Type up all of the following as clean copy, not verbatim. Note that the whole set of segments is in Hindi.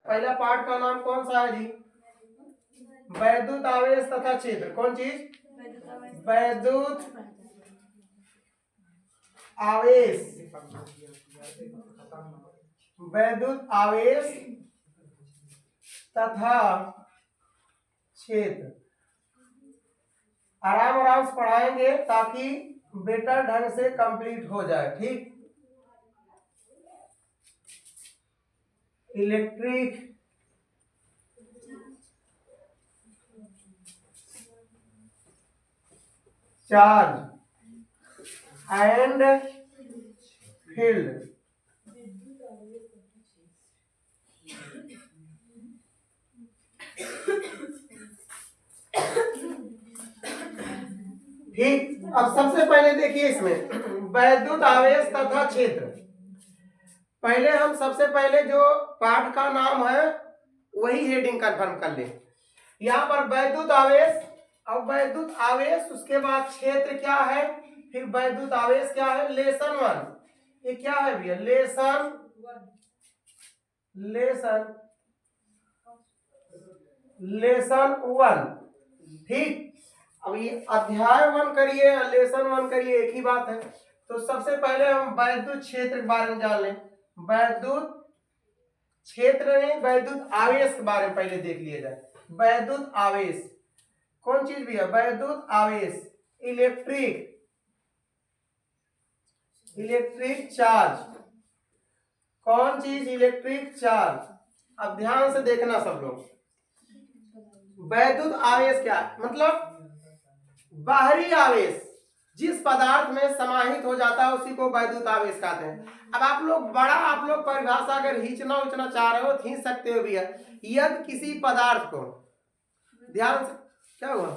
पहला पार्ट का नाम कौन सा है जी? वैद्युत आवेश तथा क्षेत्र। कौन चीज? वैद्युत आवेश, वैद्युत आवेश तथा क्षेत्र। आराम आराम से पढ़ाएंगे ताकि बेटर ढंग से कंप्लीट हो जाए। ठीक, इलेक्ट्रिक चार्ज एंड फील्ड। ठीक, अब सबसे पहले देखिए इसमें वैद्युत आवेश तथा क्षेत्र। पहले हम सबसे पहले जो पाठ का नाम है वही हेडिंग कंफर्म कर ले। यहाँ पर वैद्युत आवेश, अब वैद्युत आवेश, उसके बाद क्षेत्र क्या है, फिर वैद्युत आवेश क्या है, लेसन वन। ये क्या है भैया? Lesson one. ठीक, अब ये अध्याय 1 करिए या लेसन 1 करिए, एक ही बात है। तो सबसे पहले हम वैद्युत क्षेत्र के बारे में जान लें। वैद्युत क्षेत्र में वैद्युत आवेश के बारे में पहले देख लिया जाए। वैद्युत आवेश कौन चीज भी है? वैद्युत आवेश, इलेक्ट्रिक चार्ज। कौन चीज? Electric charge. अब ध्यान से देखना सब लोग। वैद्युत आवेश क्या मतलब? बाहरी आवेश जिस पदार्थ में समाहित हो जाता है उसी को वैद्युत आवेश कहते हैं। अब आप लोग परिभाषा अगर खींचना उचना चाह रहे हो खींच सकते हो भैया। यदि किसी पदार्थ को, ध्यान से, क्या हुआ?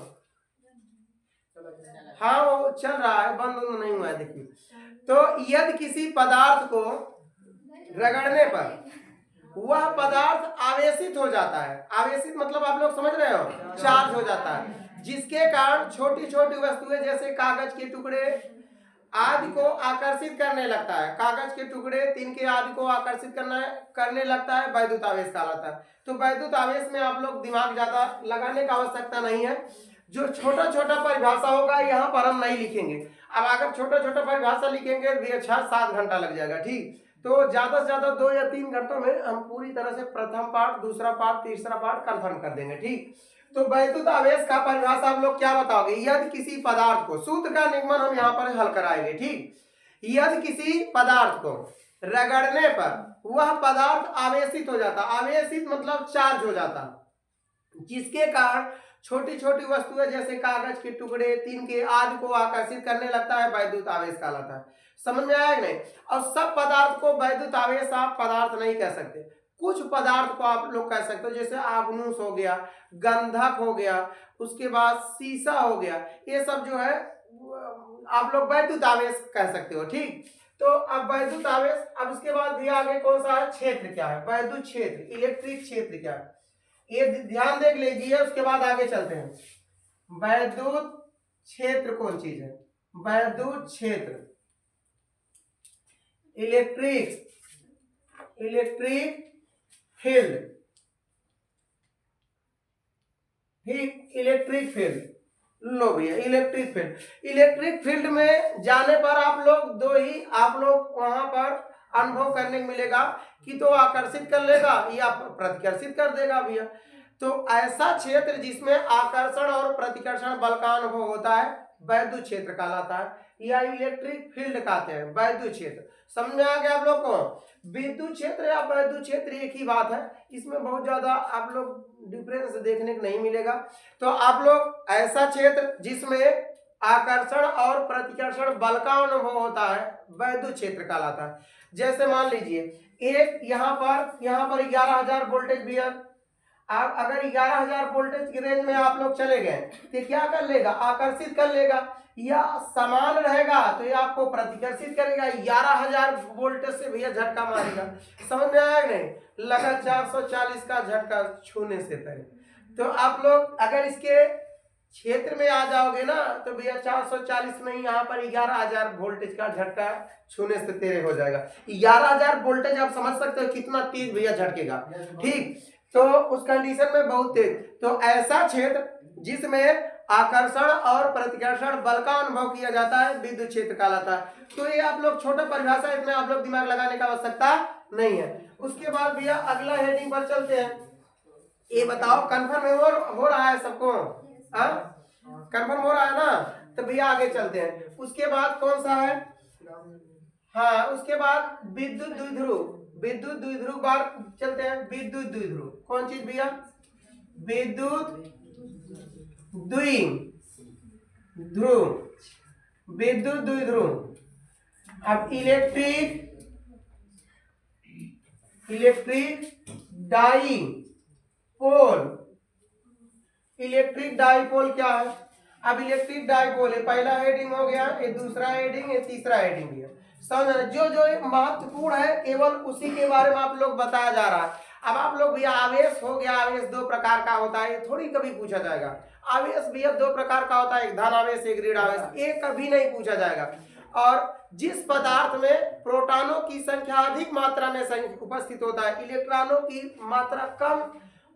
हाँ वो चल रहा है, बंद नहीं हुआ है। देखिए, तो यदि किसी पदार्थ को रगड़ने पर वह पदार्थ आवेशित हो जाता है। आवेशित मतलब आप लोग समझ रहे हो, चार्ज हो जाता है, जिसके कारण छोटी छोटी वस्तुएं जैसे कागज के टुकड़े आदि को आकर्षित करने लगता है। कागज के टुकड़े, तिनके आदि को आकर्षित करने लगता है, वैद्युत आवेश कहलाता है। तो वैद्युत आवेश में आप लोग दिमाग ज्यादा लगाने का आवश्यकता नहीं है। जो छोटा छोटा परिभाषा होगा यहाँ पर हम नहीं लिखेंगे। अब अगर छोटा छोटा परिभाषा लिखेंगे भी अच्छा 7 घंटा लग जाएगा। ठीक, तो ज्यादा से ज्यादा 2 या 3 घंटों में हम पूरी तरह से प्रथम पार्ट, दूसरा पार्ट, तीसरा पार्ट कंफर्म कर देंगे। ठीक, तो वैद्युत आवेश का परिभाषा आप लोग क्या बताओगे? यदि किसी पदार्थ को, सूत्र का निगमन हम यहाँ पर हल कराएंगे। ठीक, यदि किसी पदार्थ को रगड़ने पर वह पदार्थ आवेशित हो जाता, आवेशित मतलब चार्ज हो जाता, जिसके कारण छोटी छोटी वस्तुएं जैसे कागज के टुकड़े, तिनके आदि को आकर्षित करने लगता है, वैद्युत आवेश कहलाता है। समझ में आया नहीं? और सब पदार्थ को वैद्युत आवेश आप पदार्थ नहीं कह सकते। कुछ पदार्थ को आप लोग कह सकते हो, जैसे आबनूस हो गया, गंधक हो गया, उसके बाद शीशा हो गया, ये सब जो है आप लोग वैद्युत आवेश कह सकते हो। ठीक, तो अब वैद्युत आवेश, अब उसके बाद भी आगे कौन सा है? क्षेत्र क्या है? वैद्युत क्षेत्र, इलेक्ट्रिक क्षेत्र क्या है, ये ध्यान देख लीजिए। उसके बाद आगे चलते हैं। वैद्युत क्षेत्र कौन चीज है? वैद्युत क्षेत्र, इलेक्ट्रिक फील्ड। ठीक, इलेक्ट्रिक फील्ड। लो भैया, इलेक्ट्रिक फील्ड में जाने पर आप लोग वहां पर अनुभव करने को मिलेगा कि तो आकर्षित कर लेगा या प्रतिकर्षित कर देगा भैया। तो ऐसा क्षेत्र जिसमें आकर्षण और प्रतिकर्षण बल का अनुभव होता है वैद्युत क्षेत्र कहलाता है, या इलेक्ट्रिक फील्ड कहते हैं वैद्युत क्षेत्र। समझ में आ गया आप लोग को? विद्युत क्षेत्र या वैद्युत क्षेत्र एक ही बात है, इसमें बहुत ज्यादा आप लोग डिफरेंस देखने को नहीं मिलेगा। तो आप लोग ऐसा क्षेत्र जिसमें आकर्षण और प्रतिकर्षण बल का अनुभव होता है वैद्युत क्षेत्र कहलाता है। जैसे मान लीजिए एक यहाँ पर 11,000 वोल्टेज भी है। आप अगर 11,000 वोल्टेज की रेंज में आप लोग चले गए तो क्या कर लेगा? आकर्षित कर लेगा, या समान रहेगा तो ये आपको प्रतिकर्षित करेगा। 11,000 वोल्टेज से भैया झटका मारेगा। समझ में आया नहीं? लगा 440 का झटका छूने से पहले। तो आप लोग अगर इसके क्षेत्र में आ जाओगे ना तो भैया 440 नहीं, यहाँ पर 11,000 वोल्टेज का झटका छूने से तेरे हो जाएगा। 11,000 वोल्टेज आप समझ सकते हो कितना तेज भैया झटकेगा। ठीक, तो उस कंडीशन में बहुत तेज। तो ऐसा क्षेत्र जिसमें आकर्षण और प्रतिकर्षण बल का अनुभव किया जाता है विद्युत क्षेत्र कहलाता है। तो ये आप लोग छोटा परिभाषा, इसमें आप लोग दिमाग लगाने का आवश्यकता नहीं है। उसके बाद भैया अगला हेडिंग पर चलते हैं। ये बताओ कंफर्म हो रहा है सबको? कंफर्म हो रहा है ना? तो भैया आगे चलते हैं। उसके बाद कौन सा है? हाँ, उसके बाद विद्युत द्विध्रुव। विद्युत द्विध्रुव बार चलते हैं। विद्युत द्विध्रुव कौन चीज भैया? विद्युत द्विध्रुव, विद्युत द्विध्रुव। अब इलेक्ट्रिक डाइपोल। इलेक्ट्रिक डाइपोल क्या है? अब इलेक्ट्रिक डाइपोल है, पहला हेडिंग हो गया, ये दूसरा हेडिंग, ये तीसरा हेडिंग है। समझ, जो जो महत्वपूर्ण है केवल उसी के बारे में आप लोग बताया जा रहा है। अब आप लोग भैया आवेश हो गया, आवेश दो प्रकार का होता है, ये थोड़ी कभी पूछा जाएगा। आवेश भैया दो प्रकार का होता है, एक धन आवेश, एक ऋण आवेश, ये कभी नहीं पूछा जाएगा। और जिस पदार्थ में प्रोटॉनों की संख्या अधिक मात्रा में उपस्थित होता है, इलेक्ट्रॉनों की मात्रा कम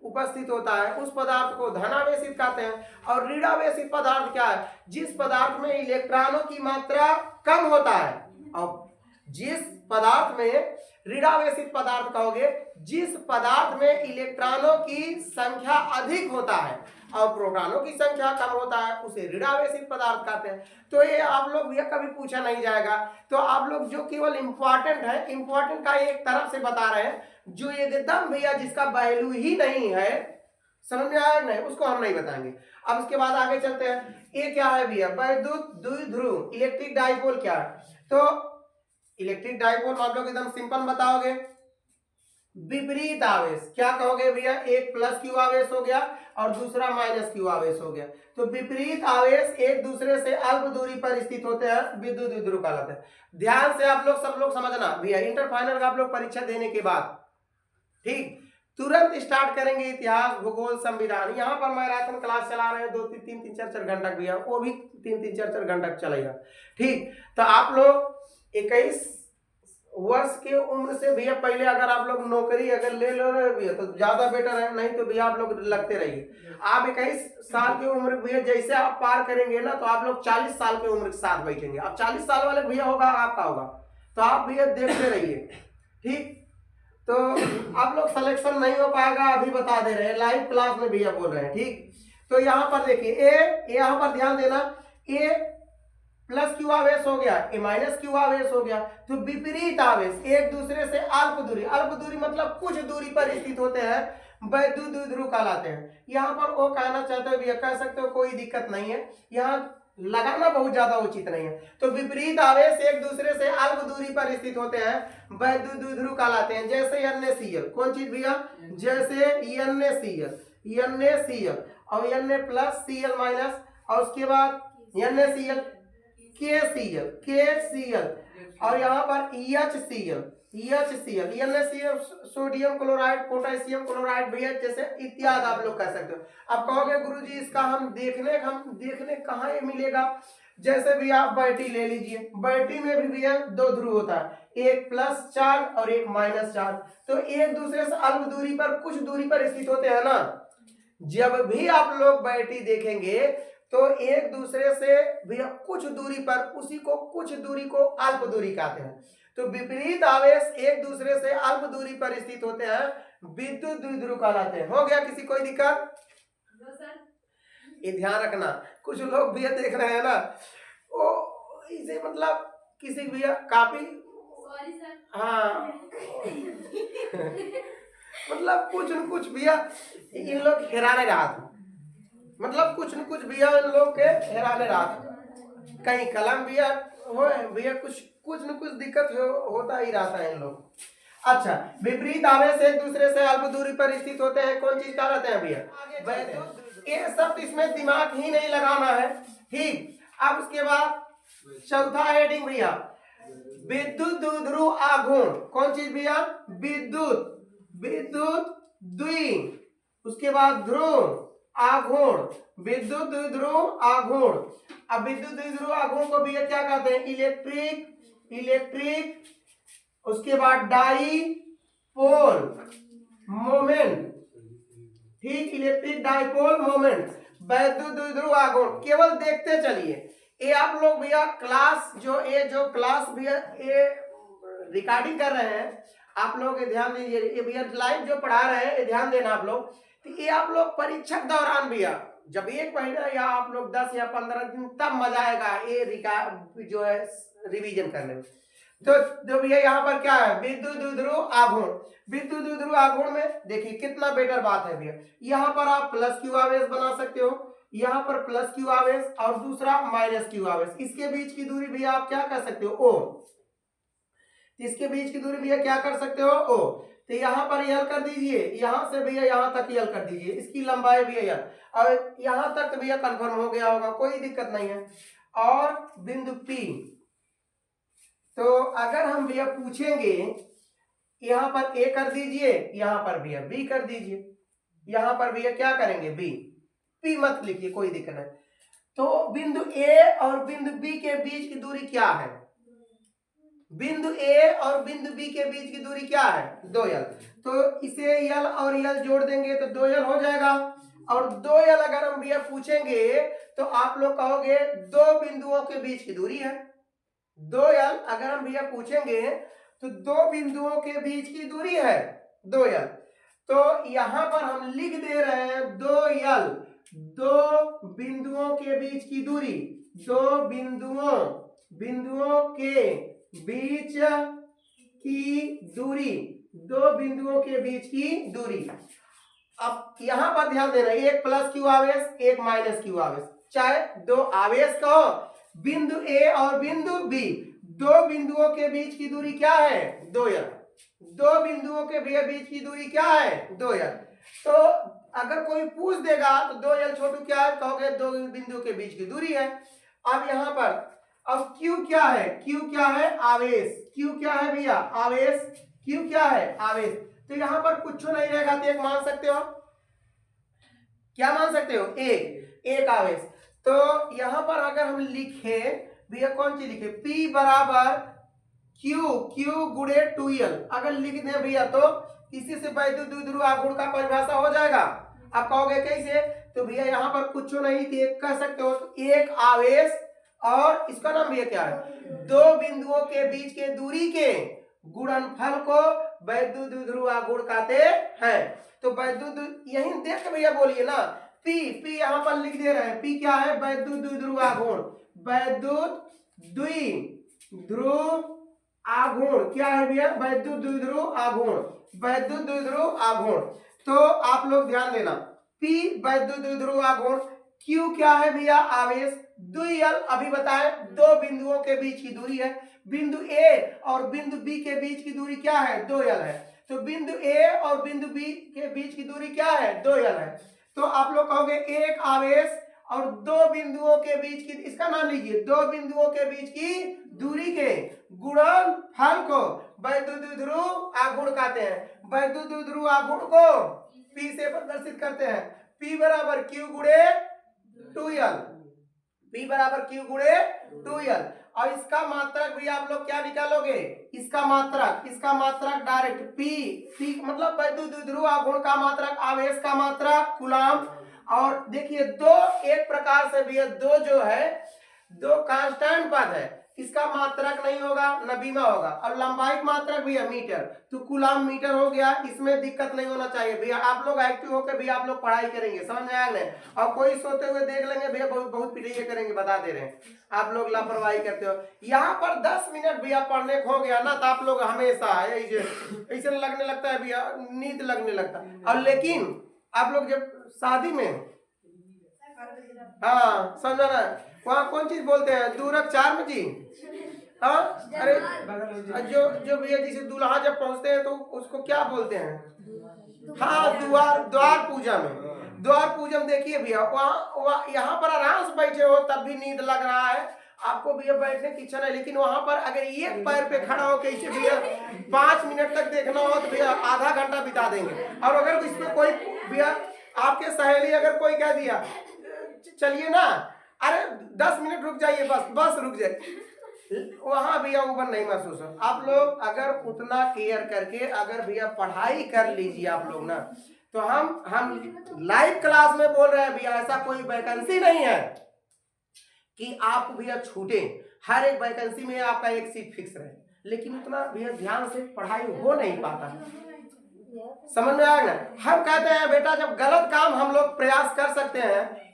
उपस्थित होता है, उस पदार्थ को धनावेशित कहते हैं। और ऋणावेशित पदार्थ क्या है? जिस पदार्थ में इलेक्ट्रॉनों की मात्रा कम होता है। और जिस पदार्थ में ऋणावेशित पदार्थ कहोगे जिस पदार्थ में इलेक्ट्रॉनों की संख्या अधिक होता है और प्रोटॉनों की संख्या कम होता है, उसे ऋणावेशित पदार्थ कहते हैं। तो ये आप लोग भैया कभी पूछा नहीं जाएगा। तो आप लोग जो केवल इंपॉर्टेंट है, इंपॉर्टेंट का एक तरफ से बता रहे हैं, जो एकदम भैया जिसका वैल्यू ही नहीं है, समझ में आया नहीं, उसको हम नहीं बताएंगे। अब उसके बाद आगे चलते हैं। ये क्या है भैया? विद्युत द्विध्रुव इलेक्ट्रिक डाइपोल क्या है? तो इलेक्ट्रिक डाइपोल आप लोग एकदम सिंपल बताओगे, विपरीत आवेश। क्या कहोगे भैया? एक प्लस क्यू आवेश हो गया और दूसरा माइनस क्यू आवेश हो गया। तो विपरीत आवेश एक दूसरे से अल्प दूरी पर स्थित होते हैं, विद्युत द्विध्रुव कहलाते हैं। ध्यान से आप लोग सब लोग समझना भैया, इंटर फाइनल का आप लोग परीक्षा देने के बाद ठीक तुरंत स्टार्ट करेंगे इतिहास, भूगोल, संविधान। यहाँ पर मैराथन क्लास चला रहे हैं 2-3-4 घंटा भैया, वो भी 3-4 घंटा चलेगा। ठीक, तो आप लोग 21 वर्ष के उम्र से भैया पहले अगर आप लोग नौकरी अगर ले लो रहे भैया तो ज्यादा बेटर है, नहीं तो भैया आप लोग लगते रहिए। आप 21 साल की उम्र भैया जैसे आप पार करेंगे ना, तो आप लोग 40 साल की उम्र के साथ बैठेंगे। अब 40 साल वाले भैया होगा आपका होगा, तो आप भैया देखते रहिए। ठीक, तो आप लोग सिलेक्शन नहीं हो पाएगा, अभी बता दे रहे हैं, लाइव क्लास में भैया बोल रहे हैं। ठीक, तो यहाँ पर देखिए ए, यहाँ पर ध्यान देना, ए प्लस क्यू आवेश हो गया, ए माइनस क्यू आवेश हो गया। तो विपरीत आवेश एक दूसरे से अल्प दूरी, अल्प दूरी मतलब कुछ दूरी पर स्थित होते हैं, विद्युत द्विध्रुव कहलाते हैं। यहाँ पर वो कहना चाहते हो भैया, कह सकते हो, कोई दिक्कत नहीं है, यहाँ लगाना बहुत ज्यादा उचित नहीं है। तो विपरीत आवेश एक दूसरे से अल्प दूरी पर स्थित होते हैं, विद्युत द्विध्रुव कहलाते हैं। जैसे NaCl, कौन चीज भैया? जैसे NaCl और Na प्लस Cl माइनस, और उसके बाद NaCl, KCl और यहाँ पर HCl, NaCl sodium chloride, potassium chloride भैया जैसे इत्यादि आप लोग कह सकते हो। अब कहोगे गुरुजी इसका हम देखने कहाँ ये मिलेगा? जैसे भी आप बैटरी ले लीजिए, बैटरी में भी भैया दो ध्रुव होता है, एक प्लस चार्ज और एक माइनस चार्ज। तो एक दूसरे से अल्प दूरी पर कुछ दूरी पर स्थित होते हैं ना। जब भी आप लोग बैटरी देखेंगे तो एक दूसरे से भैया कुछ दूरी पर, उसी को कुछ दूरी को अल्प दूरी कहते हैं। तो विपरीत आवेश एक दूसरे से अल्प दूरी पर स्थित होते हैं, विद्युत द्विध्रुव कहलाते हैं। हो गया? किसी कोई दिक्कत? ये ध्यान रखना, कुछ लोग भैया देख रहे हैं ना, वो इसे मतलब किसी भैया काफी, हाँ मतलब कुछ न कुछ भैया इन लोग हेराने रहा था, मतलब कुछ न कुछ भैया इन लोग के हेराने रहा था। कहीं कलम भैया हो भैया, कुछ न कुछ दिक्कत होता ही रहता है इन लोग। अच्छा, विपरीत आवेश एक दूसरे से अल्प दूरी पर स्थित होते हैं, कौन चीज कहलाते हैं भैया? ये सब इसमें दिमाग ही नहीं लगाना है। ठीक, अब उसके बाद चौथा हेडिंग भैया, विद्युत द्विध्रुव आघूर्ण। कौन चीज भैया? विद्युत द्विध्रुव, उसके बाद ध्रुव आघूर्ण, विद्युत द्विध्रुव आघूर्ण। अब विद्युत द्विध्रुव आघूर्ण को भैया क्या कहते हैं? इलेक्ट्रिक, उसके बाद डाईपोल मोमेंट, ठीक, इलेक्ट्रिक डाईपोल मोमेंट, विद्युत द्विध्रुव आघूर्ण। केवल देखते चलिए, ये आप लोग भैया क्लास जो क्लास भैया ये रिकॉर्डिंग कर रहे हैं, आप लोग ध्यान दीजिए, ये भैया लाइव जो पढ़ा रहे हैं ये ध्यान देना आप लोग। तो ये आप लोग परीक्षा के दौरान भैया जब 1 महीना या आप लोग 10 या 15 दिन तब मजा आएगा ये जो है रिवीजन करने में। तो भैया यहाँ पर क्या है? विद्युत द्विध्रुव आघूर्ण। विद्युत द्विध्रुव आघूर्ण में देखिए कितना बेटर बात है भैया, यहाँ पर आप प्लस क्यू आवेश बना सकते हो, यहाँ पर प्लस क्यू आवेश और दूसरा माइनस क्यू आवेश। इसके बीच की दूरी भैया आप क्या कर सकते हो? ओ। इसके बीच की दूरी भैया क्या कर सकते हो? ओ। तो यहाँ पर यल कर दीजिए, यहाँ से भैया यहाँ तक यल कर दीजिए, इसकी लंबाई भैया यल, और यहाँ तक तो भैया कंफर्म हो गया होगा, कोई दिक्कत नहीं है। और बिंदु P, तो अगर हम भैया पूछेंगे यहाँ पर A कर दीजिए, यहाँ पर भैया B कर दीजिए, यहाँ पर भैया क्या करेंगे? B। P मत लिखिए, कोई दिक्कत नहीं। तो बिंदु A और बिंदु B के बीच की दूरी क्या है? बिंदु A और बिंदु B के बीच की दूरी क्या है? 2l। तो इसे यल और यल जोड़ देंगे तो 2l हो जाएगा। और 2l अगर हम भैया पूछेंगे तो आप लोग कहोगे 2 बिंदुओं के बीच की दूरी है। 2l अगर हम भैया पूछेंगे तो 2 बिंदुओं के बीच की दूरी है 2l। तो यहां पर हम लिख दे रहे हैं 2l, 2 बिंदुओं के बीच की दूरी, 2 बिंदुओं के बीच की दूरी, 2 बिंदुओं के बीच की दूरी। अब यहां पर ध्यान देना, एक प्लस क्यू आवेश, एक माइनस क्यू आवेश, चाहे 2 आवेश कहो, बिंदु A और बिंदु B, 2 बिंदुओं के बीच की दूरी क्या है? 2l। 2 बिंदुओं के बीच की दूरी क्या है? 2l। तो अगर कोई पूछ देगा तो 2l छोटू क्या है? कहोगे 2 बिंदुओं के बीच की दूरी है। अब यहाँ पर अब Q क्या है? Q क्या है? आवेश। Q क्या है भैया? आवेश। Q क्या है? आवेश। तो यहाँ पर कुछ नहीं रहेगा तो एक मान सकते हो, क्या मान सकते हो? एक आवेश। तो यहाँ पर अगर हम लिखे भैया कौन सी लिखे? P बराबर Q गुणे 2l अगर लिख दें भैया तो इसी से विद्युत द्विध्रुव आघूर्ण का परिभाषा हो जाएगा। आप कहोगे कैसे? तो भैया यहाँ पर कुछ नहीं थी, एक कह सकते हो, तो एक आवेश और इसका नाम भैया क्या है? 2 बिंदुओं के बीच के दूरी के गुणनफल को विद्युत द्विध्रुव आघूर्ण कहते हैं। तो विद्युत यही देख के भैया बोलिए ना, P यहाँ पर लिख दे रहे हैं, P क्या है? विद्युत द्विध्रुव आघूर्ण। विद्युत द्विध्रुव आघूर्ण क्या है भैया? विद्युत द्विध्रुव आघूर्ण, विद्युत द्विध्रुव आघूर्ण। तो आप लोग ध्यान देना, P विद्युत द्विध्रुव आघूर्ण, Q क्या है भैया? आवेश, 2l अभी बताएं 2 बिंदुओं के बीच की दूरी है। बिंदु A और बिंदु B के बीच की दूरी क्या है? 2l है। तो बिंदु A और बिंदु B के बीच की दूरी क्या है? 2l है। तो आप लोग कहोगे एक आवेश और 2 बिंदुओं के बीच की, इसका नाम लीजिए, 2 बिंदुओं के बीच की दूरी के गुणनफल को विद्युत द्विध्रुव आघूर्ण कहते हैं। विद्युत द्विध्रुव आघूर्ण को P से प्रदर्शित करते हैं, P बराबर Q गुणे 2l, P बराबर Q गुणे 2l। और इसका मात्रक भी आप लोग क्या निकालोगे? इसका मात्रक डायरेक्ट P मतलब विद्युत द्विध्रुव आघूर्ण का मात्रक, आवेश का मात्रक कूलम। और देखिए 2 एक प्रकार से भी है, 2 जो है 2 कांस्टेंट पद है, इसका मात्रक नहीं होगा न बीमा होगा। और लंबाई मात्रक भी है मीटर, तो कूलम मीटर हो गया, इसमें दिक्कत नहीं होना चाहिए भैया। आप लोग एक्टिव होकर भी आप लोग पढ़ाई करेंगे, समझ आया नहीं? और कोई सोते हुए देख लेंगे भैया, बहुत पिटाई करेंगे, बता दे रहे हैं, आप लोग लापरवाही करते हो। यहाँ पर 10 मिनट भैया पढ़ने को हो गया ना, तो आप लोग हमेशा ऐसे लगने लगता है भैया, नींद लगने लगता है। और लेकिन आप लोग जब शादी में, हाँ समझा ना, वहाँ कौन चीज बोलते हैं? दूरक चार में जी, हाँ, अरे जो भैया जिसे दूल्हा जब पहुंचते हैं तो उसको क्या बोलते हैं? हाँ, द्वार पूजा में, द्वार पूजा में देखिए भैया, वहाँ यहाँ पर आराम से बैठे हो तब भी नींद लग रहा है आपको भैया, बैठने की इच्छा नहीं, लेकिन वहां पर अगर एक पैर पे खड़ा हो कैसे भैया 5 मिनट तक देखना हो तो भैया आधा घंटा बिता देंगे। और अगर इसमें कोई भैया आपके सहेली अगर कोई कह दिया चलिए ना, अरे 10 मिनट रुक जाइए, बस रुक जाइए, वहां भैया ऊपर नहीं महसूस हो। आप लोग अगर उतना केयर करके अगर भैया पढ़ाई कर लीजिए आप लोग ना, तो हम लाइव क्लास में बोल रहे हैं भैया, ऐसा कोई वैकेंसी नहीं है कि आप भैया छूटे, हर एक वैकेंसी में आपका एक सीट फिक्स रहे, लेकिन उतना भैया ध्यान से पढ़ाई हो नहीं पाता है। समझ में आएगा ना? हम कहते हैं बेटा जब गलत काम हम लोग प्रयास कर सकते हैं,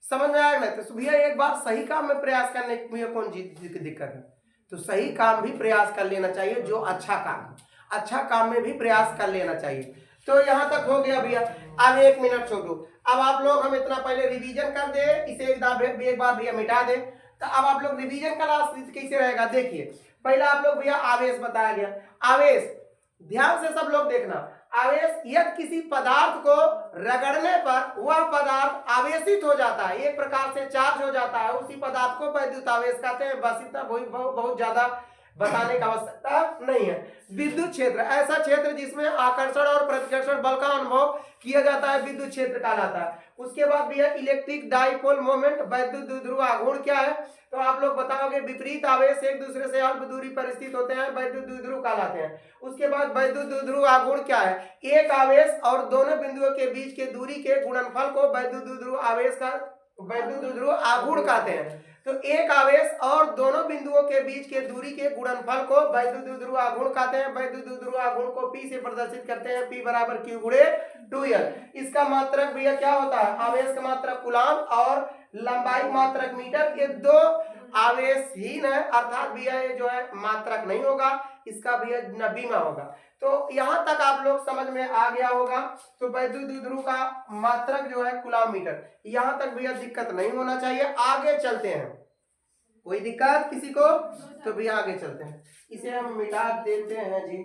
समझ में आएगा ना, तो भैया एक बार सही काम में प्रयास करने में कौन दिक्कत है? तो सही काम भी प्रयास कर लेना चाहिए, जो अच्छा काम, अच्छा काम में भी प्रयास कर लेना चाहिए। तो यहाँ तक हो गया भैया। अब 1 मिनट छोड़ो, अब आप लोग हम इतना पहले रिवीजन कर दे, इसे एक बार भैया मिटा दे। तो अब आप लोग रिवीजन क्लास कैसे रहेगा देखिए। पहला आप लोग भैया आवेश बताया गया। आवेश ध्यान से सब लोग देखना। आवेश यदि किसी पदार्थ को रगड़ने पर वह पदार्थ आवेशित हो जाता है, एक प्रकार से चार्ज हो जाता है, उसी पदार्थ को वैद्युत आवेश कहते हैं। बस इतना बहुत ज्यादा बताने का आवश्यकता नहीं है। विद्युत क्षेत्र ऐसा क्षेत्र जिसमें आकर्षण और प्रतिकर्षण बल का अनुभव किया जाता है, विद्युत क्षेत्र कहलाता है। उसके बाद भी है इलेक्ट्रिक डाइपोल मोमेंट, वैद्युत द्विध्रुव आघूर्ण क्या है? तो आप लोग बताओगे विपरीत आवेश एक दूसरे से अल्प दूरी पर स्थित होते हैं, वैद्युत द्विध्रुव कहलाते हैं। उसके बाद वैद्युत द्विध्रुव आघूर्ण क्या है? एक आवेश और दोनों बिंदुओं के बीच के दूरी के गुणनफल को वैद्युत द्विध्रुव आवेश का वैद्युत द्विध्रुव आघूर्ण कहते हैं। तो एक आवेश और दोनों बिंदुओं के बीच के दूरी के गुणनफल को वैद्युत द्विध्रुव आघूर्ण कहते हैं। वैद्युत द्विध्रुव आघूर्ण को P से प्रदर्शित करते हैं, P बराबर Q गुणे 2L। इसका मात्रक भैया क्या होता है? आवेश का मात्रक कूलाम और लंबाई मात्रक मीटर। ये दो आवेशहीन है, अर्थात भैया ये जो है मात्रक नहीं होगा, इसका भैया नबीमा होगा। तो यहाँ तक आप लोग समझ में आ गया होगा। तो वैद्युत द्विध्रुव का मात्रक जो है कूलाम मीटर, यहाँ तक भैया दिक्कत नहीं होना चाहिए। आगे चलते हैं, कोई दिक्कत किसी को? तो भैया आगे चलते हैं, इसे हम मिटा देते हैं जी।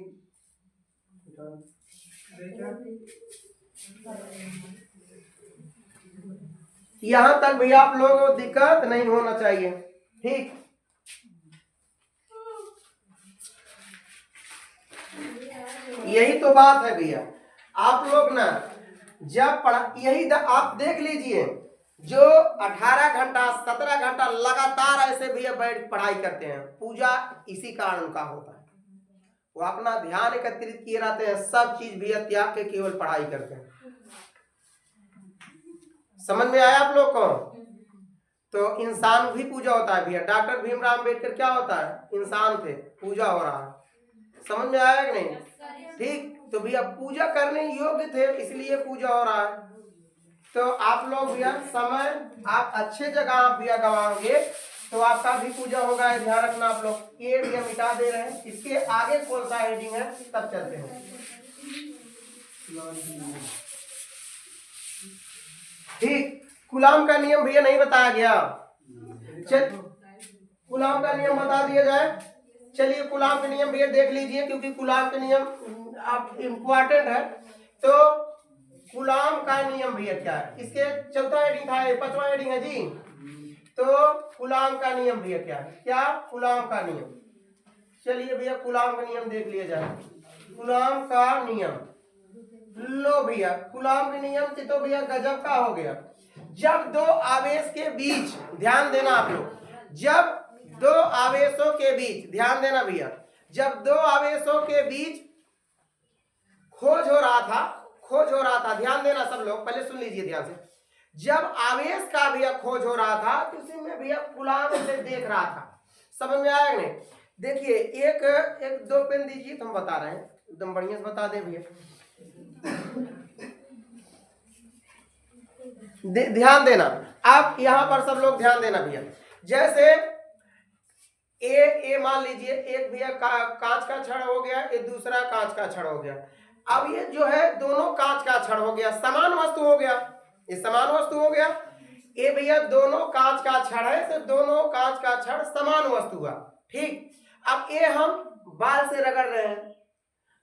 यहाँ तक भैया आप लोगों को दिक्कत नहीं होना चाहिए, ठीक। यही तो बात है भैया। आप लोग ना जब यही आप देख लीजिए, जो 18 घंटा 17 घंटा लगातार ऐसे भैया बैठ पढ़ाई करते हैं, पूजा इसी कारण का होता है। वो अपना ध्यान एकत्रित किए रहते हैं, सब चीज भैया त्याग के केवल पढ़ाई करते हैं। समझ में आया आप लोग को? तो इंसान भी पूजा होता है भैया। डॉक्टर भीमराव अम्बेडकर क्या होता है? इंसान थे, पूजा हो रहा है। समझ में आया कि नहीं? ठीक। तो भैया पूजा करने योग्य थे, इसलिए पूजा हो रहा है। तो आप लोग भैया समय आप अच्छे जगह भैया गवाओगे तो आपका भी पूजा होगा, ध्यान रखना आप लोग। ये भैया मिटा दे रहे हैं, इसके आगे कौन सा हेडिंग है तब चलते हैं। ठीक, कूलाम का नियम भैया नहीं बताया गया। कूलाम का नियम बता दिया जाए। चलिए कूलाम के नियम भैया देख लीजिए, क्योंकि कूलाम के नियम आप इम्पोर्टेंट है। तो कूलाम का नियम भैया क्या है? इसके चौथा हेडिंग था, 5वां हेडिंग है जी। तो कूलाम का नियम भैया क्या है? क्या कूलाम का नियम? चलिए भैया कूलाम का नियम देख लिया जाए। कूलाम का नियम लो भैया, कूलाम के नियम से तो भैया गजब का हो गया। जब दो आवेश के बीच, ध्यान देना आप लोग, जब दो आवेशों के बीच, ध्यान देना भैया, जब दो आवेशों के बीच खोज हो रहा था, ध्यान देना सब लोग, पहले सुन लीजिए ध्यान से। जब आवेश का भैया खोज हो रहा था तो उसी में भैया कूलाम से देख रहा था। समझ में आया नहीं? देखिए एक दो पेन दीजिए तो हम बता रहे हैं, एकदम बढ़िया से बता दे भैया। ध्यान देना आप, यहां पर सब लोग ध्यान देना भैया। जैसे ए मान लीजिए, एक भैया कांच का छड़ हो गया, एक दूसरा कांच का छड़ हो गया। अब ये जो है दोनों कांच का छड़ हो गया, समान वस्तु हो गया, ये समान वस्तु हो गया। ये भैया दोनों कांच का छड़ है, तो दोनों कांच का छड़ समान वस्तु हुआ, ठीक। अब ये हम बाल से रगड़ रहे हैं,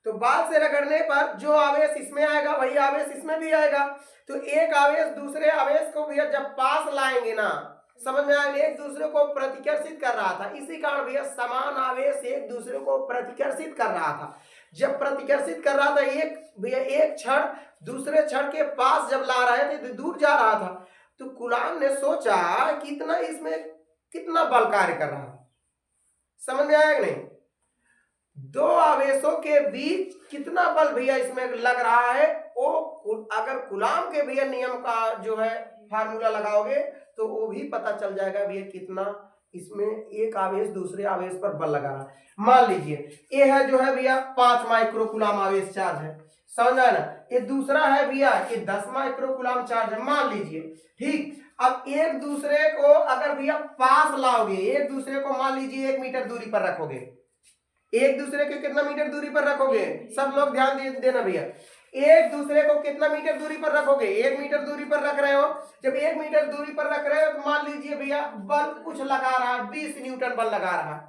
तो बाल से रगड़ने पर जो आवेश इसमें आएगा वही आवेश इसमें भी आएगा। तो एक आवेश दूसरे आवेश को भैया जब पास लाएंगे ना, समझ में आएंगे, एक दूसरे को प्रतिकर्षित कर रहा था। इसी कारण भैया समान आवेश एक दूसरे को प्रतिकर्षित कर रहा था। जब प्रतिकर्षित कर रहा था, एक भैया एक छड़ दूसरे क्षण के पास जब ला रहे थे तो दूर जा रहा था, तो कूलाम ने सोचा कि इतना इसमें कितना बल कार्य कर रहा है। समझ में आया कि नहीं? दो आवेशों के बीच कितना बल भैया इसमें लग रहा है, वो अगर कूलाम के भैया नियम का जो है फार्मूला लगाओगे तो वो भी पता चल जाएगा भैया कितना इसमें एक आवेश दूसरे आवेश पर बल लगा रहा है। मान लीजिए ये है जो है भैया 5 माइक्रो कूलाम आवेश चार्ज है, समझ आया ना। ये दूसरा है भैया कि 10 माइक्रो कूलाम चार्ज है, मान लीजिए, ठीक। अब एक दूसरे को अगर भैया पास लाओगे, एक दूसरे को मान लीजिए 1 मीटर दूरी पर रखोगे, एक दूसरे के कितना मीटर दूरी पर रखोगे, सब लोग ध्यान देना भैया, एक दूसरे को कितना मीटर दूरी पर रखोगे, 1 मीटर दूरी पर रख रहे हो। जब 1 मीटर दूरी पर रख रहे हो तो मान लीजिए भैया बल कुछ लगा रहा है, 20 न्यूटन बल लगा रहा है,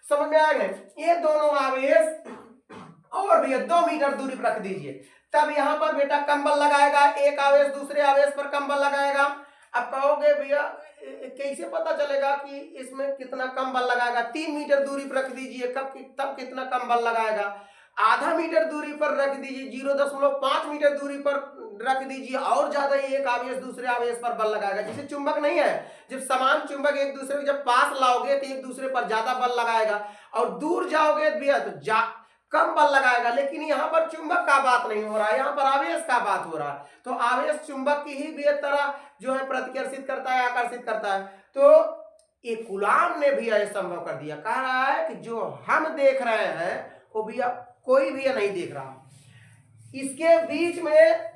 समझ में आ गए। ये दोनों आवेश और भैया 2 मीटर दूरी पर रख दीजिए, तब यहां पर बेटा कम बल लगाएगा, एक आवेश दूसरे आवेश पर कम बल लगाएगा। अब कहोगे भैया कैसे पता चलेगा कि इसमें कितना कम बल लगाएगा? 3 मीटर दूरी पर रख दीजिए, तब कितना कम बल लगाएगा? आधा मीटर दूरी पर रख दीजिए, 0.5 मीटर दूरी पर रख दीजिए, और ज्यादा एक आवेश दूसरे आवेश पर बल लगाएगा। जैसे चुंबक नहीं है, जब समान चुंबक एक दूसरे को जब पास लाओगे तो एक दूसरे पर ज्यादा बल लगाएगा, और दूर जाओगे भैया तो कम बल लगाएगा। लेकिन यहाँ पर चुंबक का बात नहीं हो रहा है, यहाँ पर आवेश का बात हो रहा है। तो आवेश चुंबक की ही बेहद तरह जो है प्रतिकर्षित करता है, आकर्षित करता है। तो ये कूलाम ने भी यह संभव कर दिया, कह रहा है कि जो हम देख रहे हैं वो भैया कोई भी नहीं देख रहा। इसके बीच में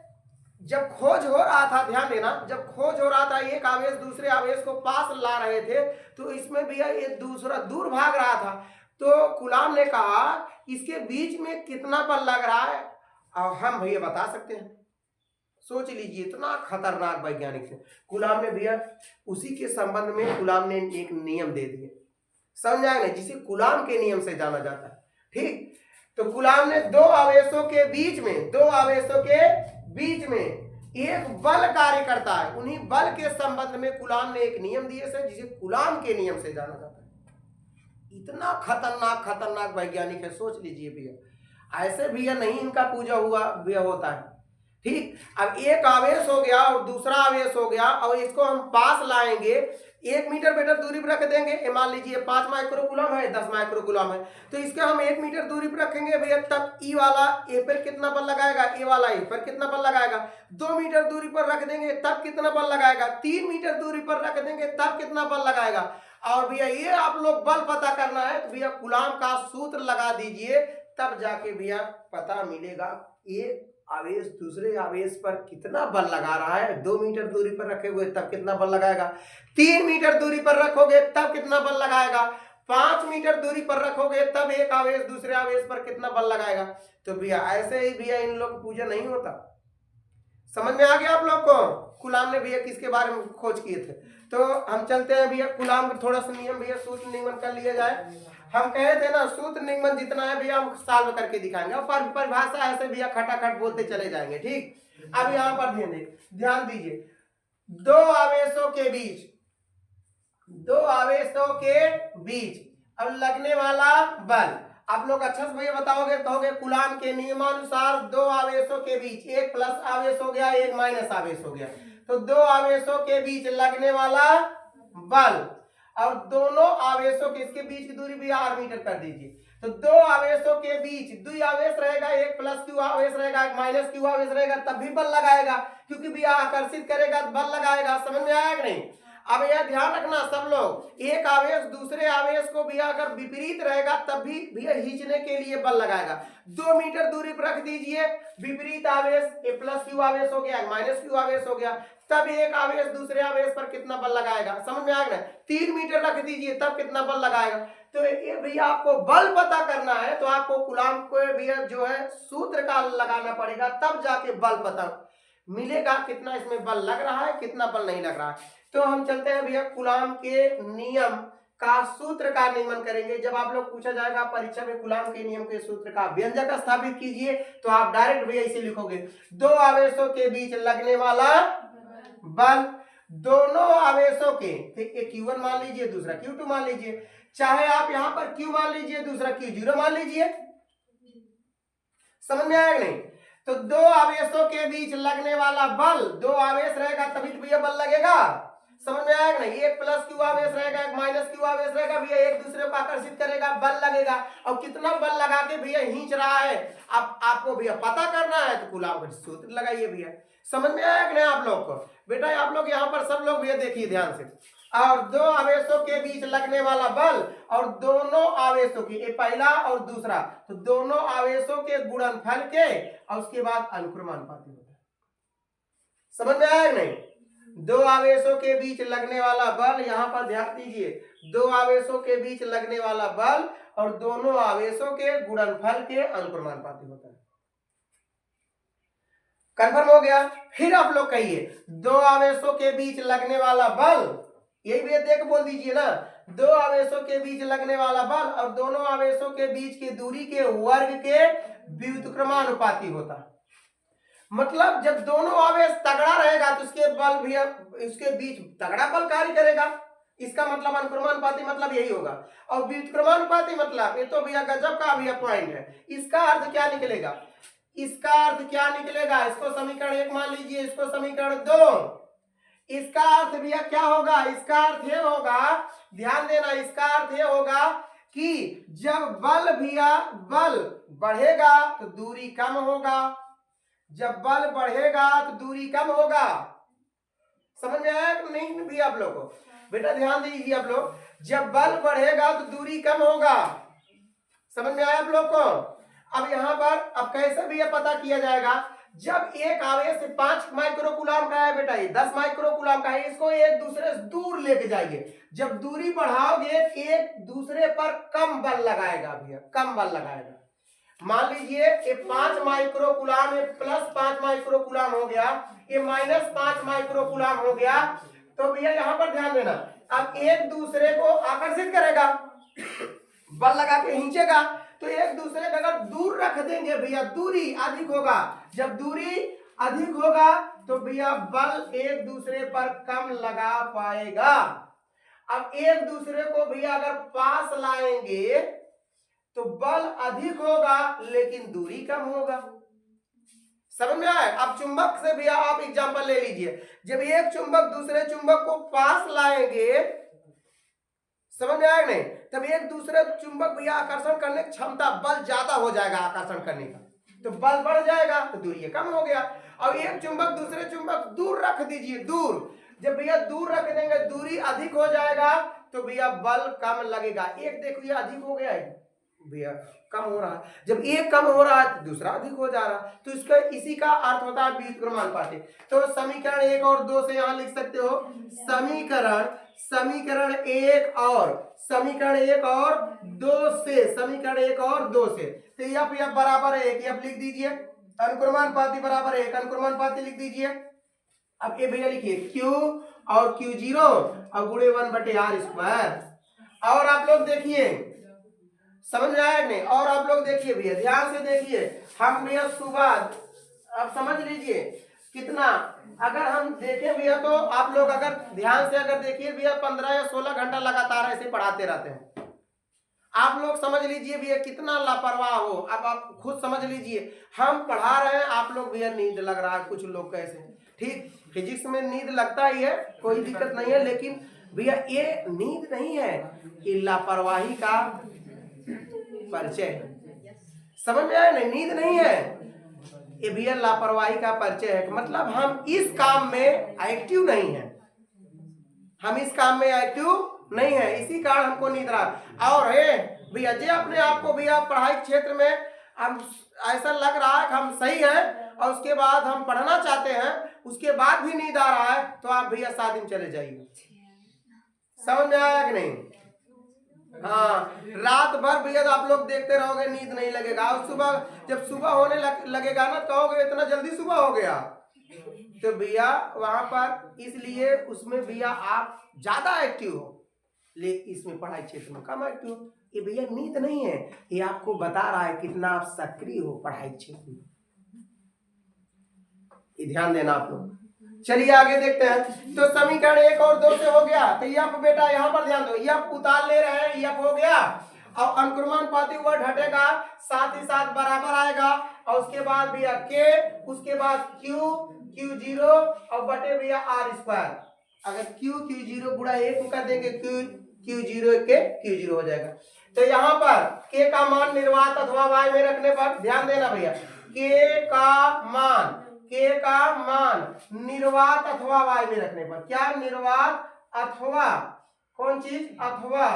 जब खोज हो रहा था, ध्यान देना, जब खोज हो रहा था, एक आवेश दूसरे आवेश को पास ला रहे थे, तो इसमें भैया ये दूसरा दूर भाग रहा था। तो कूलाम ने कहा इसके बीच में कितना बल लग रहा है, और हम भैया बता सकते हैं। सोच लीजिए, इतना खतरनाक वैज्ञानिक थे कूलाम ने भैया। उसी के संबंध में कूलाम ने एक नियम दे दिए, समझ आए ना, जिसे कूलाम के नियम से जाना जाता है, ठीक। तो कूलाम ने दो आवेशों के बीच में एक बल कार्य करता है, उन्हीं बल के संबंध में कूलाम ने एक नियम दिए से, जिसे कूलाम के नियम से जाना जाता है। इतना खतरनाक वैज्ञानिक है, सोच लीजिए भैया। ऐसे भैया नहीं इनका पूजा हुआ भैया होता है, ठीक। अब एक आवेश हो गया और दूसरा आवेश हो गया, और इसको हम पास लाएंगे, 1 मीटर बेटर दूरी पर रख देंगे। मान लीजिए 5 माइक्रो कूलम है, 10 माइक्रो कूलम है, तो इसके हम 1 मीटर दूरी पर रखेंगे भैया, तब ई वाला ए पर कितना बल लगाएगा, ए वाला ए पर कितना बल लगाएगा। 2 मीटर दूरी पर रख देंगे तब कितना बल लगाएगा, 3 मीटर दूरी पर रख देंगे तब कितना बल लगाएगा। और भैया ये आप लोग बल पता करना है तो भैया कूलाम का सूत्र लगा दीजिए, तब जाके भैया पता मिलेगा एक आवेश दूसरे आवेश पर कितना बल लगा रहा है। 2 मीटर दूरी पर रखे हुए तब कितना बल लगाएगा, 3 मीटर दूरी पर रखोगे तब कितना बल लगाएगा, 5 मीटर दूरी पर रखोगे तब एक आवेश दूसरे आवेश पर कितना बल लगाएगा। तो भैया ऐसे ही भैया इन लोग पूजा नहीं होता। समझ में आ गया आप लोग को कूलाम ने भैया किसके बारे में खोज किए थे। तो हम चलते हैं भैया कूलाम का थोड़ा सा नियम भैया सूत्र निगमन कर लिया जाए। हम कहे थे ना सूत्र निगमन जितना है भैया हम सॉल्व करके दिखाएंगे, और परिभाषा ऐसे भैया खटाखट बोलते चले जाएंगे, ठीक। अब यहाँ पर ध्यान दीजिए, दो आवेशों के बीच अब लगने वाला बल, आप लोग अच्छा से भैया बताओगे, कहोगे कूलाम के नियमानुसार दो आवेशों के बीच, एक प्लस आवेश हो गया, एक माइनस आवेश हो गया, तो दो आवेशों के बीच लगने वाला बल, और दोनों आवेशों के इसके बीच की दूरी भी r मीटर कर दीजिए। तो दो आवेशों के बीच दुई आवेश रहेगा, एक प्लस क्यू आवेश रहेगा, एक माइनस क्यू आवेश रहेगा, तब भी बल लगाएगा, क्योंकि भी आकर्षित करेगा बल लगाएगा। समझ में आया कि नहीं? अब यह ध्यान रखना सब लोग, एक आवेश दूसरे आवेश को भी अगर विपरीत रहेगा तब भी भैया खींचने के लिए बल लगाएगा। 2 मीटर दूरी पर रख दीजिए, विपरीत आवेश ए प्लस क्यू आवेश हो गया, माइनस क्यू आवेश हो गया, तब एक आवेश दूसरे आवेश पर कितना बल लगाएगा। समझ में आ गया? 3 मीटर रख दीजिए तब कितना बल लगाएगा। तो ये भैया आपको बल पता करना है तो आपको कूलाम को भैया जो है सूत्र का लगाना पड़ेगा, तब जाके बल पता मिलेगा कितना इसमें बल लग रहा है, कितना बल नहीं लग रहा है। तो हम चलते हैं भैया कूलाम के नियम का सूत्र का नियमन करेंगे। जब आप लोग पूछा जाएगा परीक्षा में कूलाम के नियम के सूत्र का व्यंजक स्थापित कीजिए, तो आप डायरेक्ट भैया इसे लिखोगे, दो आवेशों के बीच लगने वाला बल, दोनों आवेशों के, एक Q1 मान लीजिए, दूसरा Q2 मान लीजिए, चाहे आप यहां पर Q मान लीजिए, दूसरा Q0 मान लीजिए। समझ में आया नहीं? तो दो आवेशों के बीच लगने वाला बल, दो आवेश रहेगा तभी तो भैया बल लगेगा। समझ में आएगा नहीं? एक प्लस क्यू आवेश रहेगा, एक माइनस क्यू आवेश रहेगा, भैया एक दूसरे को आकर्षित करेगा, बल लगेगा। और कितना बल लगा के भैया खींच रहा है, अब आपको भैया पता करना है तो कूलॉम का सूत्र लगाइए भैया। समझ में आएगा नहीं आप लोग को? बेटा आप लोग यहाँ पर सब लोग भैया देखिए ध्यान से। और दो आवेशों के बीच लगने वाला बल और दोनों आवेशों की, ये पहला और दूसरा, तो दोनों आवेशों के गुणनफल के और उसके बाद अनुक्रमानुपाती होता है। समझ में आया नहीं? दो आवेशों के बीच लगने वाला बल, यहां पर ध्यान दीजिए, दो आवेशों के बीच लगने वाला बल और दोनों आवेशों के गुणनफल के अनुक्रमानुपाती होता है। कंफर्म हो गया? फिर आप लोग कहिए, दो आवेशों के बीच लगने वाला बल, यही भी देख बोल दीजिए ना, दो आवेशों के बीच लगने वाला बल और दोनों आवेशों के बीच की दूरी के वर्ग के व्युत्क्रमानुपाती होता है। मतलब जब दोनों आवेश तगड़ा रहेगा तो उसके बल भी, उसके बीच तगड़ा बल कार्य करेगा, इसका मतलब अनुक्रमानुपाती मतलब यही होगा। और व्युत्क्रमानुपाती मतलब, ये तो भैया गजब का भैया पॉइंट है। इसका अर्थ क्या निकलेगा? इसका अर्थ क्या निकलेगा? इसको समीकरण 1 मान लीजिए, इसको समीकरण 2। इसका अर्थ भैया क्या होगा? इसका अर्थ ये होगा, ध्यान देना, इसका अर्थ ये होगा कि जब बल भैया बल बढ़ेगा तो दूरी कम होगा, जब बल बढ़ेगा तो दूरी कम होगा। समझ में आया कि नहीं भी आप लोग को? बेटा ध्यान दीजिए आप लोग, जब बल बढ़ेगा तो दूरी कम होगा। समझ में आया आप लोग को? अब यहां पर अब कैसे भी यह पता किया जाएगा? जब एक आवेश 5 माइक्रोकूलम का है बेटा, ये 10 माइक्रोकूलम का है, इसको एक दूसरे से दूर लेके जाइए। जब दूरी बढ़ाओगे एक दूसरे पर कम बल लगाएगा भैया, कम बल लगाएगा। मान लीजिए ये 5 माइक्रोकूलम, ये प्लस 5 माइक्रोकूलम हो गया, ये माइनस 5 माइक्रोकूलम हो गया। तो भैया यहाँ पर ध्यान देना, अब एक दूसरे को आकर्षित करेगा, बल लगा के खींचेगा, तो एक दूसरे को अगर दूर रख देंगे भैया, दूरी अधिक होगा। जब दूरी अधिक होगा तो भैया बल एक दूसरे पर कम लगा पाएगा। अब एक दूसरे को भैया अगर पास लाएंगे तो बल अधिक होगा लेकिन दूरी कम होगा। समझ में आए? अब चुंबक से भैया आप एग्जांपल ले लीजिए, जब एक चुंबक दूसरे चुंबक को पास लाएंगे, समझ में आया नहीं, तब एक दूसरे चुंबक भैया आकर्षण करने की क्षमता, बल ज्यादा हो जाएगा आकर्षण करने का, तो बल बढ़ जाएगा तो दूरी कम हो गया। और एक चुंबक दूसरे चुंबक दूर रख दीजिए, दूर, जब भैया दूर रख देंगे दूरी अधिक हो जाएगा तो भैया बल कम लगेगा। एक देखो ये अधिक हो गया है भैया, कम हो रहा है, जब एक कम हो रहा है तो दूसरा अधिक हो जा रहा है, तो इसका इसी का अर्थ होता है व्युत्क्रमानुपाती। तो समीकरण 1 और 2 से यहां लिख सकते हो, समीकरण 1 और 2 से, समीकरण 1 और 2 से, तो यह बराबर 1, यह लिख दीजिए, अनुक्रमानुपाती बराबर 1, अनुक्रमानुपाती लिख दीजिए। अब ये भैया लिखिए Q और Q0 और गुणे 1/r²। और आप लोग देखिए, समझ में आया नहीं? और आप लोग देखिए भैया, ध्यान से देखिए, हम भैया सुबह, अब समझ लीजिए कितना, अगर हम देखें भैया तो आप लोग अगर ध्यान से अगर देखिए भैया 15 या 16 घंटा लगातार ऐसे पढ़ाते रहते हैं। आप लोग समझ लीजिए भैया कितना लापरवाह हो। अब आप खुद समझ लीजिए, हम पढ़ा रहे हैं, आप लोग भैया नींद लग रहा है, कुछ लोग कैसे, ठीक, फिजिक्स में नींद लगता ही है, कोई दिक्कत नहीं है, लेकिन भैया ये नींद नहीं है, ये लापरवाही का परिचय। समझ में आया नहीं? नींद नहीं है, ये भैया लापरवाही का परिचय है। मतलब हम इस काम में एक्टिव नहीं है, हम इस काम में एक्टिव नहीं है, इसी कारण हमको नींद रहा। और है भैया जे अपने आप को भैया पढ़ाई क्षेत्र में हम ऐसा लग रहा है कि हम सही हैं और उसके बाद हम पढ़ना चाहते हैं, उसके बाद भी नींद आ रहा है, तो आप भैया 7 दिन चले जाइए। समझ में आया कि नहीं? हाँ, रात भर भैया आप लोग देखते रहोगे, नींद नहीं लगेगा, और सुबह जब सुबह होने लगेगा ना, कहोगे इतना जल्दी सुबह हो गया, तो भैया वहां पर इसलिए उसमें भैया आप ज्यादा एक्टिव हो, लेकिन इसमें पढ़ाई क्षेत्र में कम एक्टिव हो। ये भैया नींद नहीं है, ये आपको बता रहा है कितना आप सक्रिय हो पढ़ाई क्षेत्र में, ये ध्यान देना आप लोग। चलिए आगे देखते हैं। तो समीकरण 1 और 2 से हो गया, तो यह बेटा यहाँ पर ध्यान दो, यह उतार ले रहे हैं, यह हो गया, और अनुक्रमानुपाती वर्ड हटेगा, साथ ही साथ बराबर आएगा, और उसके बाद भैया के, उसके बाद क्यू, क्यू जीरो और बटे भैया आर स्क्वायर। अगर क्यू क्यू जीरो गुणा एक को कर देंगे क्यू क्यू जीरो के क्यू जीरो हो जाएगा। तो यहाँ पर के का मान निर्वात अथवा वाय में रखने पर ध्यान देना भैया, के का मान निर्वात अथवा वाय में रखने पर, क्या निर्वात अथवा कौन चीज अथवा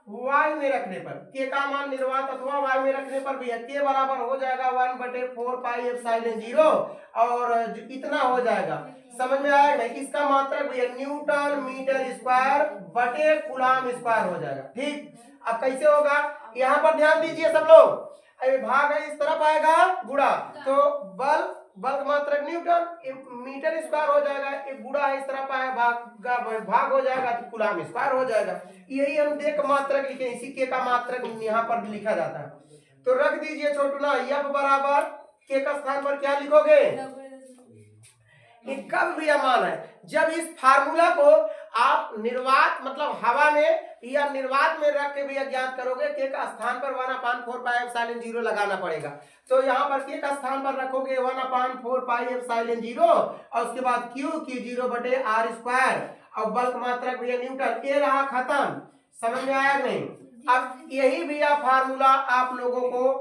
वाई में रखने पर, के का मान निर्वात अथवा वाई में रखने पर भैया के बराबर हो जाएगा 1/4 पाई एप्सिलॉन 0 और इतना हो जाएगा। समझ में आया नहीं? इसका मात्रक भैया न्यूटन मीटर स्क्वायर बटे कूलम स्क्वायर हो जाएगा। ठीक, अब कैसे होगा यहाँ पर ध्यान दीजिए सब लोग। अरे भाग है इस तरफ आएगा गुणा, तो बल मात्रक न्यूटन मीटर स्क्वायर हो जाएगा, एक गुणा इस तरफ आएगा भाग हो जाएगा तो कूलम स्क्वायर हो जाएगा। यही हम देख मात्रक लिखे, इसी के का मात्रक यहाँ पर लिखा जाता है। तो रख दीजिए छोटू ना, एफ बराबर के का स्थान पर क्या लिखोगे, कब भी मान है जब इस फार्मूला को आप निर्वात मतलब हवा में या निर्वात में रख के भी ज्ञात करोगे, के का स्थान पर 1/4 पाई एप्सिलॉन 0 लगाना पड़ेगा। तो यहाँ पर के का स्थान पर रखोगे 1/4 पाई एप्सिलॉन 0 और उसके बाद क्यू क्यू जीरो बटे आर स्क्वायर और बल्क मात्रक भैया न्यूटन, ये रहा खत्म। समझ में आया नहीं? अब यही भैया फार्मूला आप लोगों को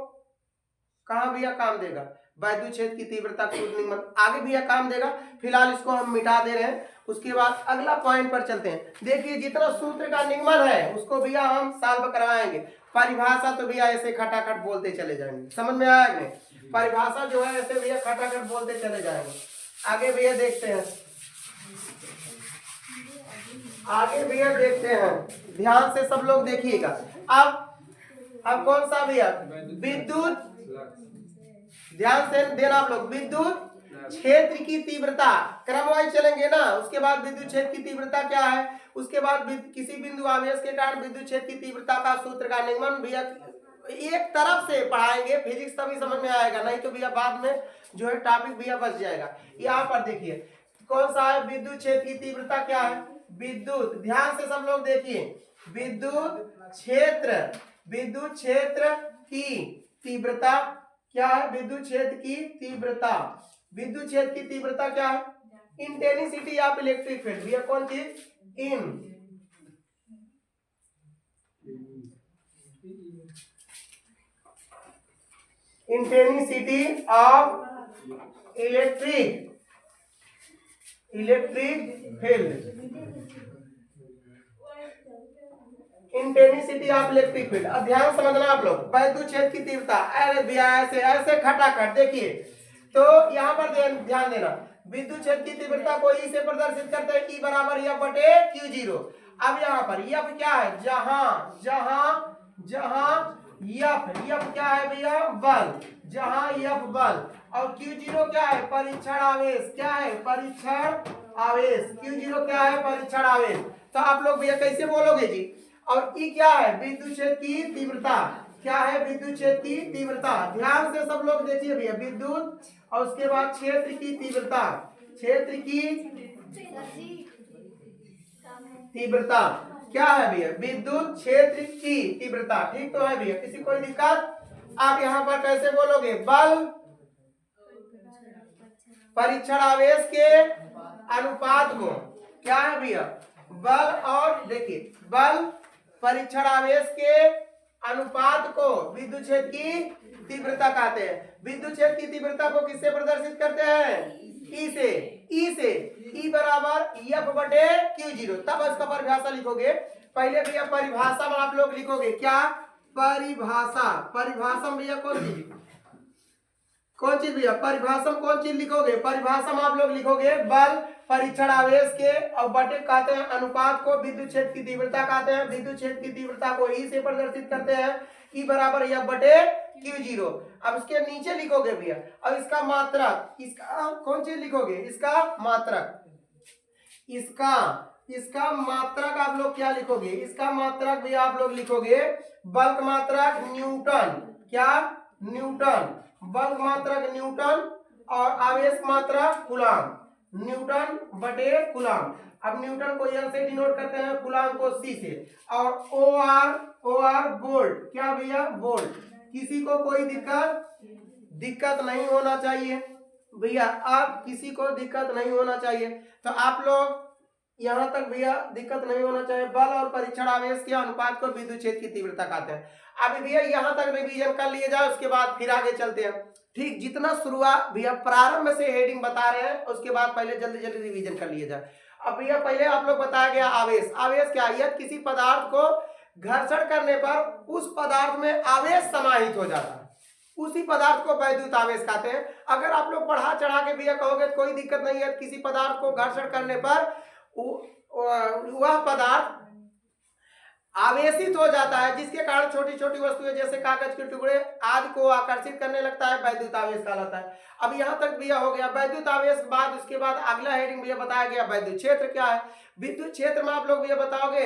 कहाँ भैया काम देगा, वैद्युत क्षेत्र की तीव्रता निगमन आगे भैया काम देगा। फिलहाल इसको हम मिटा दे रहे हैं, उसके बाद अगला पॉइंट पर चलते हैं। देखिए जितना सूत्र का निगमन है उसको भैया हम सॉल्व करवाएंगे, परिभाषा तो भैया ऐसे खटाखट बोलते चले जाएंगे। समझ में आया नहीं? परिभाषा जो है ऐसे भैया खटाखट बोलते चले जाएंगे। आगे भैया देखते हैं, ध्यान से सब लोग देखिएगा। अब कौन सा भैया विद्युत, ध्यान से देना आप लोग, विद्युत क्षेत्र की तीव्रता क्रमवाइज चलेंगे ना। उसके बाद विद्युत क्षेत्र की तीव्रता क्या है, उसके बाद किसी बिंदु आवेश के कारण विद्युत क्षेत्र की तीव्रता का सूत्र का निगमन भैया एक तरफ से पढ़ाएंगे, फिजिक्स तभी समझ में आएगा, नहीं तो भैया बाद में जो है टॉपिक भैया बच जाएगा। यहाँ पर देखिए कौन सा है, विद्युत क्षेत्र की तीव्रता क्या है, विद्युत, ध्यान से सब लोग देखिए, विद्युत क्षेत्र की तीव्रता क्या है, विद्युत क्षेत्र की तीव्रता क्या है, इंटेंसिटी ऑफ इलेक्ट्रिक फील्ड। भैया कौन चीज, intensity of electric field, intensity of electric field. अब ध्यान समझना आप लोग, वैद्युत क्षेत्र की तीव्रता, अरे भैया ऐसे खटाखट देखिए। तो यहाँ पर ध्यान देना, विद्युत क्षेत्र की तीव्रता को ई से प्रदर्शित करते हैं, ई बराबर एफ बटे क्यू जीरो। अब यहाँ पर एफ क्या है, जहां एफ क्या है भैया, बल, जहां एफ बल, और क्यू जीरो क्या है, परीक्षण आवेश, क्या है, परीक्षण आवेश, क्यू जीरो क्या है, परीक्षण आवेश। तो आप लोग भैया कैसे बोलोगे जी, और ई क्या है, विद्युत क्षेत्र की तीव्रता, क्या है, विद्युत क्षेत्र की तीव्रता। ध्यान से सब लोग देखिए भैया, विद्युत और उसके बाद क्षेत्र की तीव्रता, क्या है भैया, विद्युत क्षेत्र की तीव्रता। ठीक तो है भैया, किसी कोई दिक्कत? आप यहाँ पर कैसे बोलोगे, बल परीक्षण आवेश के अनुपात को, क्या है भैया, बल और देखिए बल परीक्षण आवेश के अनुपात को विद्युत क्षेत्र की तीव्रता कहते हैं। विद्युत क्षेत्र की तीव्रता को किससे प्रदर्शित करते हैं, ई से, ई बराबर एफ बटे क्यू जीरो। तब इसका परिभाषा लिखोगे, पहले भैया परिभाषा में आप लोग लिखोगे क्या, परिभाषा में भैया कौन चीज भैया, परिभाषा में कौन चीज लिखोगे, परिभाषा में आप लोग लिखोगे बल परीक्षण आवेश के और बटे कहते हैं अनुपात को विद्युत क्षेत्र की तीव्रता कहते हैं। विद्युत क्षेत्र की तीव्रता को ई से प्रदर्शित करते हैं, ई बराबर एफ बटे क्यू जीरो। अब इसके नीचे लिखोगे भैया, और इसका मात्रक, इसका कौन चीज लिखोगे, इसका मात्रक आप लोग क्या लिखोगे, इसका मात्रक भी आप लोग लिखोगे बल्क मात्रक न्यूटन, क्या, न्यूटन, बल्क मात्रक न्यूटन और आवेश मात्रक कूलम, न्यूटन बटे कूलम। अब न्यूटन को एन से डिनोट करते हैं, कूलम को सी से, और ओ आर वोल्ट, क्या भैया, वोल्ट। किसी को कोई दिक्कत दिक्कत नहीं होना चाहिए भैया, आप किसी को दिक्कत नहीं होना चाहिए। तो आप लोग यहाँ तक भैया दिक्कत नहीं होना चाहिए। बल और परीक्षण आवेश के अनुपात को विद्युत क्षेत्र की तीव्रता कहते हैं। अभी भैया यहाँ तक रिवीजन कर लिए जाए, उसके बाद फिर आगे चलते हैं। ठीक, जितना शुरुआत भैया प्रारंभ से हेडिंग बता रहे हैं, उसके बाद पहले जल्दी जल्दी रिवीजन कर लिया जाए। अब भैया पहले आप लोग बताया गया आवेश। आवेश क्या है? यदि किसी पदार्थ को घर्षण करने पर उस पदार्थ में आवेश समाहित हो जाता है, उसी पदार्थ को वैद्युत आवेश कहते हैं। अगर आप लोग बढ़ा चढ़ा के भैया कहोगे तो कोई दिक्कत नहीं है। किसी पदार्थ को घर्षण करने पर वह पदार्थ आवेशित हो जाता है, जिसके कारण छोटी छोटी वस्तुएं जैसे कागज के टुकड़े आदि को आकर्षित करने लगता है, वैद्युत आवेश कहलाता है। अब यहाँ तक भैया हो गया वैद्युत आवेश। बाद उसके बाद अगला हेडिंग भैया बताया गया वैद्युत क्षेत्र क्या है। विद्युत क्षेत्र में आप लोग भैया बताओगे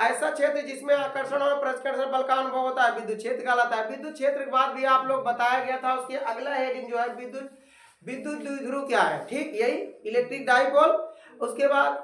ऐसा क्षेत्र जिसमें आकर्षण और प्रतिकर्षण बल का अनुभव होता है, विद्युत क्षेत्र कहलाता है। विद्युत क्षेत्र के बाद भी आप लोग बताया गया था, उसके अगला हेडिंग जो है विद्युत द्विध्रुव क्या है। ठीक, यही इलेक्ट्रिक डाइपोल। उसके बाद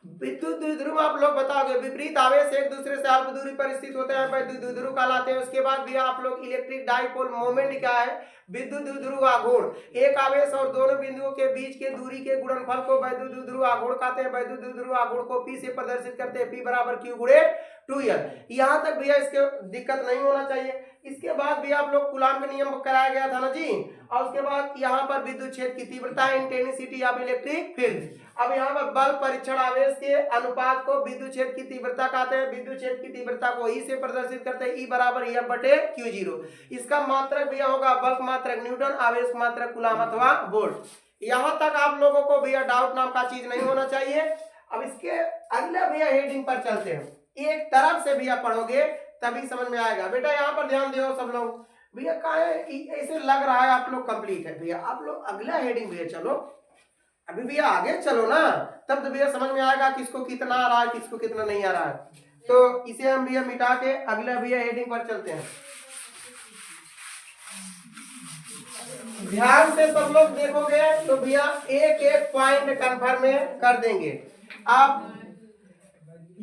विद्युत द्विध्रुव आप लोग बताओगे विपरीत आवेश एक दूसरे से अल्प दूरी पर स्थित होते हैं, विद्युत द्विध्रुव कहलाते हैं। उसके बाद भी आप लोग इलेक्ट्रिक डाइपोल मोमेंट क्या है, विद्युत द्विध्रुव आघूर्ण। एक आवेश और दोनों बिंदुओं के बीच के दूरी के गुणनफल को विद्युत द्विध्रुव आघूर्ण कहते हैं। विद्युत द्विध्रुव आघूर्ण को P से प्रदर्शित करते हैं, P बराबर Q गुणे 2L। यहाँ तक भैया इसके दिक्कत नहीं होना चाहिए। इसके बाद भी आप लोग कूलाम का नियम कराया गया था ना जी। और उसके बाद यहाँ पर विद्युत क्षेत्र की तीव्रता, इंटेंसिटी ऑफ इलेक्ट्रिक फील्ड। अब यहाँ पर बल परीक्षण आवेश के अनुपात को विद्युत क्षेत्र की तीव्रता कहते हैं। विद्युत क्षेत्र की तीव्रता को E से प्रदर्शित करते हैं, E बराबर F बटे Q0। इसका मात्रक भैया होगा बल्क मात्रक न्यूटन, आवेश मात्रक कूलाम अथवा वोल्ट। यहाँ तक आप लोगों को भैया डाउट नाम का चीज नहीं होना चाहिए। अब इसके अगले भैया हेडिंग पर चलते हैं। एक तरफ से भैया पढ़ोगे तभी समझ में आएगा। बेटा यहाँ पर ध्यान दो सब लोग। भैया कहा है ऐसे लग रहा है आप लोग कंप्लीट है। भैया आप लोग अगला हेडिंग भैया चलो, अभी भैया आगे चलो ना, तब तो भैया समझ में आएगा किसको कितना आ रहा है, किसको कितना नहीं आ रहा है। तो इसे हम भैया मिटा के अगला भैया हेडिंग पर चलते हैं। ध्यान से सब लोग देखोगे तो भैया एक एक पॉइंट कंफर्म कर देंगे। आप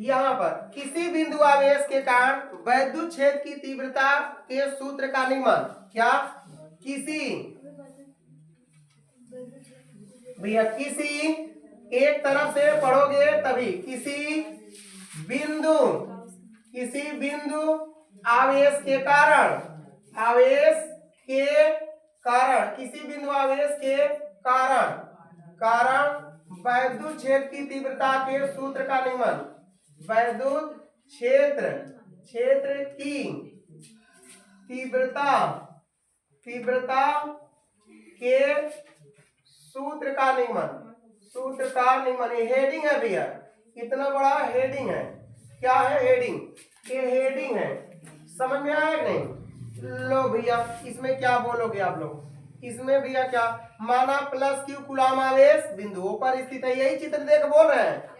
यहाँ पर किसी बिंदु आवेश के कारण वैद्युत क्षेत्र की तीव्रता के सूत्र का नियमन क्या, किसी भैया किसी एक तरफ से पढ़ोगे तभी किसी बिंदु आवेश के कारण किसी बिंदु आवेश के कारण वैद्युत क्षेत्र की तीव्रता के सूत्र का नियमन, वैद्युत क्षेत्र की तीव्रता के सूत्र का नियमन। ये हेडिंग है भैया, इतना बड़ा हेडिंग है। क्या है हेडिंग? ये हेडिंग है, समझ में आया कि नहीं? लो भैया इसमें क्या बोलोगे आप लोग? इसमें भैया क्या माना प्लस Q कूलाम आवेश बिंदुओं पर स्थित है। यही चित्र देख बोल रहे हैं।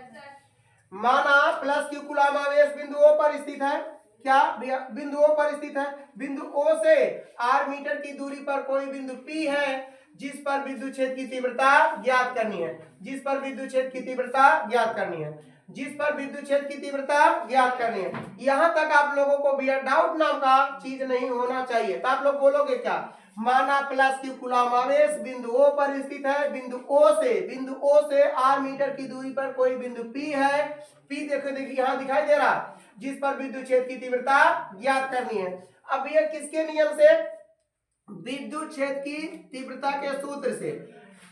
माना प्लस Q कूलाम आवेश बिंदुओं पर स्थित है। क्या भैया बिंदुओं पर स्थित है। बिंदु O से R मीटर की दूरी पर कोई बिंदु P है जिस पर विद्युत क्षेत्र की तीव्रता ज्ञात करनी है। यहाँ तक आप लोगों को भैया डाउट नाम का चीज नहीं होना चाहिए। तो आप लोग बोलोगे क्या, माना प्लस Q कूलाम आवेश बिंदु O पर स्थित है। बिंदु O से R मीटर की दूरी पर कोई बिंदु P है। P देखिए यहाँ दिखाई दे रहा, जिस पर विद्युत क्षेत्र की तीव्रता ज्ञात करनी है। अब ये किसके नियम से? विद्युत क्षेत्र की तीव्रता के सूत्र से।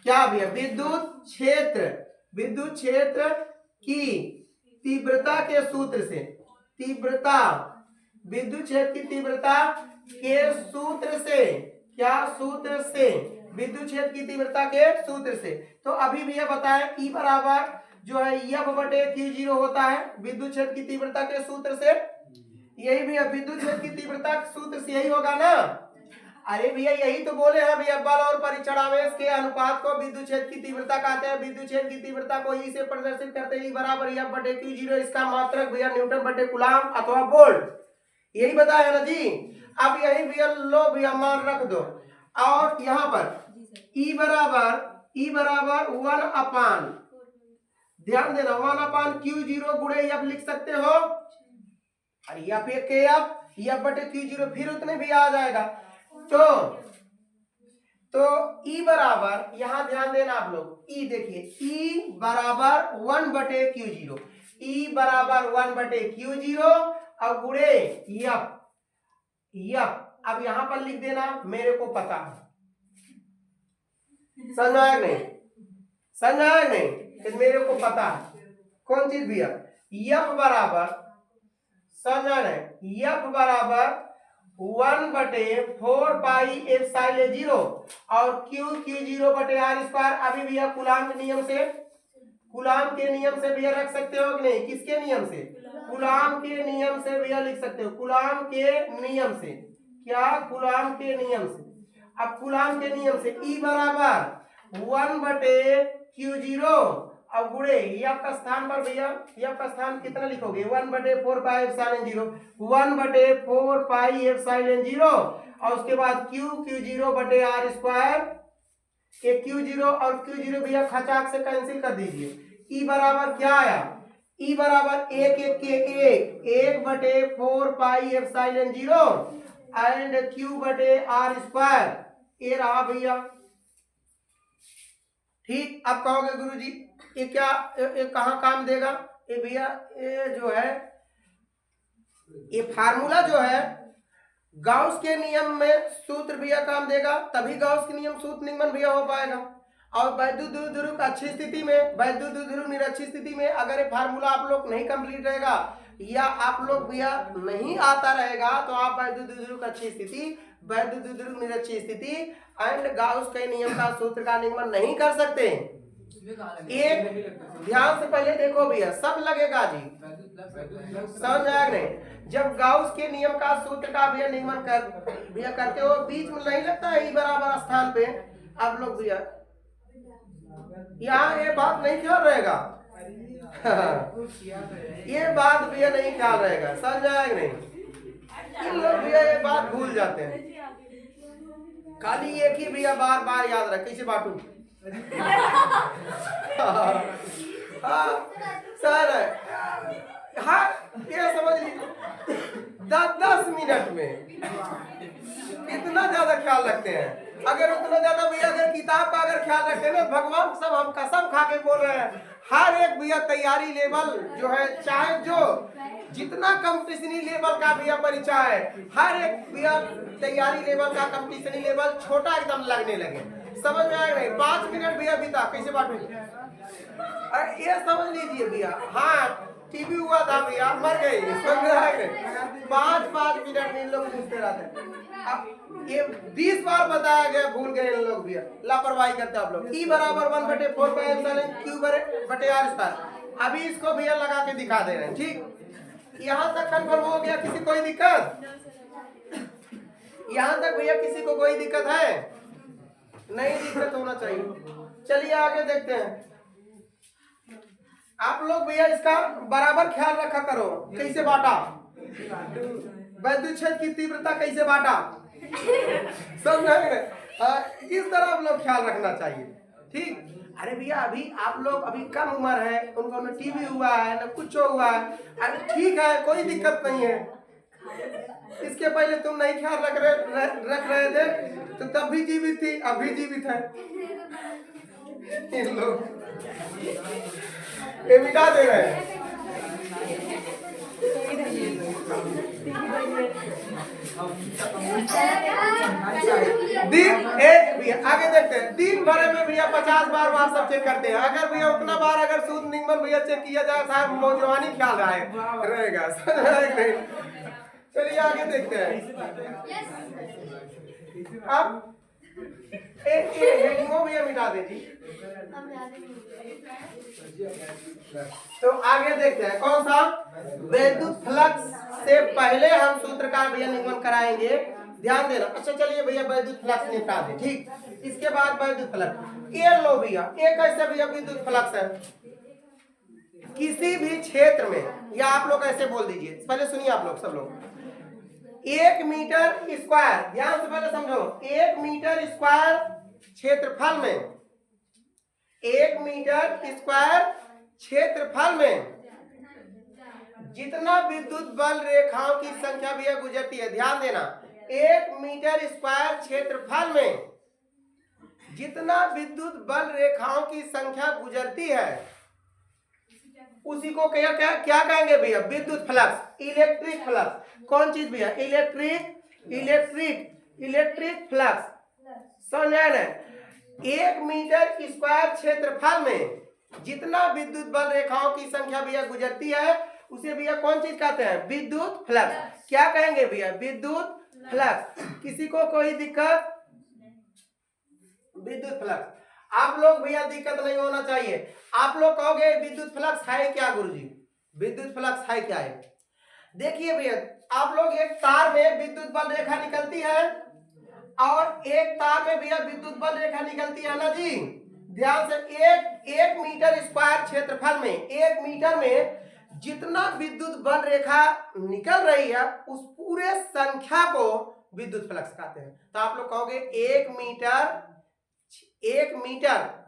क्या भैया विद्युत क्षेत्र की तीव्रता के सूत्र से। विद्युत क्षेत्र की तीव्रता के सूत्र से। क्या सूत्र से? विद्युत क्षेत्र की तीव्रता के सूत्र से। तो अभी भैया बताएं E बराबर जो है F बटे Q0 होता है विद्युत क्षेत्र की तीव्रता के सूत्र से। यही भैया विद्युत क्षेत्र की तीव्रता के सूत्र से यही होगा ना। अरे भैया यही तो बोले हैं भैया, बल और परीक्षण आवेश के अनुपात को विद्युत क्षेत्र की तीव्रता कहते हैं। विद्युत क्षेत्र की तीव्रता को E से प्रदर्शित करते हैं, E बराबर F बटे Q0। इसका मात्रक भैया न्यूटन बटे कूलाम अथवा वोल्ट, यही बताया ना जी। अब यही भैया लो भैया मान रख दो। और यहाँ पर E बराबर 1/, ध्यान देना 1/Q0 गुणे F लिख सकते हो। अरे F बटे Q0 फिर उतने भी आ जाएगा। तो तो E बराबर, यहां ध्यान देना आप लोग, E देखिए, E बराबर 1/Q0, E बराबर 1/Q0 और गुणे यप। अब यहां पर लिख देना मेरे को पता है, समझ आया नहीं? समझ आया नहीं कि मेरे को पता है कौन चीज भैया? यफ बराबर, समझ आया नहीं, यफ बराबर 1/4 पाई एप्सिलॉन 0 और Q0/r²। अभी भैया कूलाम के नियम से, कूलाम के नियम से भैया रख सकते हो कि नहीं? किसके नियम से? कूलाम के नियम से भैया लिख सकते हो, कूलाम के नियम से। क्या? कूलाम के नियम से। अब कूलाम के नियम से E बराबर 1/Q0 और गुणे यफ का स्थान पर भैया, यफ का स्थान कितना लिखोगे? 1/4 पाई एप्सिलॉन 0, 1/4 पाई एप्सिलॉन 0 और उसके बाद Q0/r²। ये Q0 और Q0 भैया खचाक से कैंसिल कर दीजिए। E बराबर क्या आया? E बराबर 1/4 पाई एप्सिलॉन 0 एंड Q/r²। ये रहा भैया, ठीक। अब कहोगे गुरुजी ये क्या, ये कहाँ काम देगा? ये भैया ये जो है, ये फार्मूला जो है गाउस के नियम में सूत्र भैया काम देगा, तभी गाउस के नियम सूत्र निगमन भैया हो पाएगा। और वैद्युत द्विध्रुव अच्छी स्थिति में, वैद्युत द्विध्रुव निरक्षी स्थिति में अगर ये फार्मूला आप लोग नहीं कंप्लीट रहेगा या आप लोग भैया नहीं आता रहेगा तो आप वैद्युत द्विध्रुव अच्छी स्थिति, वैद्युत द्विध्रुव निरक्षी स्थिति एंड गाउस के नियम का सूत्र का निगमन नहीं कर सकते। एक ध्यान से पहले देखो भैया, सब लगेगा जी, समझ आया नहीं? जब गाउस के नियम का सूत्र का भैया निगमन भैया करते हो, बीच में नहीं लगता है E बराबर स्थान पे, आप लोग भैया यहाँ ये बात नहीं ख्याल रहेगा। ये बात भैया नहीं ख्याल रहेगा, समझ आएगा नहीं? इन लोग भैया ये बात भूल जाते हैं, खाली एक ही भैया बार बार याद रख, कैसे बांटू। सर हाँ ये समझ लीजिए 10 मिनट में कितना ज्यादा ख्याल रखते हैं। अगर उतना ज्यादा भैया अगर किताब का अगर ख्याल रखते हैं ना, भगवान सब हम कसम खा के बोल रहे हैं, हर एक भैया तैयारी लेवल जो है, चाहे जो जितना कंपटीशनी लेवल का भैया परीक्षा है, हर एक भैया तैयारी लेवल का कंपटीशनी लेवल छोटा एकदम लगने लगे। समझ में आया नहीं? 5 मिनट भैया बीता, कैसे बांटू? ये समझ लीजिए भैया, हाँ टीबी हुआ था भैया, मर गई, समझ में आया नहीं? 5 मिनट में इन लोग पूछते रहते। अब ये 20 बार बताया गया, भूल गए इन लोग भैया, लापरवाही करते आप लोग। E बराबर 1/4 पाई एप्सिलॉन Q/r²। अभी इसको भैया लगा के दिखा दे रहे हैं, ठीक। यहाँ तक कंफर्म हो गया? किसी कोई दिक्कत? यहाँ तक भैया किसी को कोई दिक्कत है? नहीं दिक्कत होना चाहिए। चलिए आगे देखते हैं। आप लोग भैया इसका बराबर ख्याल रखा करो, कैसे बांटा, वैद्युत क्षेत्र की तीव्रता कैसे बांटा, समझ रहे? इस तरह आप लोग ख्याल रखना चाहिए, ठीक। अरे भैया अभी आप लोग अभी कम उम्र है, उनको न टीबी हुआ है न कुछ हुआ है, अरे ठीक है कोई दिक्कत नहीं है। इसके पहले तुम नहीं ख्याल रख रहे थे तो तब भी जीवित थी, अब भी जीवित है। इन लोग ये मिटा दे रहे हैं। दिन आगे देखते हैं, दिन भर में भैया 50 बार व्हाट्सएप चेक करते हैं। अगर भैया उतना बार अगर सूद निगमन भैया चेक किया जाए साहब, नौजवानी ख्याल रहेगा। चलिए आगे देखते हैं। अब भैया मिटा दीजिए। तो आगे देखते हैं कौन सा, वैद्युत फ्लक्स से पहले हम सूत्र का भैया निगमन कराएंगे, ध्यान देना। अच्छा चलिए भैया वैद्युत फ्लक्स निपटा दे, ठीक। इसके बाद वैद्युत फ्लक्स, ये लो भैया, ये कैसे भैया विद्युत फ्लक्स है? किसी भी क्षेत्र में, या आप लोग ऐसे बोल दीजिए, पहले सुनिए आप लोग सब लोग, 1 मीटर स्क्वायर, ध्यान से पहले समझो, 1 मीटर स्क्वायर क्षेत्रफल में, 1 मीटर स्क्वायर क्षेत्रफल में जितना विद्युत बल रेखाओं की संख्या भी गुजरती है, ध्यान देना, 1 मीटर स्क्वायर क्षेत्रफल में जितना विद्युत बल रेखाओं की संख्या गुजरती है उसी को क्या क्या क्या कहेंगे भैया? विद्युत फ्लक्स, इलेक्ट्रिक फ्लक्स। कौन चीज भैया? Electric flux. समझ आया ना? 1 मीटर स्क्वायर क्षेत्रफल में जितना विद्युत बल रेखाओं की संख्या भैया गुजरती है उसे भैया कौन चीज कहते हैं? विद्युत फ्लक्स। क्या कहेंगे भैया? विद्युत फ्लक्स। किसी को कोई दिक्कत? विद्युत फ्लक्स। आप लोग भैया दिक्कत नहीं होना चाहिए। आप लोग कहोगे विद्युत फ्लक्स है क्या गुरुजी? विद्युत फ्लक्स है क्या है? देखिए भैया, आप लोग एक तार में विद्युत बल रेखा निकलती है और एक तार में भैया विद्युत बल रेखा निकलती है ना जी। ध्यान से, एक मीटर स्क्वायर क्षेत्रफल में 1 मीटर में जितना विद्युत बल रेखा निकल रही है उस पूरे संख्या को विद्युत फ्लक्स कहते हैं। तो आप लोग कहोगे 1 मीटर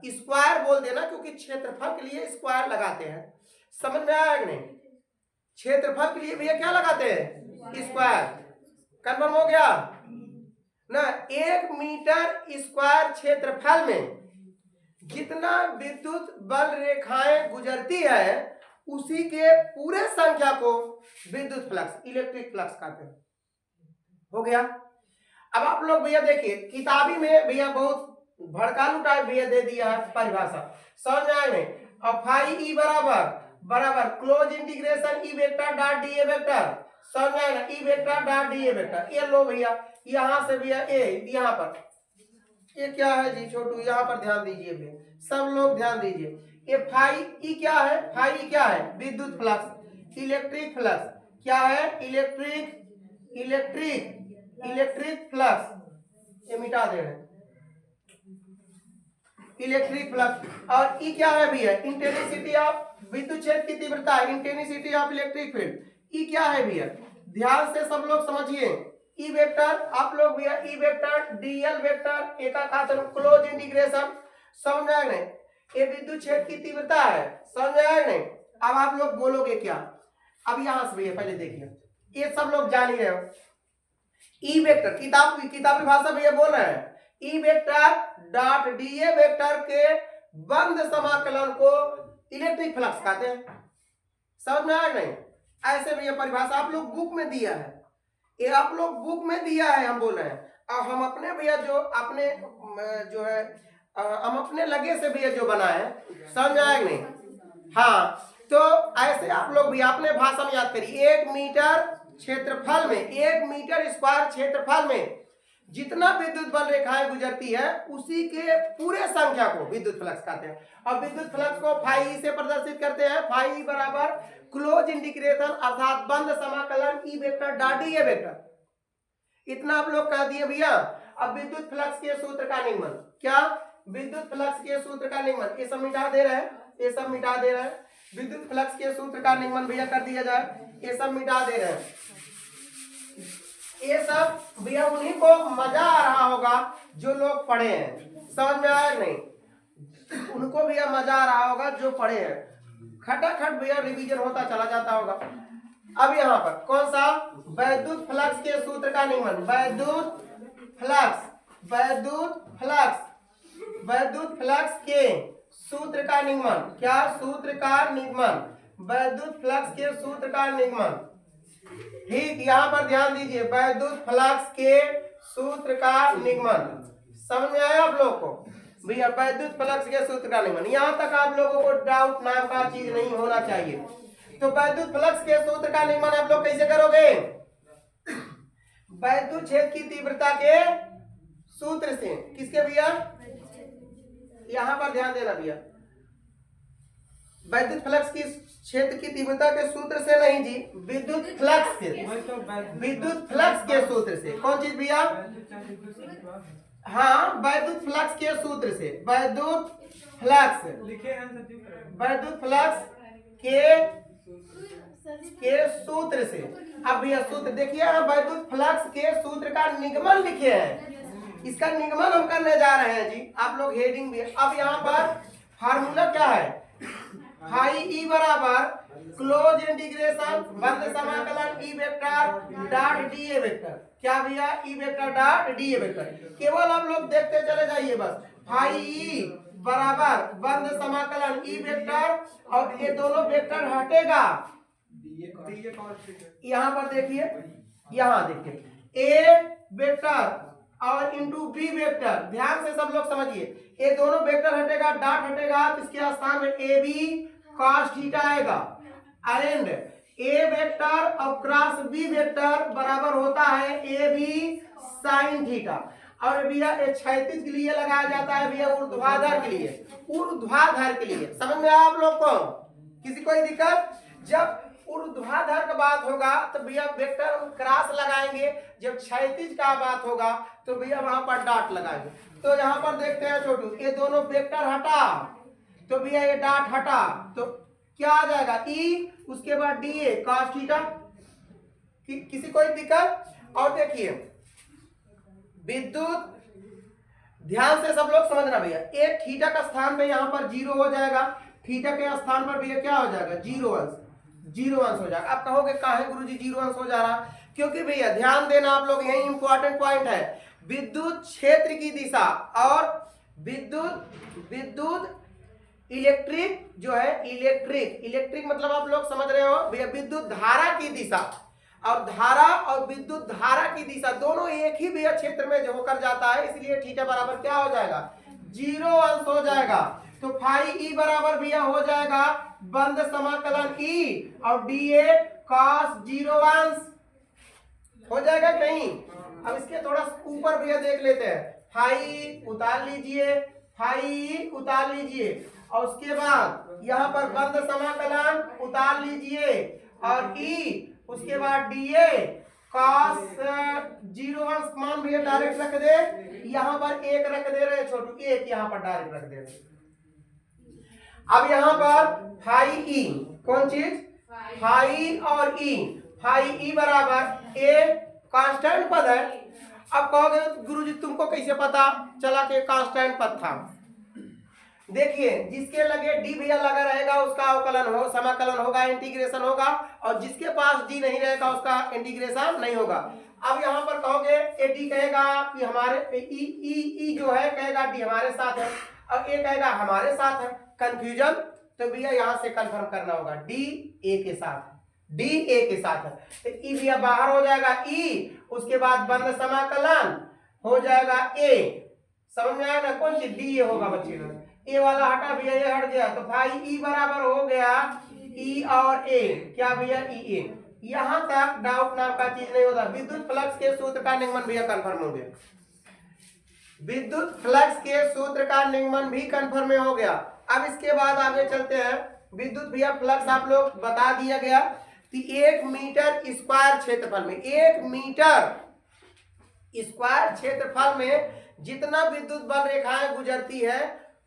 स्क्वायर बोल देना, क्योंकि क्षेत्रफल के लिए स्क्वायर लगाते हैं। समझ में आया कि नहीं? क्षेत्रफल के लिए भैया क्या लगाते हैं? स्क्वायर। कन्फर्म हो गया ना? 1 मीटर स्क्वायर क्षेत्रफल में जितना विद्युत बल रेखाएं गुजरती है उसी के पूरे संख्या को विद्युत फ्लक्स, इलेक्ट्रिक फ्लक्स कहते हैं। हो गया? अब आप लोग भैया देखिए, किताबी में भैया बहुत भड़कालू टाइप भैया दे दिया है परिभाषा। समझ में आए नहीं? अब फाई ई बराबर close integration E vector dot D A vector. समझ में आए ना? E vector dot D A vector. ये लो भैया, यहां से भैया ए, यहाँ पर ये क्या है जी छोटू? यहाँ पर ध्यान दीजिए भैया, सब लोग ध्यान दीजिए। ये फाई ई क्या है? फाई ई क्या है? विद्युत फ्लक्स, इलेक्ट्रिक फ्लक्स। क्या है? Electric flux. ये मिटा दे रहे हैं, इलेक्ट्रिक फ्लक्स। और ई क्या है भैया? इंटेंसिटी ऑफ विद्युत क्षेत्र की तीव्रता, इंटेंसिटी ऑफ इलेक्ट्रिक फील्ड। ई क्या है भैया? ध्यान से सब लोग समझिए। ई वेक्टर, आप लोग भैया ई वेक्टर डीएल वेक्टर एक क्लोज इंटीग्रेशन। समझ में आया नहीं? ये विद्युत क्षेत्र की तीव्रता है। समझ में आया नहीं? अब आप लोग बोलोगे क्या? अब यहां से भैया पहले देखिए, ये सब लोग जान ही रहे हो। ई वेक्टर किताबी भाषा भैया बोल रहे हैं। E vector dot DA vector के बंद समाकलन को इलेक्ट्रिक फ्लक्स कहते हैं। समझ में आया नहीं? ऐसे भैया परिभाषा आप लोग बुक में दिया है, ये आप लोग बुक में दिया है, हम बोल रहे हैं। और हम अपने भैया जो है हम अपने लगे से भैया जो बनाए, समझ आया नहीं? हाँ, तो ऐसे आप लोग भी अपने भाषा में याद करिए। 1 मीटर क्षेत्रफल में, 1 मीटर स्क्वायर क्षेत्रफल में जितना विद्युत बल रेखाएं गुजरती है उसी के पूरे संख्या को विद्युत फ्लक्स कहते हैं। और विद्युत फ्लक्स को फाई से प्रदर्शित करते हैं। फाई बराबर क्लोज इंटीग्रेशन अर्थात बंद समाकलन E vector dot D A vector. इतना आप लोग कह दिए भैया। अब विद्युत फ्लक्स के सूत्र का निगमन, क्या? विद्युत फ्लक्स के सूत्र का निगमन, ये सब मिटा दे रहे हैं, ये सब मिटा दे रहे हैं। विद्युत फ्लक्स के सूत्र का निगमन भैया कर दिया जाए, ये सब मिटा दे रहे हैं। ये सब भैया उन्हीं को मजा आ रहा होगा जो लोग पढ़े हैं। समझ में आया नहीं? उनको भैया मजा आ रहा होगा जो पढ़े हैं। खटाखट भैया रिवीजन होता चला जाता होगा। अब यहाँ पर कौन सा? वैद्युत फ्लक्स के सूत्र का निगमन। वैद्युत फ्लक्स के सूत्र का निगमन। क्या सूत्र का निगमन? वैद्युत फ्लक्स के सूत्र का निगमन। ठीक, यहाँ पर ध्यान दीजिए, वैद्युत फ्लक्स के सूत्र का निगमन। समझ में आया आप लोगों को भैया? वैद्युत फ्लक्स के सूत्र का निगमन। यहाँ तक आप लोगों को डाउट नाम का चीज नहीं होना चाहिए। तो वैद्युत फ्लक्स के सूत्र का निगमन आप लोग कैसे करोगे? वैद्युत क्षेत्र की तीव्रता के सूत्र से। किसके भैया? यहाँ पर ध्यान देना भैया, वैद्युत फ्लक्स की क्षेत्र की तीव्रता के सूत्र से नहीं जी, विद्युत फ्लक्स के सूत्र से। कौन चीज भैया? हाँ, वैद्युत फ्लक्स के सूत्र से। वैद्युत फ्लक्स के सूत्र से। अब भैया सूत्र देखिए, वैद्युत फ्लक्स के सूत्र का निगमन लिखे हैं, इसका निगमन हम करने जा रहे हैं जी। आप लोग हेडिंग भी। अब यहाँ पर फार्मूला क्या है? फाई ई बराबर क्लोज इंटीग्रेशन बंद समाकलन E vector dot D A vector. क्या भैया? E vector dot D A vector. केवल आप लोग देखते चले जाइए बस। फाई ई बराबर बंद समाकलन ई वेक्टर और ये दोनों वेक्टर हटेगा। यहाँ पर देखिए, यहाँ देखिए ए वेक्टर और इंटू बी वेक्टर, ध्यान से सब लोग समझिए, ये दोनों वेक्टर हटेगा, डॉट हटेगा, इसके स्थान में ए बी कॉस थीटा आएगा एंड ए वेक्टर और क्रॉस बी वेक्टर बराबर होता है ए बी साइन थीटा। और भैया ये क्षैतिज के लिए लगाया जाता है भैया ऊर्ध्वाधर के लिए, ऊर्ध्वाधर के लिए। समझ में आया आप लोग को? किसी कोई दिक्कत? जब ऊर्ध्वाधर का बात होगा तो भैया वेक्टर क्रॉस लगाएंगे, जब क्षैतिज का बात होगा तो भैया वहां पर डॉट लगाएंगे। तो यहाँ पर देखते हैं छोटू, ये दोनों वेक्टर हटा तो भैया ये डॉट हटा तो क्या आ जाएगा ई, उसके बाद डी ए कॉस थीटा। किसी कोई दिक्कत? और देखिए विद्युत, ध्यान से सब लोग समझना भैया, एक थीटा का स्थान पे यहाँ पर 0 हो जाएगा, थीटा के स्थान पर भैया क्या हो जाएगा 0 अंश, 0 अंश हो जाएगा। आप कहोगे काहे गुरुजी 0 अंश हो जा रहा? क्योंकि भैया ध्यान देना आप लोग, यही इंपॉर्टेंट पॉइंट है, विद्युत क्षेत्र की दिशा और विद्युत इलेक्ट्रिक जो है, इलेक्ट्रिक मतलब आप लोग समझ रहे हो भैया, विद्युत धारा की दिशा और धारा और विद्युत धारा की दिशा दोनों एक ही भैया क्षेत्र में जो होकर जाता है, इसलिए थीटा बराबर क्या हो जाएगा 0 अंश हो जाएगा। तो फाई ई बराबर भैया हो जाएगा बंद समाकलन ई और डी ए कॉस 0 अंश हो जाएगा कहीं। अब इसके थोड़ा ऊपर भैया देख लेते हैं, फाई उतार लीजिए, फाई उतार लीजिए और उसके बाद यहाँ पर बंद समाकलन उतार लीजिए और ई, उसके बाद डी ए कॉस 0 अंश मान भैया डायरेक्ट रख दे, यहाँ पर 1 रख दे रहे छोटू, 1 यहाँ पर डायरेक्ट रख दे रहे। अब यहाँ पर फाई ई, कौन चीज फाई और ई, फाई ई बराबर ए कांस्टेंट पद है। अब कहोगे गुरुजी तुमको कैसे पता चला कि कांस्टेंट पद था? देखिए जिसके लगे डी भैया लगा रहेगा उसका अवकलन हो, समाकलन होगा, इंटीग्रेशन होगा, और जिसके पास डी नहीं रहेगा उसका इंटीग्रेशन नहीं होगा। अब यहाँ पर कहोगे ए डी कहेगा कि हमारे ई जो है कहेगा डी हमारे साथ है और ए कहेगा हमारे साथ है, कंफ्यूजन। तो भैया यहाँ से कंफर्म करना होगा डी ए के साथ, डी ए के साथ है तो ई भैया बाहर हो जाएगा ई, उसके बाद बंद समाकलन हो जाएगा ए। समझ में आया ना? कौन सी डी ए होगा बच्चे लोग, ए वाला हटा भैया, ये हट गया तो फाई ई बराबर हो गया ई और ए, क्या भैया ई ए। यहां तक डाउट नाम का चीज नहीं होता। विद्युत फ्लक्स के सूत्र का निगमन भैया कंफर्म हो गया, विद्युत फ्लक्स के सूत्र का निगमन भी कंफर्म हो गया। अब इसके बाद आगे चलते हैं, विद्युत भैया फ्लक्स आप लोग बता दिया गया कि 1 मीटर स्क्वायर क्षेत्रफल में, 1 मीटर स्क्वायर क्षेत्रफल में जितना विद्युत बल रेखाएं गुजरती है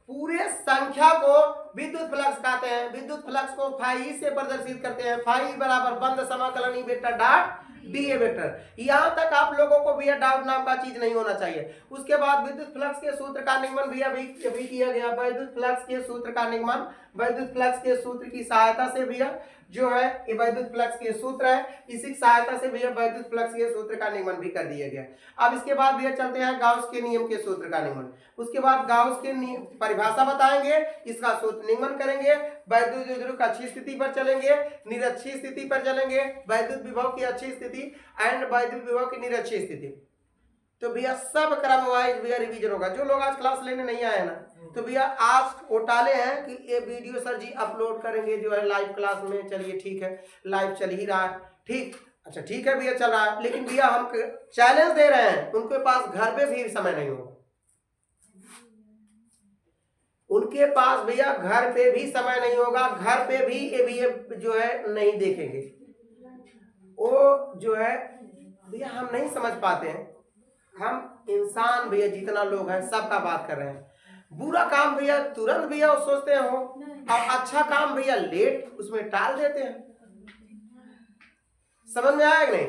पूरे संख्या को विद्युत फ्लक्स कहते हैं। विद्युत फ्लक्स को फाई से प्रदर्शित करते हैं, फाई बराबर बंद समाकलन E vector dot D A vector. यहां तक आप लोगों को भैया डाउट नाम का चीज नहीं होना चाहिए। उसके बाद विद्युत फ्लक्स के सूत्र का निगमन भैया भी किया गया, विद्युत फ्लक्स के सूत्र का निगमन विद्युत फ्लक्स के सूत्र की सहायता से भैया जो है ये विद्युत फ्लक्स के सूत्र है, इसी सहायता से भैया विद्युत फ्लक्स के सूत्र का निगमन भी कर दिया गया। अब इसके बाद भैया चलते हैं गाउस के नियम के सूत्र का निगमन। उसके बाद गाउस के परिभाषा बताएंगे, इसका सूत्र निगमन करेंगे, वैद्युत विभव की अच्छी स्थिति पर चलेंगे, निरक्षी स्थिति पर चलेंगे, वैद्युत विभव की अच्छी स्थिति एंड वैद्युत विभव की निरक्षी स्थिति। तो भैया सब क्रम वाइज भैया रिवीजन होगा। जो लोग आज क्लास लेने नहीं आए ना तो भैया आज उठाले हैं कि ये वीडियो सर जी अपलोड करेंगे जो है लाइव क्लास में। चलिए ठीक है, लाइव चल ही रहा है, ठीक, अच्छा ठीक है भैया चल रहा है, लेकिन भैया हम चैलेंज दे रहे हैं, उनके पास घर पे भी समय नहीं होगा, उनके पास भैया घर पे भी समय नहीं होगा, घर पे भी ये भैया जो है नहीं देखेंगे, वो जो है भैया हम नहीं समझ पाते हैं। हम इंसान भैया जितना लोग हैं सबका बात कर रहे हैं। बुरा काम भैया तुरंत भैया सोचते हो और अच्छा काम भैया लेट उसमें टाल देते हैं। समझ में आया कि नहीं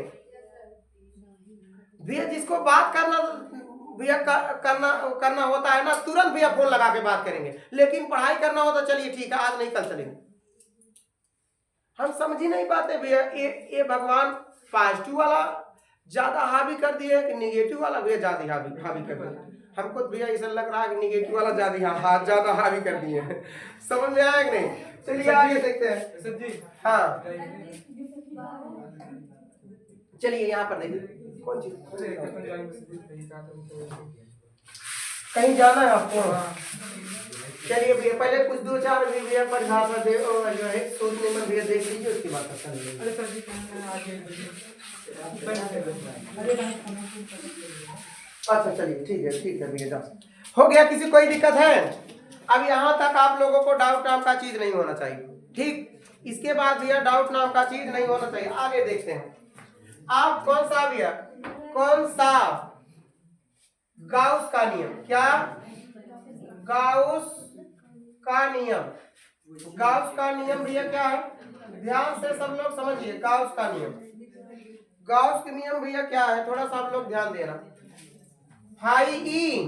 भैया? जिसको बात करना भैया करना होता है ना तुरंत भैया फोन लगा के बात करेंगे, लेकिन पढ़ाई करना होता चलिए ठीक है आज नहीं कल चलेंगे। हम समझ ही नहीं पाते भैया ये भगवान पॉजिटिव वाला ज्यादा हावी कर दिए कि निगेटिव वाला भैया ज्यादा हावी कर दिए। हमको तो भैया ऐसा लग रहा है कि निगेटिव वाला ज्यादा हाथ ज्यादा हावी कर दिए हैं। समझ में आया कि नहीं? चलिए आगे देखते हैं सर जी। हाँ चलिए यहाँ पर देखिए कौन चीज कहीं जाना है आपको? चलिए भैया पहले कुछ दो चार भैया परिभाषा दे और जो है सोचने में भैया देख लीजिए, उसकी बात कर लेंगे। अच्छा चलिए ठीक है भैया जाओ। हो गया, किसी कोई दिक्कत है? अब यहाँ तक आप लोगों को डाउट नाम का चीज नहीं होना चाहिए, ठीक? इसके बाद भैया डाउट नाम का चीज नहीं होना चाहिए। आगे देखते हैं आप कौन सा भैया, कौन सा गाउस का नियम, क्या गाउस का नियम, गाउस का नियम भैया क्या है? ध्यान से सब लोग समझिए गाउस का नियम। गाउस के नियम भैया क्या है, थोड़ा सा आप लोग ध्यान देना। फाई ई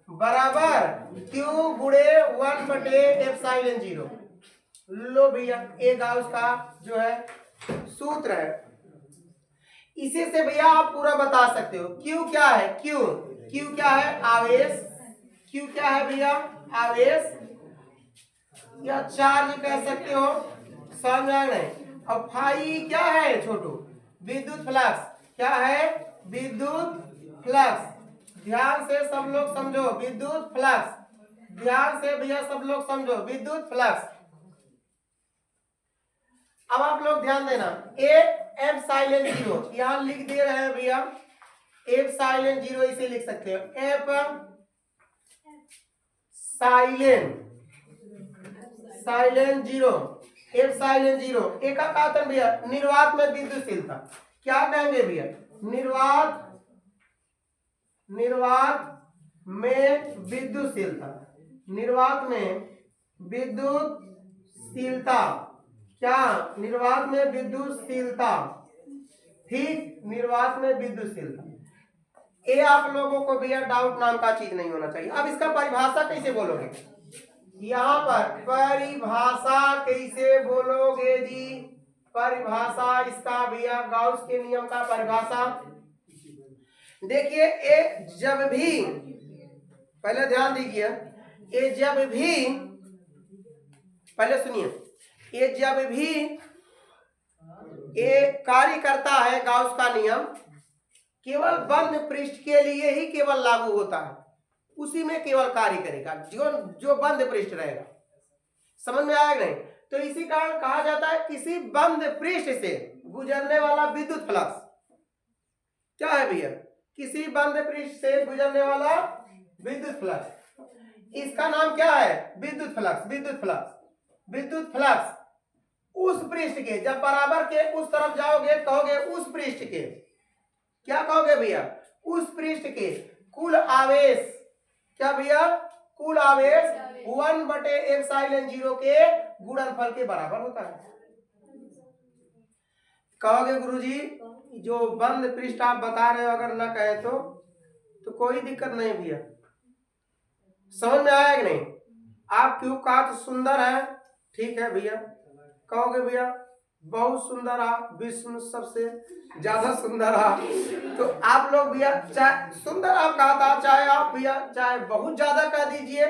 बराबर क्यू गुणे 1/ε0। लो भैया ये गाउस का जो है सूत्र है, इसी से भैया आप पूरा बता सकते हो। क्यू क्या है? क्यू क्या है? आवेश। क्यू क्या है भैया? आवेश या चार्ज कह सकते हो, समझ नहीं। अब फाई क्या है छोटू? विद्युत फ्लक्स। क्या है? विद्युत फ्लक्स। ध्यान से सब लोग समझो, विद्युत फ्लक्स। ध्यान से भैया सब लोग समझो, विद्युत फ्लक्स। अब आप लोग ध्यान देना, ε0 यहां लिख दे रहे हैं भैया, ε0 इसे लिख सकते हो एफ साइलेंट जीरो, ε0 एक का आता भैया निर्वात में विद्युतशीलता। क्या कहेंगे भैया? निर्वात में विद्युतशीलता, निर्वात में विद्युतशीलता। क्या? निर्वात में विद्युतशीलता, ठीक, निर्वात में विद्युतशीलता। ये आप लोगों को भैया डाउट नाम का चीज नहीं होना चाहिए। अब इसका परिभाषा कैसे बोलोगे? यहाँ पर परिभाषा कैसे बोलोगे जी? परिभाषा इसका भैया गाउस के नियम का परिभाषा देखिए, ये जब भी, पहले ध्यान दीजिए, ये जब भी, पहले सुनिए, ये जब भी ये कार्य करता है गाउस का नियम, केवल बंद पृष्ठ के लिए ही केवल लागू होता है, उसी में केवल कार्य करेगा जो बंद पृष्ठ रहेगा। समझ में आया नहीं? तो इसी कारण कहा जाता है किसी बंद पृष्ठ से गुजरने वाला विद्युत फ्लक्स क्या है भैया? किसी बंद पृष्ठ से गुजरने वाला विद्युत फ्लक्स, इसका नाम क्या है? विद्युत फ्लक्स। विद्युत फ्लक्स उस पृष्ठ के, जब बराबर के उस तरफ जाओगे कहोगे उस पृष्ठ के, क्या कहोगे भैया? उस पृष्ठ के कुल आवेश, क्या भैया? कुल आवेश 1/ε0 के गुणनफल के बराबर होता है। कहोगे गुरुजी जो बंद पृष्ठ आप बता रहे हो अगर ना कहे तो कोई दिक्कत नहीं भैया। समझ में आया कि नहीं? आप क्यों कहा तो सुंदर है, ठीक है भैया। कहोगे भैया बहुत सुंदर आप, विश्व में सबसे ज्यादा सुंदर आप, तो आप लोग भैया चाहे सुंदर आप कहा था, चाहे आप भैया चाहे बहुत ज्यादा कह दीजिए,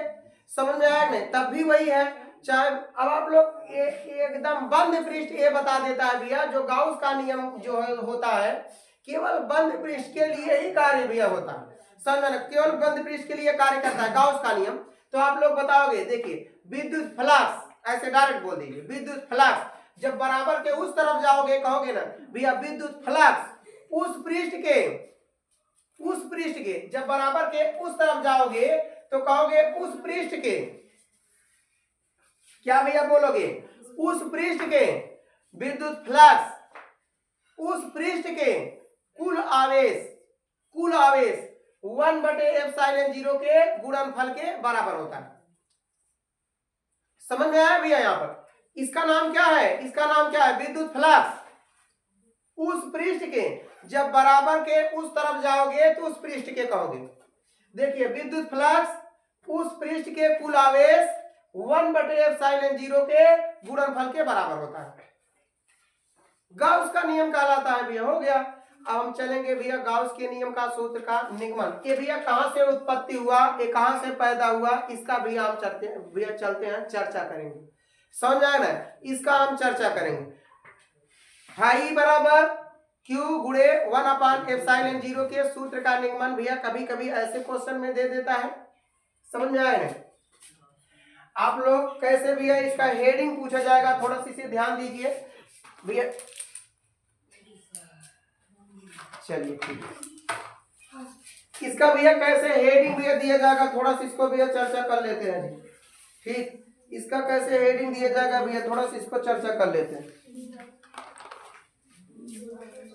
समझ में आया नहीं, तब भी वही है। चाहे अब आप लोग एकदम बंद पृष्ठ ये बता देता है भैया, जो गाउस का नियम जो है होता है केवल बंद पृष्ठ के लिए ही कार्य भैया होता है, समझ में? केवल बंद पृष्ठ के लिए कार्य करता है गाउस का नियम। तो आप लोग बताओगे, देखिए विद्युत फ्लक्स, ऐसे डायरेक्ट बोल दीजिए विद्युत फ्लक्स जब बराबर के उस तरफ जाओगे कहोगे ना भैया विद्युत फ्लक्स उस पृष्ठ के जब बराबर के उस तरफ जाओगे तो कहोगे उस पृष्ठ के, क्या भैया बोलोगे? उस पृष्ठ के विद्युत फ्लक्स, उस पृष्ठ के कुल आवेश 1/ε0 के गुणनफल के बराबर होता है। समझ में आया भैया? यहाँ पर इसका नाम क्या है? इसका नाम क्या है? विद्युत फ्लक्स उस पृष्ठ के जब बराबर के उस तरफ जाओगे तो उस पृष्ठ के कहोगे। देखिए विद्युत फ्लक्स उस पृष्ठ के कुल आवेश 1/ε0 के गुणनफल के बराबर होता है। गाउस का नियम कहलाता है भैया। हो गया। अब हम चलेंगे भैया गाउस के नियम का सूत्र का निगमन। ये भैया कहाँ से उत्पत्ति हुआ, ये कहाँ से पैदा हुआ, इसका भैया हम चलते हैं चर्चा करेंगे। समझ आया ना, इसका हम चर्चा करेंगे। फाई बराबर क्यू गुणे 1/ε0 के सूत्र का निगमन भैया कभी कभी ऐसे क्वेश्चन में दे देता है। समझ में आया ना। आप लोग कैसे भैया इसका हेडिंग पूछा जाएगा, थोड़ा सी इसे ध्यान दीजिए भैया। चलिए ठीक है, इसका भैया कैसे हेडिंग भैया दिया जाएगा, थोड़ा सा इसको भैया चर्चा कर लेते हैं जी। ठीक, इसका कैसे हेडिंग दिया जाएगा भैया, थोड़ा सा इसको चर्चा कर लेते हैं।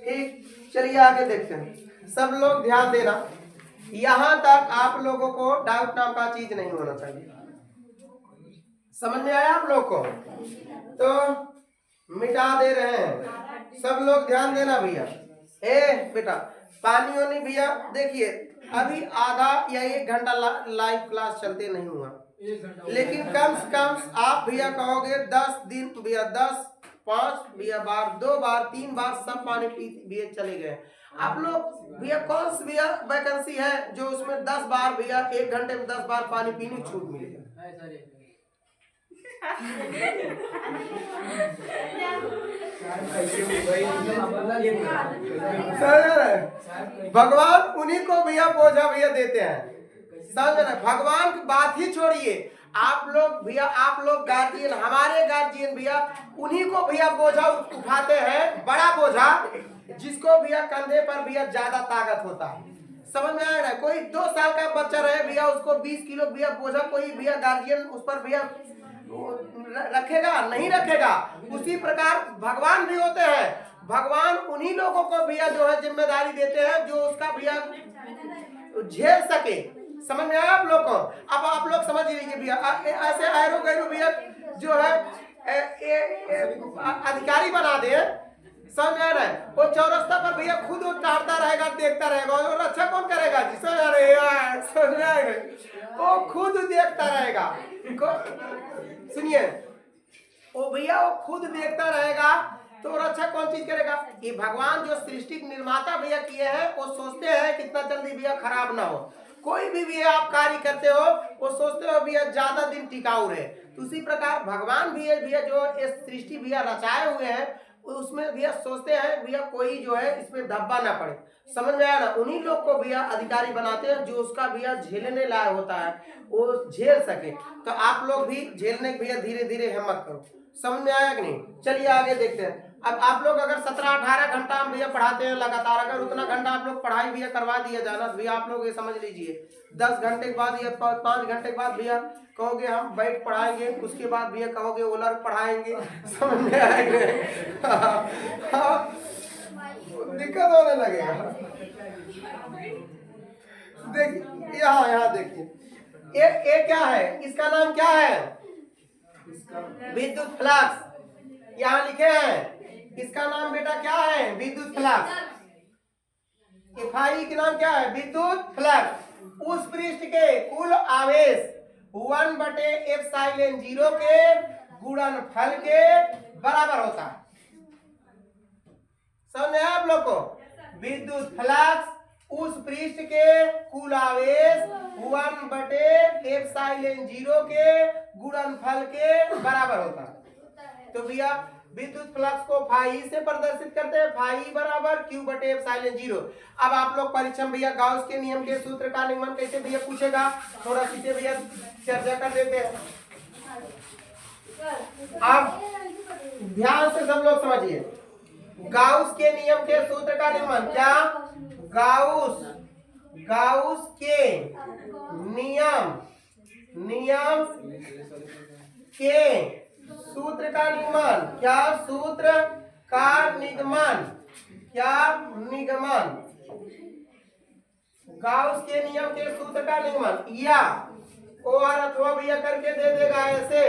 ठीक, चलिए आगे देखते हैं। सब लोग ध्यान देना, यहां तक आप लोगों को डाउट नाम का चीज नहीं होना चाहिए। समझ में आया आप लोग को? तो मिटा दे रहे हैं, सब लोग ध्यान देना भैया। बेटा पानी वानी भैया देखिए, अभी आधा या 1 घंटा लाइव क्लास चलते नहीं हुआ, लेकिन कम से कम आप भैया कहोगे 10 दिन भैया 10 5 भैया बार 2 बार 3 बार सब पानी पी भैया चले गए। आप लोग भैया कौन सी भैया वैकेंसी है जो उसमें 10 बार भैया 1 घंटे में 10 बार पानी पीने की छूट मिलेगा? भगवान उन्हीं को भैया बोझा भैया देते हैं। समझ रहे, भगवान की बात ही छोड़िए, आप लोग भैया, आप लोग गार्जियन, हमारे गार्जियन भैया उन्हीं को भैया बोझा उठाते हैं, बड़ा बोझा जिसको भैया कंधे पर भैया ज्यादा ताकत होता है। समझ में आया ना? कोई 2 साल का बच्चा रहे भैया, उसको 20 किलो भैया बोझा कोई भैया गार्जियन उस पर भैया रखेगा? नहीं रखेगा। उसी प्रकार भगवान भी होते हैं, भगवान उन्हीं लोगों को भैया जो है जिम्मेदारी देते हैं जो उसका भैया झेल सके। समझ में आया आप लोग को? अब आप लोग समझ लीजिए भैया, ऐसे आयरो गैरो भैया जो है अधिकारी बना दे, समझ में आ रहा है, वो चौरस्ता पर भैया खुद वो टहलता रहेगा, देखता रहेगा, और अच्छा कौन करेगा जी? समझ आ रहे हैं? समझ में आएगा, वो खुद देखता रहेगा। सुनिए, वो भैया वो खुद देखता रहेगा, तो और अच्छा कौन चीज करेगा? ये भगवान जो सृष्टि निर्माता भैया किए हैं, वो सोचते हैं कितना जल्दी भैया खराब ना हो। कोई भी भैया आप कार्य करते हो, वो सोचते हो भैया ज्यादा दिन टिकाऊ रहे। तो उसी प्रकार भगवान भी भैया जो इस सृष्टि भैया रचाए हुए हैं, उसमें भैया सोचते हैं भैया कोई जो है इसमें धब्बा ना पड़े। समझ में आया ना? उन्हीं लोग को भैया अधिकारी बनाते हैं जो उसका भैया झेलने लायक होता है, वो झेल सके। तो आप लोग भी झेलने के भैया धीरे धीरे हिम्मत करो। समझ में आया कि नहीं? चलिए आगे देखते हैं। अब आप लोग अगर 17-18 घंटा हम भैया पढ़ाते हैं लगातार, अगर उतना घंटा आप लोग पढ़ाई भैया करवा दिया जाना तो भैया आप लोग ये समझ लीजिए 10 घंटे के बाद या 5 घंटे के बाद भैया कहोगे हम बैठ पढ़ाएंगे, उसके बाद भैया कहोगे ओलर पढ़ाएंगे। समझ में आएंगे? दिक्कत होने लगेगा। देखिए यहाँ देखिए, ये क्या है, इसका नाम क्या है? विद्युत फ्लक्स। यहाँ लिखे हैं, इसका नाम बेटा क्या है? विद्युत फ्लक्स। का नाम क्या है? विद्युत फ्लक्स। उस पृष्ठ के कुल आवेश 1/ε0 के गुणनफल के बराबर होता है। समझ में आया आप लोग को? विद्युत फ्लक्स उस पृष्ठ के कुल आवेश 1/ε0 के गुणनफल के बराबर होता है। तो भैया विद्युत फ्लक्स को फाई से प्रदर्शित करते हैं, फाई बराबर Q/ε0। अब आप लोग परीक्षा में भैया गाउस के नियम के सूत्र का निगमन कैसे भैया पूछेगा, थोड़ा सी भैया चर्चा कर देते हैं। आप ध्यान से सब लोग समझिए, गाउस के नियम के सूत्र का निगमन क्या? गाउस के नियम के सूत्र का निगमन क्या? सूत्र का निगमन क्या? निगमन गाउस के नियम के सूत्र का निगमन, या और अथवा भैया करके दे देगा ऐसे।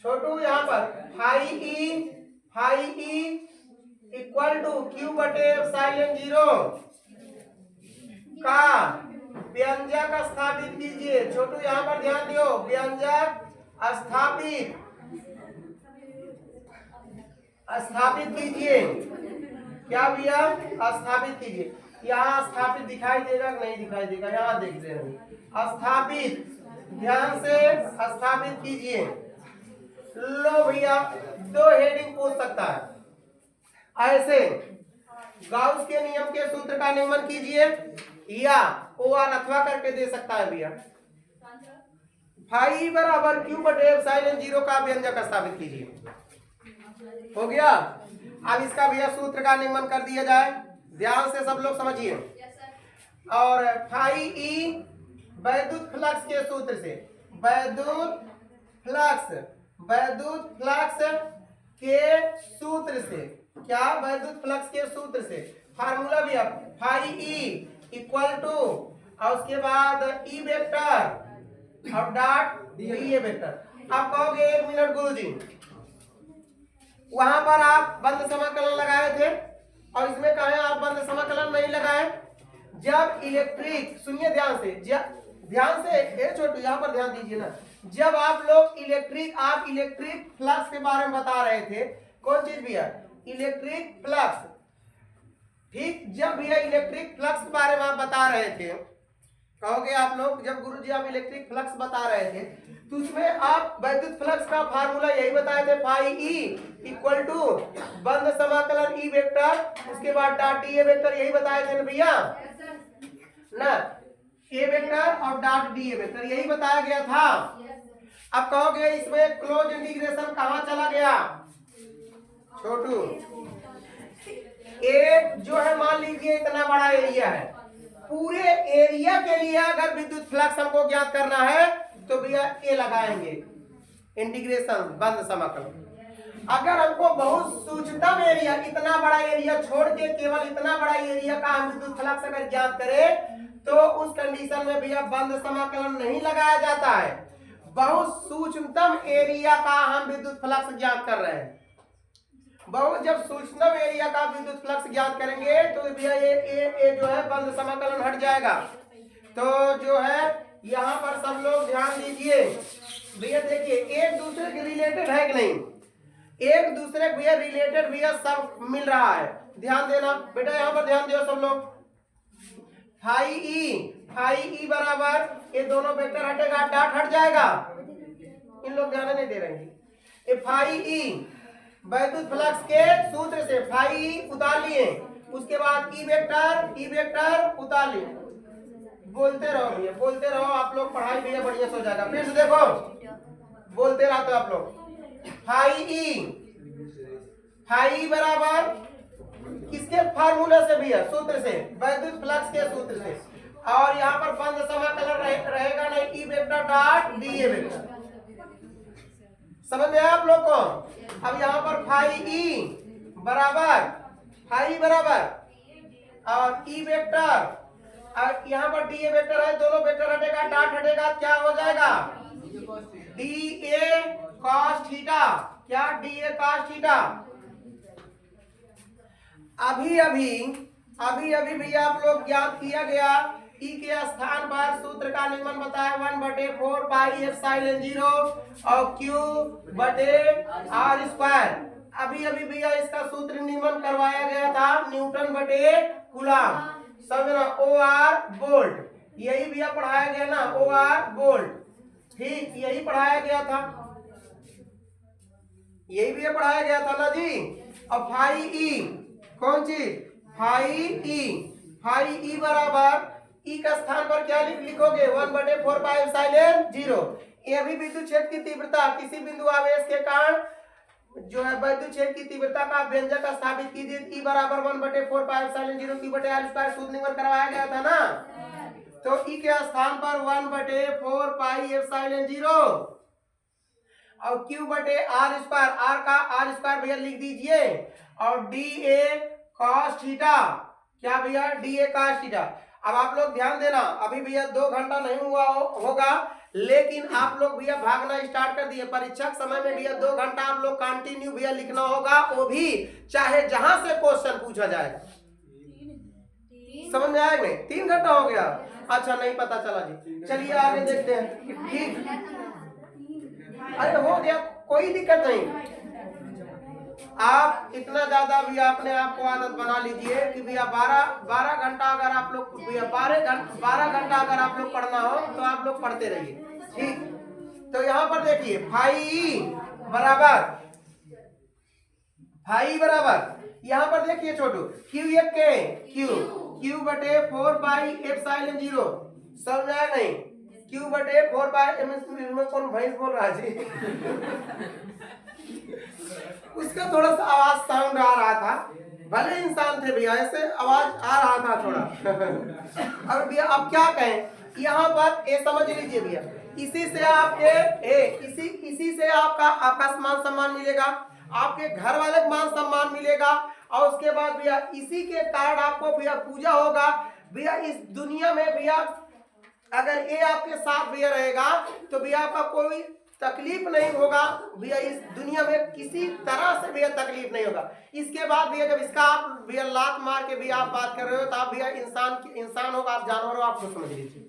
छोटू यहाँ पर phi E equal to Q/ε0 का व्यंजक स्थापित कीजिए। छोटू यहाँ पर ध्यान दियो, व्यंजक स्थापित कीजिए। क्या भैया स्थापित कीजिए। यहाँ स्थापित दिखाई देगा कि नहीं दिखाई देगा, यहाँ देख रहे हैं स्थापित, ध्यान से स्थापित कीजिए। लो भैया, दो हेडिंग पूछ सकता है ऐसे, गाउस के नियम के सूत्र का नियमन कीजिए या OR अथवा करके दे सकता है भैया। फाई बराबर क्यू बटे एप्सिलॉन जीरो का व्यंजक स्थापित कीजिए। हो गया। अब इसका भैया सूत्र का नियमन कर दिया जाए, ध्यान से सब लोग समझिए। और फाई ई वैद्युत फ्लक्स के सूत्र से, वैद्युत फ्लक्स के सूत्र से, क्या वैद्युत फ्लक्स के सूत्र से फार्मूला भी अब फाई ई इक्वल टू और उसके बाद ई वेक्टर और डॉट डी ए वेक्टर। आप कहोगे 1 मिनट गुरुजी, वहां पर आप बंद समाकलन लगाए थे और इसमें कहे आप बंद समाकलन नहीं लगाए। जब इलेक्ट्रिक, सुनिए ध्यान से, ध्यान से ए छोटू यहाँ पर ध्यान दीजिए ना, जब आप लोग इलेक्ट्रिक फ्लक्स के बारे में बता रहे थे, कौन चीज भैया इलेक्ट्रिक फ्लक्स, ठीक। जब भैया इलेक्ट्रिक फ्लक्स के बारे में आप बता रहे थे, कहोगे आप लोग जब गुरुजी आप इलेक्ट्रिक फ्लक्स बता रहे थे तो उसमें आप वैद्युत फ्लक्स का फार्मूला यही बताए थे, फाई ई इक्वल टू बंद समाकलन ई वेक्टर उसके बाद डॉट डी ए वेक्टर, यही बताए थे ना भैया ना, ए वेक्टर और डॉट डी ए वेक्टर यही बताया गया था। अब कहोगे इसमें क्लोज इंटीग्रेशन कहाँ चला गया छोटू, एक जो है मान लीजिए इतना बड़ा एरिया है, पूरे एरिया के लिए अगर विद्युत फ्लक्स हमको ज्ञात करना है तो भैया ए लगाएंगे इंटीग्रेशन बंद समाकलन। अगर हमको बहुत सूक्ष्मतम एरिया, इतना बड़ा एरिया छोड़ के केवल इतना बड़ा एरिया का हम विद्युत फ्लक्स अगर ज्ञात करें तो उस कंडीशन में भैया बंद समाकलन नहीं लगाया जाता है। बहुत सूक्ष्मतम एरिया का हम विद्युत फ्लक्स ज्ञात कर रहे हैं, बहुत जब सूक्ष्मतम एरिया का विद्युत फ्लक्स ज्ञात करेंगे तो भैया ये जो है बंद समाकलन हट जाएगा। तो जो है यहाँ पर सब लोग ध्यान दीजिए भैया, देखिए एक दूसरे के रिलेटेड है कि नहीं, एक दूसरे भैया रिलेटेड भैया सब मिल रहा है, ध्यान देना बेटा, यहाँ पर ध्यान दो सब लोग। फाई ई बराबर ये दोनों वेक्टर हटेगा, डॉट हट जाएगा, इन लोग ध्यान नहीं दे रहे हैं। ये फाई ई वैद्युत फ्लक्स के सूत्र से फाई ई उतार लिए, उसके बाद ई वेक्टर उतार लिए। बोलते रहो भैया, बोलते रहो आप लोग, पढ़ाई भैया बढ़िया से हो जाएगा। फिर से देखो, बोलते रहते हो आप लोग। फाई ई बराबर किसके फार्मूले से भैया, सूत्र से, वैद्युत फ्लक्स के सूत्र से। और यहाँ पर बंद समाकलन रहेगा नहीं, E vector dot D A vector, समझ में आया आप लोग को। अब यहाँ पर फाई ई बराबर और ई वेक्टर और यहाँ पर डी ए वेक्टर है, दोनों वेक्टर हटेगा, डॉट हटेगा, क्या हो जाएगा डी ए कॉस थीटा, क्या डी ए कॉस थीटा। अभी भैया आप लोग ज्ञात किया गया, ई के स्थान पर सूत्र का नियमन बताया 1/4 पाई एप्सिलॉन 0 और क्यू बटे आर स्क्वायर। अभी भैया इसका सूत्र नियमन करवाया गया था न्यूटन बटे कूलम, समझना, OR वोल्ट, यही भैया पढ़ाया गया ना, OR वोल्ट, ठीक, यही पढ़ाया गया था, यही भैया पढ़ाया गया था ना जी। अब फाई ई कौन चीज, फाई ई बराबर ई का स्थान पर क्या लिखोगे 1/4 पाई एप्सिलॉन 0। ये भी विद्युत क्षेत्र की तीव्रता किसी बिंदु आवेश के कारण जो है विद्युत क्षेत्र की तीव्रता का व्यंजक स्थापित कीजिए, ई बराबर 1/4 पाई एप्सिलॉन 0 क्यू बटे आर स्क्वायर, सूत्र नियमन करवाया गया था ना। तो ई के स्थान पर 1/4 पाई एप्सिलॉन 0 और क्यू बटे आर स्क्वायर, आर स्क्वायर भैया लिख दीजिए, और डी ए कॉस थीटा, क्या भैया डी ए कॉस थीटा। अब आप लोग ध्यान देना, अभी भैया 2 घंटा नहीं हुआ होगा, लेकिन आप लोग भैया भागना स्टार्ट कर दिए। परीक्षा के समय में भैया 2 घंटा आप लोग कंटिन्यू भैया लिखना होगा, वो भी चाहे जहां से क्वेश्चन पूछा जाएगा। समझ में आएगा नहीं, 3 घंटा हो गया, अच्छा नहीं पता चला जी, चलिए आगे देखते हैं। ठीक, अरे हो गया, कोई दिक्कत नहीं। आप इतना ज्यादा भी अपने आप को आदत बना लीजिए कि भैया 12 घंटा अगर आप लोग भैया 12 घंटा अगर आप लोग पढ़ना हो तो आप लोग पढ़ते रहिए। ठीक, तो यहाँ पर देखिए फाई बराबर यहाँ पर देखिए छोटू क्यू एक के क्यू बटे 4 पाई एप्सिलॉन 0 समझ आया नहीं? क्यू बटे 4 पाई में कौन भैंस बोल रहा है जी? उसका थोड़ा सा आवाज साउंड आ रहा था, भले इंसान थे भैया, ऐसे आवाज आ रहा था थोड़ा। और भैया अब क्या कहें, यहाँ पर ये समझ लीजिए भैया, इसी से आपका मान सम्मान मिलेगा, आपके घर वाले को मान सम्मान मिलेगा, और उसके बाद भैया इसी के कारण आपको भैया पूजा होगा। भैया इस दुनिया में भैया अगर ये आपके साथ भैया रहेगा तो भैया आपका कोई तकलीफ नहीं होगा भैया, इस दुनिया में किसी तरह से भैया तकलीफ नहीं होगा। इसके बाद भैया जब इसका आप भैया लात मार के भैया आप बात कर रहे हो तो आप भैया इंसान होगा, आप जानवर हो, आपको समझ लीजिए।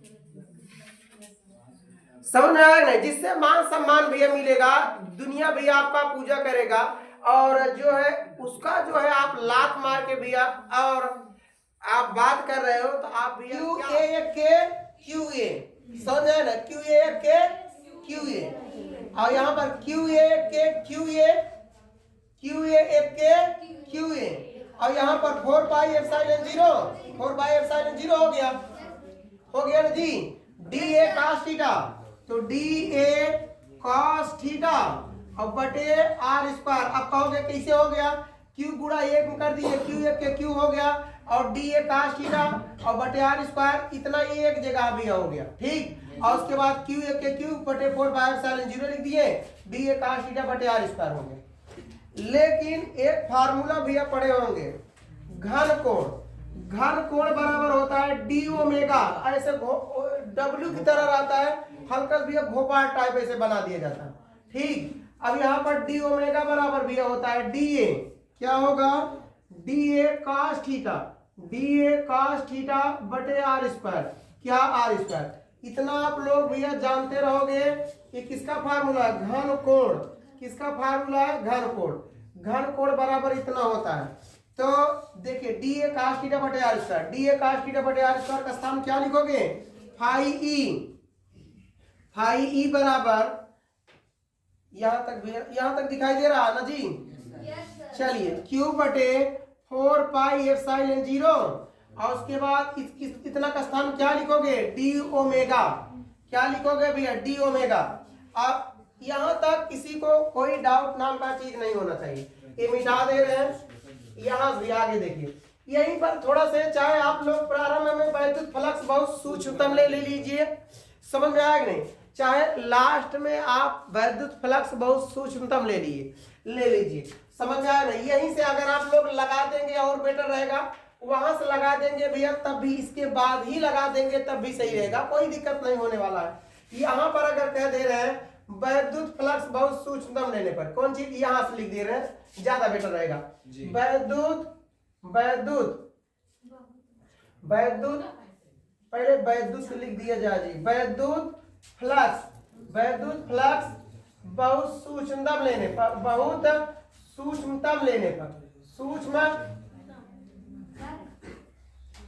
समझ में आया नहीं? जिससे मान सम्मान भैया मिलेगा, दुनिया भैया आपका पूजा करेगा, और जो है उसका जो है आप लात मार के भैया और आप बात कर रहे हो तो आप भैया क्यू ए समझ आया ना? क्यू ए और यहाँ पर क्यू ए और यहाँ पर 4 पाई एप्सिलॉन 0 हो गया ना जी। डी ए cos थीटा, तो डी ए cos थीटा और बटे आर स्क्वायर। अब कहोगे कैसे हो गया? क्यू गुणा 1 में कर दिए, क्यू एक के क्यू हो गया, और डी ए cos थीटा और बटे आर स्क्वायर, इतना एक जगह भी हो गया। ठीक, और उसके बाद क्यू एक के क्यू बटे 4 पाई एप्सिलॉन 0 लिख दिए, डी ए cos थीटा बटे आर स्क्वायर हो गया। लेकिन एक फार्मूला भैया पढ़े होंगे, घन कोण बराबर होता है डी ओमेगा, ऐसे डब्ल्यू की तरह रहता है, हल्का भैया घोपाल टाइप ऐसे बना दिया जाता है। ठीक, अब यहाँ पर डी ओमेगा बराबर भैया होता है डी ए, क्या होगा? डी ए cos थीटा बटे आर स्क्वायर, क्या आर स्क्वायर। इतना आप लोग भैया जानते रहोगे कि किसका फार्मूला है? घन कोण। किसका फार्मूला है? घन कोण बराबर इतना होता है। तो देखिए डी ए cos थीटा बटे R square, D A cos theta बटे आर स्क्वायर का स्थान क्या लिखोगे? फाई ई बराबर यहाँ तक दिखाई दे रहा है ना जी? चलिए क्यू बटे 4 पाई एप्सिलॉन 0 और उसके बाद इतना का स्थान क्या लिखोगे? D omega. क्या लिखोगे भैया? D omega. अब यहाँ तक किसी को कोई डाउट नाम का चीज नहीं होना चाहिए, ये मिटा दे रहे हैं। यहाँ से आगे देखिए, यहीं पर थोड़ा से चाहे आप लोग प्रारंभ में वैद्युत फ्लक्स बहुत सूक्ष्मतम ले लीजिए, समझ में आया कि नहीं? चाहे लास्ट में आप वैद्युत फ्लक्स बहुत सूक्ष्मतम ले लीजिए, समझ में आया नहीं? यहीं से अगर आप लोग लगा देंगे और बेटर रहेगा, वहां से लगा देंगे भैया तब भी, इसके बाद ही लगा देंगे तब भी सही रहेगा, कोई दिक्कत नहीं होने वाला है। यहाँ पर अगर कह दे रहे हैं वैद्युत फ्लक्स बहुत सूक्ष्मतम लेने पर, कौन चीज यहाँ से लिख दे रहे हैं, ज्यादा बेटर रहेगा। वैद्युत पहले वैद्युत से लिख दिया जाए जी, वैद्युत फ्लक्स बहुत सूक्ष्मतम लेने पर, सूक्ष्म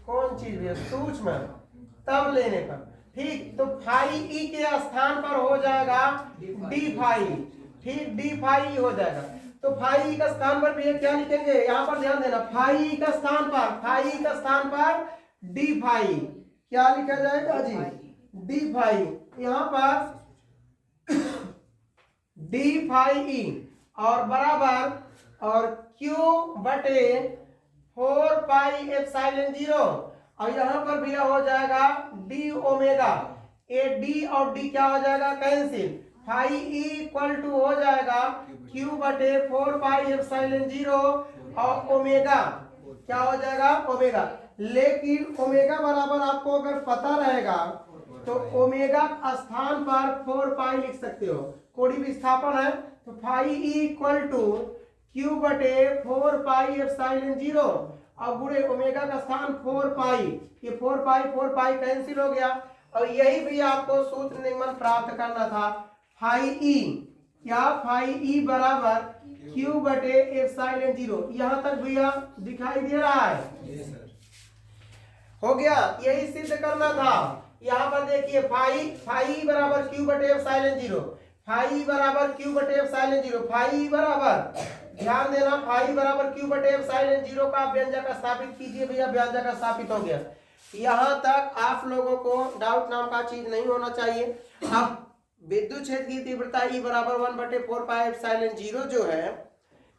कौन चीज है? सूक्ष्मतम लेने पर। ठीक, तो फाई ई के स्थान पर हो जाएगा डी फाई। ठीक, डी फाई हो जाएगा। तो फाई ई का स्थान पर भी क्या लिखेंगे? यहाँ पर ध्यान देना, फाई ई का स्थान पर डी फाई क्या लिखा जाएगा जी? D phi. यहाँ पर डी फाई ई और बराबर और क्यू बटे 4 पाई एप्सिलॉन 0 और यहाँ पर भी हो जाएगा डी ओमेगा। ए डी और डी क्या हो जाएगा? Cancel. Phi E equal to हो जाएगा क्यू बटे 4 पाई एप्सिलॉन 0 और ओमेगा क्या हो जाएगा? ओमेगा। लेकिन ओमेगा बराबर आपको अगर पता रहेगा तो ओमेगा स्थान पर 4 पाई लिख सकते हो, कोई भी विस्थापन है तो phi E equal to Q बटे 4 पाई एप्सिलॉन 0 और गुणे ओमेगा का स्थान 4 पाई, ये 4 पाई कैंसिल हो गया। और यही भी आपको सूत्र निम्न प्राप्त करना था, फाई ई क्या फाई ई बराबर क्यू बटे एप्सिलॉन 0। यहाँ तक भैया दिखाई दे रहा है? हो गया, यही सिद्ध करना था। यहाँ पर देखिए फाई बराबर क्यू बटे एप्सिलॉन 0, फाई बराबर क्यू बटे एप्सिलॉन 0, फाई बराबर, ध्यान देना, फाई बराबर क्यू बटे एप्सिलॉन 0 का व्यंजक स्थापित कीजिए भैया, व्यंजक स्थापित हो गया। यहाँ तक आप लोगों को डाउट नाम का चीज नहीं होना चाहिए। अब विद्युत क्षेत्र की तीव्रता E बराबर 1/4 पाई एप्सिलॉन 0 जो है,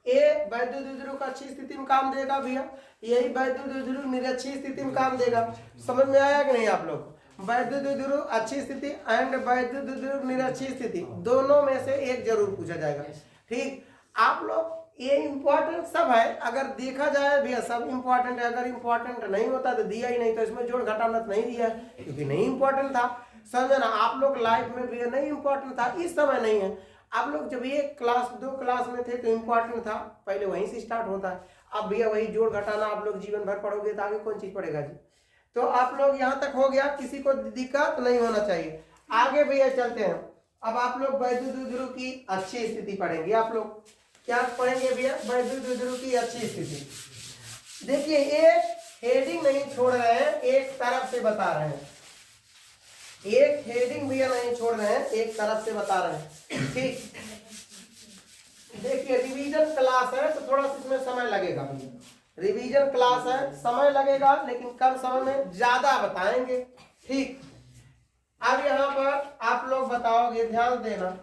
ए वैद्युत द्विध्रुव का अच्छी स्थिति में काम देगा भैया, यही वैद्युत द्विध्रुव निरक्षीय स्थिति में काम देगा। समझ में आया कि नहीं आप लोग? वैद्युत द्विध्रुव अच्छी स्थिति एंड वैद्युत द्विध्रुव निरक्षीय स्थिति, दोनों में से एक जरूर पूछा जाएगा। ठीक, आप लोग ये इंपॉर्टेंट सब है, अगर देखा जाए भैया सब इंपॉर्टेंट है। अगर इंपॉर्टेंट नहीं होता तो दिया ही नहीं, तो इसमें जोड़ घटाना नहीं दिया क्योंकि नहीं इंपॉर्टेंट था। समझना, आप लोग लाइफ में भैया नहीं इंपॉर्टेंट था, इस समय नहीं है। आप लोग जब एक क्लास 2 क्लास में थे तो इंपॉर्टेंट था, पहले वहीं से स्टार्ट होता है। अब भैया वही जोड़ घटाना आप लोग जीवन भर पढ़ोगे तो आगे कौन चीज पढ़ेगा जी। तो आप लोग यहाँ तक हो गया, किसी को दिक्कत नहीं होना चाहिए। आगे भैया चलते हैं। अब आप लोग वैद्युत द्विध्रुव की अच्छी स्थिति पढ़ेंगे। आप लोग क्या पढ़ेंगे भैया? वैद्युत द्विध्रुव की अच्छी स्थिति। देखिए एक हेडिंग नहीं छोड़ रहे हैं, एक तरफ से बता रहे हैं, एक हेडिंग भैया नहीं छोड़ रहे हैं, एक तरफ से बता रहे हैं। ठीक, देखिए रिवीजन क्लास है तो थोड़ा सा इसमें समय लगेगा भैया, रिवीजन क्लास है, समय लगेगा लेकिन कम समय में ज्यादा बताएंगे। ठीक, अब यहाँ पर आप लोग बताओगे, ध्यान देना,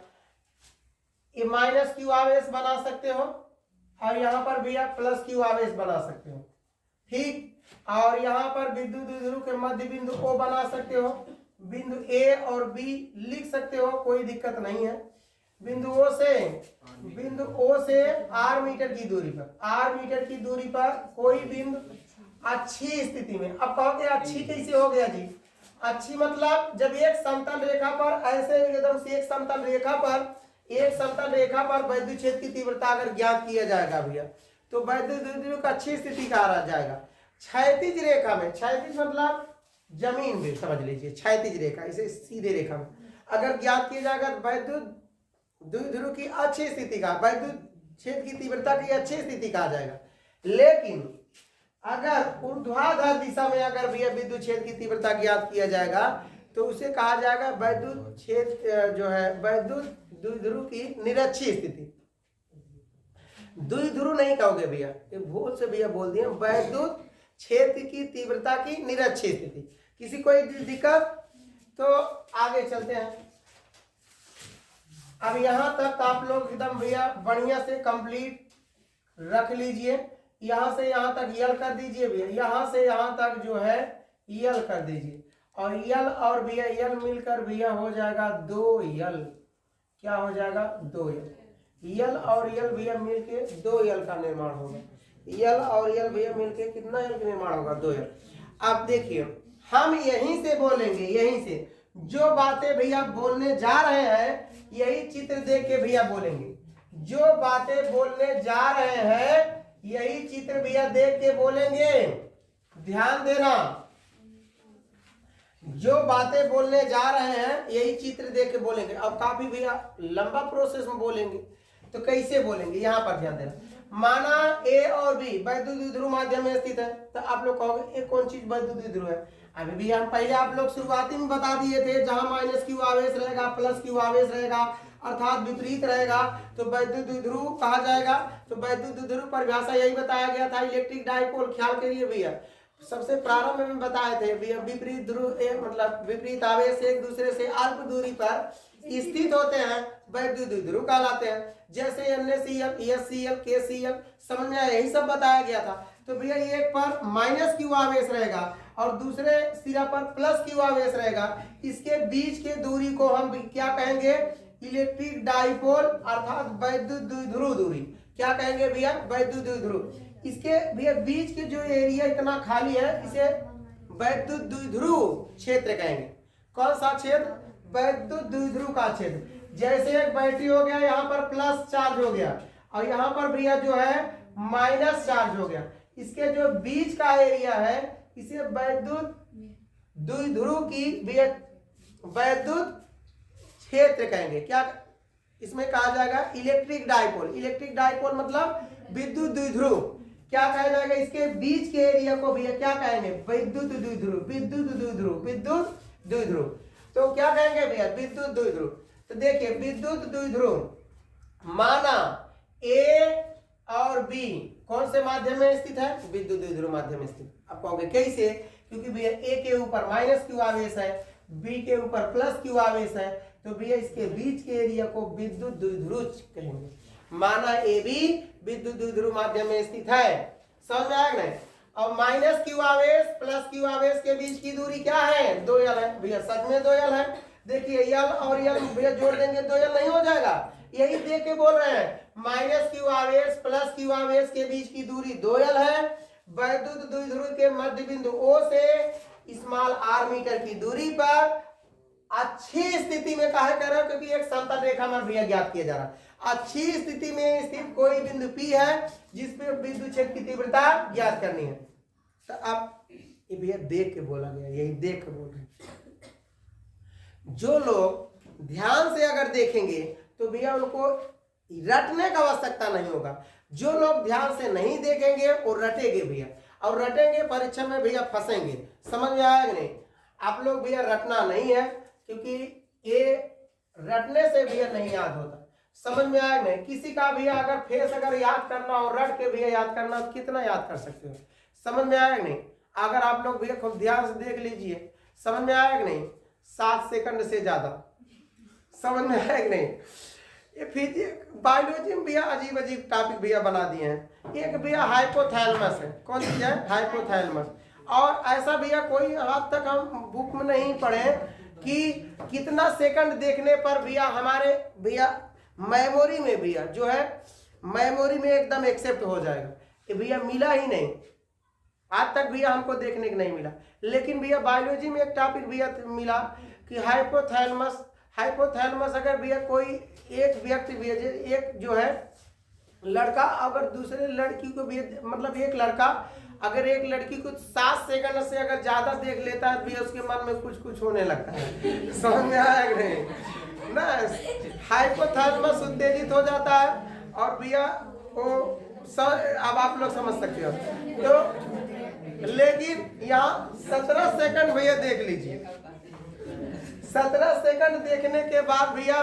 ये माइनस क्यू आवेश बना सकते हो और यहाँ पर भैया प्लस क्यू आवेश बना सकते हो। ठीक, और यहाँ पर विद्युत द्विध्रुव के मध्य बिंदु O बना सकते हो, बिंदु A और B लिख सकते हो, कोई दिक्कत नहीं है। बिंदु O से R मीटर की दूरी पर, R मीटर की दूरी पर कोई बिंदु अच्छी स्थिति में। अब कहोगे अच्छी कैसे हो गया जी? अच्छी मतलब जब एक समतल रेखा पर ऐसे एकदम से एक समतल रेखा पर वैद्युत क्षेत्र की तीव्रता अगर ज्ञात किया जाएगा भैया तो वैद्युत द्विध्रुव का अच्छी स्थिति का आ जाएगा। क्षैतिज रेखा में, क्षैतिज मतलब जमीन में समझ लीजिए, क्षैतिज रेखा, इसे सीधे रेखा में अगर ज्ञात किया जाएगा तो वैद्युत द्विध्रुव की अच्छी स्थिति का, वैद्युत क्षेत्र की तीव्रता की अच्छी स्थिति का आ जाएगा। लेकिन अगर ऊर्ध्वाधर दिशा में अगर भैया विद्युत क्षेत्र की तीव्रता ज्ञात किया जाएगा तो उसे कहा जाएगा वैद्युत क्षेत्र जो है वैद्युत द्विध्रुव की निरक्षीय स्थिति। द्विध्रुव नहीं कहोगे भैया, ये भूल से भैया बोल दिया, वैद्युत क्षेत्र की तीव्रता की निरक्षीय स्थिति। किसी कोई दिक्कत? तो आगे चलते हैं। अब यहां तक आप लोग एकदम भैया बढ़िया से कंप्लीट रख लीजिए। यहां से यहां तक यल कर दीजिए भैया, यहां से यहां तक जो है यल कर दीजिए, और यल और भैया यल मिलकर भैया हो जाएगा 2 यल। क्या हो जाएगा? 2 यल। यल और यल भैया मिलके 2 यल का निर्माण होगा। यल और यल भैया मिलके कितना यल का निर्माण होगा? 2 यल। अब देखिए हम यहीं से बोलेंगे, यहीं से जो बातें भैया बोलने जा रहे हैं यही चित्र देख के भैया बोलेंगे। जो बातें बोलने जा रहे हैं यही चित्र भैया देख के बोलेंगे। ध्यान देना, जो बातें बोलने जा रहे हैं यही चित्र देख के बोलेंगे। अब काफी भैया लंबा प्रोसेस में बोलेंगे, तो कैसे बोलेंगे यहाँ पर ध्यान देना। माना A और B वैद्युत द्विध्रुव माध्यम में स्थित है, तो आप लोग कहोगे ये कौन चीज वैद्युत द्विध्रुव है? अभी भी हम पहले आप लोग शुरुआती में बता दिए थे, जहां माइनस क्यू आवेश रहेगा प्लस क्यू आवेश रहेगा अर्थात विपरीत रहेगा तो वैद्युत द्विध्रुव कहा जाएगा। तो वैद्युत द्विध्रुव परिभाषा यही बताया गया था, इलेक्ट्रिक डाइपोल। ख्याल करिए भैया, सबसे प्रारंभ में बताए थे भैया विपरीत ध्रुव मतलब विपरीत आवेश एक दूसरे से अल्प दूरी पर स्थित होते हैं, वैद्युत द्विध्रुव कहलाते हैं। जैसे NaCl, HCl, KCl, समझ में आया? यही सब बताया गया था। तो भैया एक पर माइनस क्यू आवेश रहेगा और दूसरे सिरा पर प्लस क्यू आवेश रहेगा, इसके बीच के दूरी को हम क्या कहेंगे? इलेक्ट्रिक डाइपोल अर्थात वैद्युत द्विध्रुव दूरी। क्या कहेंगे भैया? वैद्युत द्विध्रुव। इसके भैया बीच के जो एरिया इतना खाली है इसे वैद्युत द्विध्रुव क्षेत्र कहेंगे। कौन सा क्षेत्र? वैद्युत द्विध्रुव का क्षेत्र। जैसे एक बैटरी हो गया, यहाँ पर प्लस चार्ज हो गया और यहाँ पर भैया जो है माइनस चार्ज हो गया, इसके जो बीच का एरिया है इसे वैद्युत द्विध्रुव की वैद्युत क्षेत्र कहेंगे। क्या? इसमें कहा जाएगा इलेक्ट्रिक डाइपोल। इलेक्ट्रिक डाइपोल मतलब विद्युत द्विध्रुव। क्या कहा जाएगा, इसके बीच के एरिया को भैया क्या कहेंगे, विद्युत द्विध्रुव। विद्युत द्विध्रुव, विद्युत द्विध्रुव। तो क्या कहेंगे भैया, विद्युत द्विध्रुव। तो देखिए विद्युत द्विध्रुव माना ए और बी कौन से माध्यम में स्थित है, विद्युत द्विध्रुव माध्यम में स्थित। आप कहोगे कैसे, क्योंकि भैया ए के ऊपर माइनस क्यू आवेश है, बी के ऊपर प्लस क्यू आवेश है, तो भैया इसके बीच के एरिया को विद्युत द्विध्रुव कहेंगे। माना ए बी विद्युत द्विध्रुव माध्यम में स्थित है, समझ में आएगा नहीं। और माइनस क्यू आवेश प्लस क्यू आवेश के बीच की दूरी क्या है, 2 यल है भैया, सच में 2 यल है। देखिए यल और यल भैया जोड़ देंगे 2 यल नहीं हो जाएगा, यही देख के बोल रहे हैं। माइनस क्यू आवेश प्लस क्यू आवेश के बीच की दूरी 2 यल है। वैद्युत द्विध्रुव के मध्य बिंदु O से स्मॉल r मीटर की दूरी पर अच्छी स्थिति में कहा कर रहा है, क्योंकि एक समतल रेखा में भैया ज्ञात किया जा रहा है। अच्छी स्थिति में स्थित कोई बिंदु P है जिसपे विद्युत क्षेत्र की तीव्रता ज्ञात करनी है। तो अब ये भैया देख के बोला गया, यही देख के बोल रहे हैं। जो लोग ध्यान से अगर देखेंगे तो भैया उनको रटने का आवश्यकता नहीं होगा। जो लोग ध्यान से नहीं देखेंगे और रटेंगे भैया, और रटेंगे परीक्षा में भैया फंसेंगे। समझ में आएगा नहीं, आप लोग भैया रटना नहीं है, क्योंकि ये रटने से भैया नहीं याद होता। समझ में आएगा नहीं, किसी का भैया अगर फेस अगर याद करना और रट के भैया याद करना, कितना याद कर सकते हो, समझ में आएगा नहीं। अगर आप लोग भैया खूब ध्यान से देख लीजिए, समझ में आएगा नहीं, 7 सेकंड से ज्यादा, समझ में आएगा नहीं। ये फिजिक्स बायोलॉजी में भैया अजीब अजीब टॉपिक भैया बना दिए हैं। एक भैया हाइपोथैलेमस है, कौन चीज है, हाइपोथैलेमस। और ऐसा भैया कोई आज तक हम बुक में नहीं पढ़े कि कितना सेकंड देखने पर भैया हमारे भैया मेमोरी में भैया जो है मेमोरी में एकदम एक्सेप्ट हो जाएगा। ये भैया मिला ही नहीं, आज तक भैया हमको देखने को नहीं मिला। लेकिन भैया बायोलॉजी में एक टॉपिक भैया मिला कि हाइपोथैलेमस। हाइपोथैलेमस अगर भैया कोई एक व्यक्ति भैया एक जो है लड़का अगर दूसरे लड़की को भी, मतलब एक लड़का अगर एक लड़की को 7 सेकंड से अगर ज्यादा देख लेता है भैया उसके मन में कुछ कुछ होने लगता है। समझ में आया नहीं ना, हाइपोथैलेमस उत्तेजित हो जाता है और भैया वो अब आप लोग समझ सकते हो। तो लेकिन यहाँ 17 सेकंड भैया देख लीजिए, 17 सेकंड देखने के बाद भैया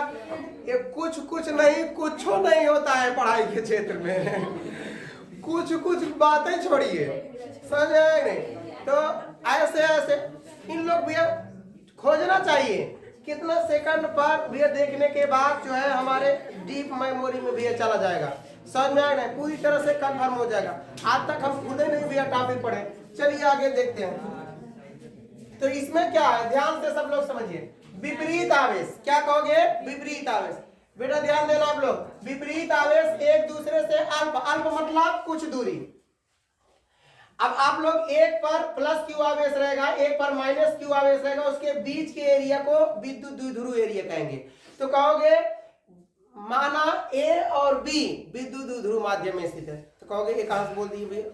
ये कुछ नहीं होता है पढ़ाई के क्षेत्र में। कुछ बातें छोड़िए, समझ आए नहीं। तो ऐसे इन लोग भैया खोजना चाहिए कितना सेकंड पर भैया देखने के बाद जो है हमारे डीप मेमोरी में भैया चला जाएगा। समझ में आए नहीं, पूरी तरह से कंफर्म हो जाएगा। आज तक हम खुद ही नहीं भैया टॉपिक पढ़े। चलिए आगे देखते हैं। तो इसमें क्या है, ध्यान से सब लोग समझिए। विपरीत आवेश, क्या कहोगे, विपरीत आवेश। बेटा ध्यान देना आप लोग, विपरीत आवेश एक दूसरे से अल्प, अल्प मतलब कुछ दूरी। अब आप लोग एक पर प्लस क्यू आवेश रहेगा, एक पर माइनस क्यू आवेश रहेगा, उसके बीच के एरिया को विद्युत द्विध्रुव एरिया कहेंगे। तो कहोगे माना ए और बी विद्युत द्विध्रुव माध्यम में स्थित है, तो कहोगे एक कहां से बोल दिए भैया,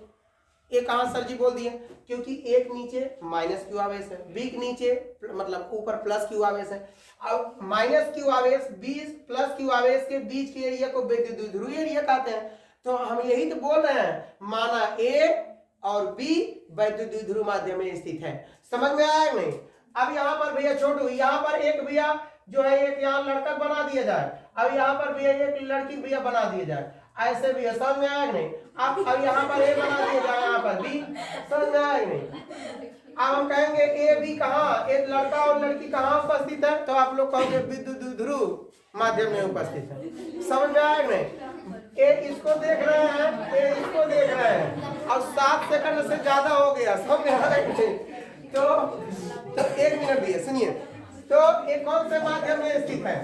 एक कहां सर जी बोल दिए, क्योंकि एक नीचे माइनस क्यू आवेश है, बी के नीचे मतलब ऊपर प्लस क्यू आवेश है। अब माइनस क्यू आवेश 20 प्लस क्यू आवेश के बीच के एरिया को विद्युत द्विध्रुव एरिया कहते हैं। तो हम यही तो बोल रहे हैं, माना ए और बी विद्युत द्विध्रुव माध्यम में स्थित है। समझ में आया नहीं। अब यहाँ पर भैया छोटू, यहाँ पर एक भैया जो है एक यहाँ लड़का बना दिया जाए, अब यहाँ पर भैया एक लड़की भैया बना दिया जाए, ऐसे भी समझ में आया नहीं। अब यहाँ पर ए बना दिया जाए, यहाँ पर बी, समझ में आया नहीं। अब हम कहेंगे ए बी कहाँ, एक लड़का और लड़की कहाँ उपस्थित है, तो आप लोग कहोगे विद्युत द्विध्रुव माध्यम में उपस्थित है। समझ में आया नहीं। ए इसको देख रहे हैं, ए इसको देख रहे हैं, अब 7 सेकंड से ज्यादा हो गया, समझ में आया नहीं। तो 1 मिनट भैया सुनिए। तो ये कौन से माध्यम में स्थित है,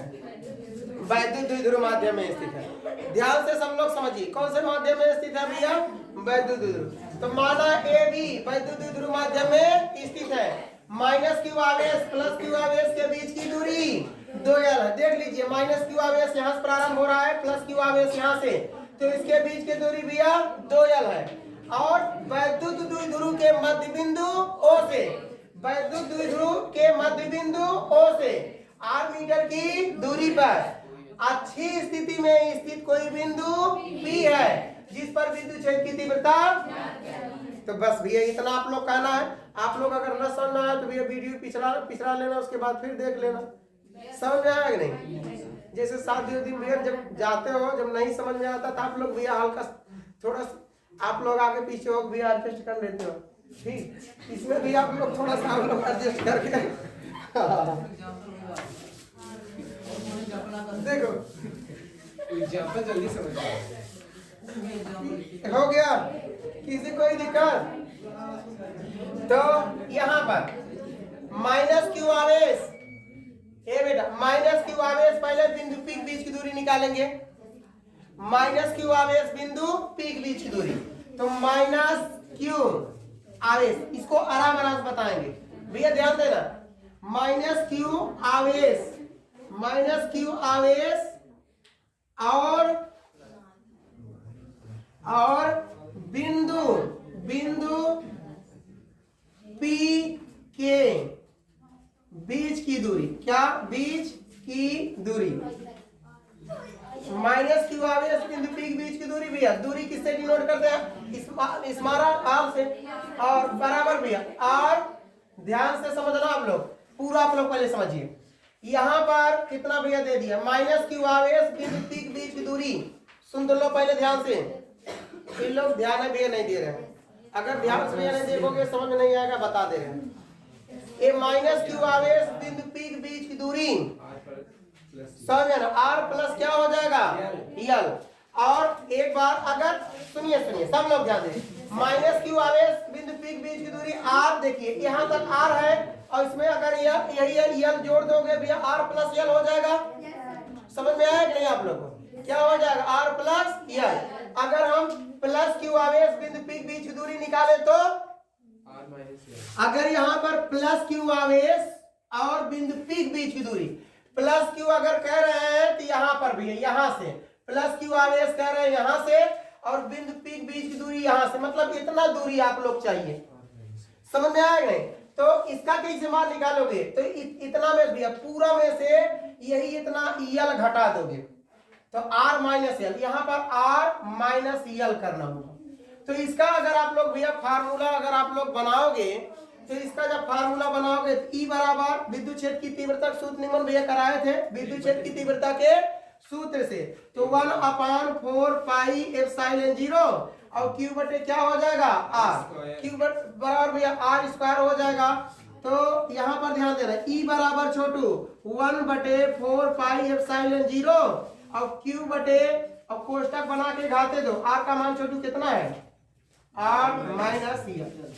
विद्युत द्विध्रुव माध्यम में स्थित है। ध्यान से सब लोग समझिए, कौन से माध्यम में स्थित है भैया, विद्युत द्विध्रुव। तो माना ए बी विद्युत द्विध्रुव माध्यम में स्थित है। माइनस क्यू आवेश प्लस क्यू आवेश के बीच की दूरी 2 यल है। देख लीजिए, माइनस क्यू आवेश यहाँ से प्रारंभ हो रहा है, प्लस क्यू आवेश यहाँ से, तो इसके बीच की दूरी भैया 2 यल है। और विद्युत द्विध्रुव के मध्य बिंदु O से, विद्युत द्विध्रुव के मध्य बिंदु O से 8 मीटर की दूरी पर अच्छी स्थिति में स्थित कोई बिंदु P है जिस पर बिंदु छेद की तीव्रता। तो बस भैया इतना आप लोग कहना है। आप लोग अगर न समझ में आए तो भैया वीडियो पिछड़ा लेना, उसके बाद फिर देख लेना। समझ में आया कि नहीं? जैसे 7 दिन भैया जब जाते हो, जब नहीं समझ में आता तो आप लोग भैया हल्का थोड़ा आप लोग आगे पीछे हो भैया एडजस्ट कर लेते हो, ठीक। इसमें भी आप लोग थोड़ा सा आप लोग एडजस्ट करके देखो जल्दी समझ हो गया। किसी कोई दिक्कत? तो यहाँ पर माइनस क्यू आवेश, ए बेटा माइनस क्यू आवेश, पहले बिंदु P के बीच की दूरी निकालेंगे। माइनस क्यू आवेश बिंदु P के बीच की दूरी, तो माइनस क्यू आवेश, इसको आराम आराम बताएंगे भैया, ध्यान देना। माइनस क्यू आवेश, माइनस क्यू आवेश और बिंदु P के बीच की दूरी, क्या बीच की दूरी, माइनस क्यू आवेश बिंदु P के बीच की दूरी भैया, दूरी किससे डिनोट करते हैं? स्मारक आर से, और बराबर भैया आर। ध्यान से समझना आप लोग, पूरा आप लोग पहले समझिए। यहाँ पर कितना भैया दे दिया? माइनस क्यू आवेश बिंदु P के बीच की दूरी, सुन तो लो पहले ध्यान से। इन लोग ध्यान है भैया नहीं दे रहे हैं, अगर ध्यान से भैया नहीं देखोगे समझ में नहीं आएगा, बता दे रहे हैं। ये माइनस क्यू आवेश बिंदु P के बीच की दूरी, समझ ना, आर प्लस क्या हो जाएगा? यल। और एक बार अगर सुनिए सब लोग ध्यान दें, माइनस क्यू आवेश बिंदु P के बीच की दूरी आर, देखिए यहाँ तक आर है, और इसमें अगर यही यल जोड़ दोगे भैया आर प्लस यल हो जाएगा। समझ में आया कि नहीं आप लोग को? क्या हो जाएगा? R plus L. अगर हम प्लस क्यू आवेश बिंदु P के बीच की दूरी निकाले तो अगर यहाँ पर प्लस क्यू आवेश और बिंदु P के बीच की दूरी, प्लस क्यू अगर कह रहे हैं तो यहाँ पर भी है, यहाँ से प्लस क्यू आवेश कह रहे हैं यहाँ से, और बिंदु P के बीच की दूरी यहाँ से, मतलब इतना दूरी आप लोग चाहिए। समझ में आया नहीं? तो इसका कैसे मान निकालोगे? तो इतना में भी पूरा में से यही इतना यल घटा दोगे, तो आर माइनस यल, यहाँ पर आर माइनस यल करना होगा। तो इसका अगर आप लोग भैया फार्मूला अगर आप लोग बनाओगे, तो इसका जब फार्मूला बनाओगे तो ई बराबर विद्युत क्षेत्र की तीव्रता सूत्र निम्न भैया कराए थे, विद्युत क्षेत्र की तीव्रता के सूत्र से, तो 1/4 पाई एप्सिलॉन 0 और क्यू बटे क्या हो जाएगा? आर। क्यू बराबर भैया आर स्क्वायर हो जाएगा। तो यहाँ पर ध्यान देना, ई बराबर छोटू 1/4 पाई एप्सिलॉन 0 और क्यू बटे, और कोष्टक बना के घाते दो, आर का मान छोटू कितना है? आर माइनस यल।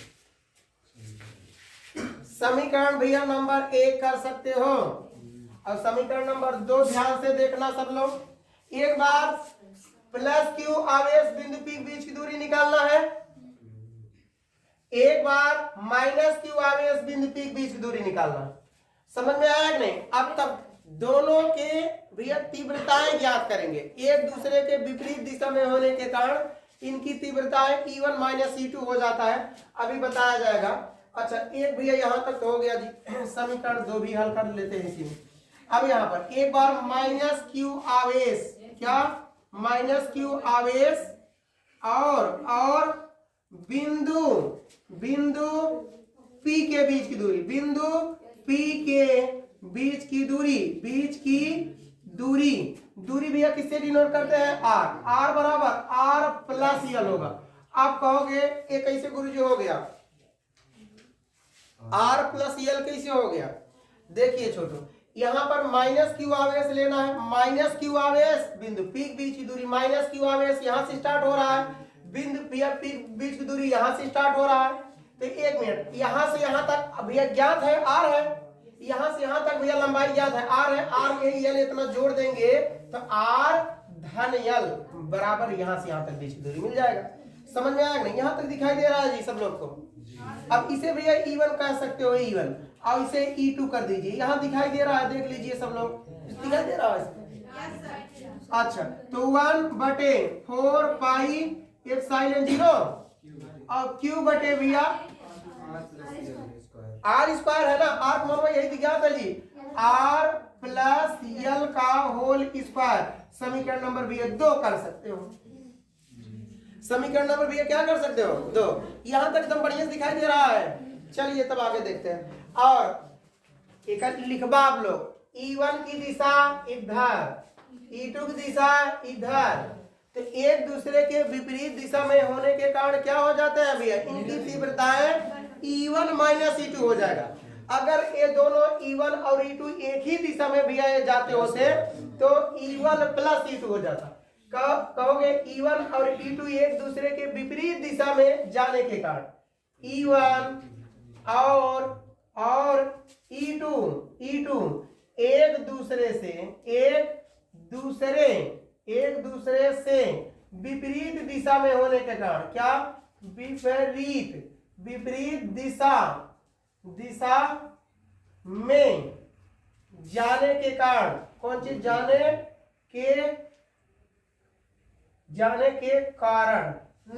समीकरण भैया नंबर 1 कर सकते हो, और समीकरण नंबर 2 ध्यान से देखना सब लोग। एक बार प्लस क्यू आवेश बिंदु P के बीच की दूरी निकालना है, एक बार माइनस क्यू आवेश बिंदु P के बीच की दूरी निकालना। समझ में आया कि नहीं? अब तक दोनों के भैया तीव्रताएं ज्ञात करेंगे, एक दूसरे के विपरीत दिशा में होने के कारण इनकी तीव्रताएं E1 माइनस E2 हो जाता है, अभी बताया जाएगा। अच्छा एक भैया यहाँ तक तो हो गया जी, समीकरण 2 भी हल कर लेते हैं इसी में। अब यहाँ पर एक बार माइनस क्यू आवेश, क्या माइनस क्यू आवेश और बिंदु P के बीच की दूरी, बिंदु P के बीच की दूरी भैया किससे डिनोट करते हैं? आर। आर बराबर आर प्लस यल होगा। आप कहोगे ये कैसे गुरुजी हो गया? आर प्लस यल कैसे हो गया? देखिए छोटू, यहाँ पर माइनस क्यू आवेश लेना है, माइनस क्यू आवेश बिंदु P के बीच की दूरी, माइनस क्यू आवेश यहाँ से स्टार्ट हो रहा है, बिंदु P के बीच की दूरी यहाँ से स्टार्ट हो रहा है। तो एक मिनट, यहाँ से यहाँ तक भैया ज्ञात है आर है, यहाँ से यहाँ तक भैया लंबाई ज्ञात है आर है, आर में यल इतना जोड़ देंगे तो आर धन यल बराबर यहाँ से यहाँ तक बीच की दूरी मिल जाएगा। समझ में आया नहीं? यहाँ तक दिखाई दे रहा है जी सब लोग को? अब इसे भैया E1 कह सकते हो, E1, और इसे E2 कर दीजिए। यहाँ दिखाई दे रहा है, देख लीजिए सब लोग, दिखाई दे रहा है? अच्छा तो 1/4 पाई एप्सिलॉन 0 और क्यू बटे भैया आर स्क्वायर है ना, आर मान यही ज्ञात है जी, आर प्लस यल का होल स्क्वायर। समीकरण नंबर भी 2 कर सकते हो। समीकरण नंबर भी क्या कर सकते हो 2। यहां तक एकदम बढ़िया दिखाई दे रहा है। चलिए तब आगे देखते हैं। और एक लिखबा आप लोग, E1 की दिशा इधर, E2 की दिशा इधर, तो एक दूसरे के विपरीत दिशा में होने के कारण क्या हो जाता है भैया, इनकी तीव्रताएं E1 माइनस E2 हो जाएगा। अगर ये दोनों E1 और E2 एक ही दिशा में भैया ये जाते होते तो E1 प्लस E2 हो जाता। कहोगे E1 और E2 एक दूसरे के विपरीत दिशा में जाने के कारण E1 और E2 एक दूसरे से विपरीत दिशा में होने के कारण, क्या विपरीत दिशा में जाने के कारण, कौन चीज जाने के कारण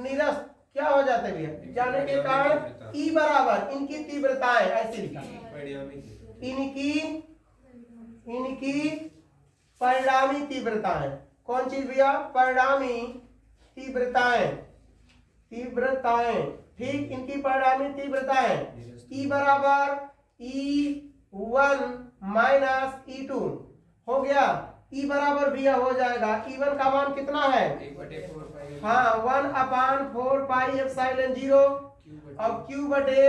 निरस्त क्या हो जाता है भैया, जाने के कारण E बराबर इनकी तीव्रताएं, ऐसे लिखा इनकी परिणामी तीव्रताएं, कौन चीज भैया, परिणामी तीव्रताएं, ठीक, इनकी परिणामी तीव्रताएं E बराबर E1 माइनस E2 हो गया। E बराबर भी हो जाएगा, E1 का मान कितना है, 1/4 1/4 पाई एप्सिलॉन 0 और Q बटे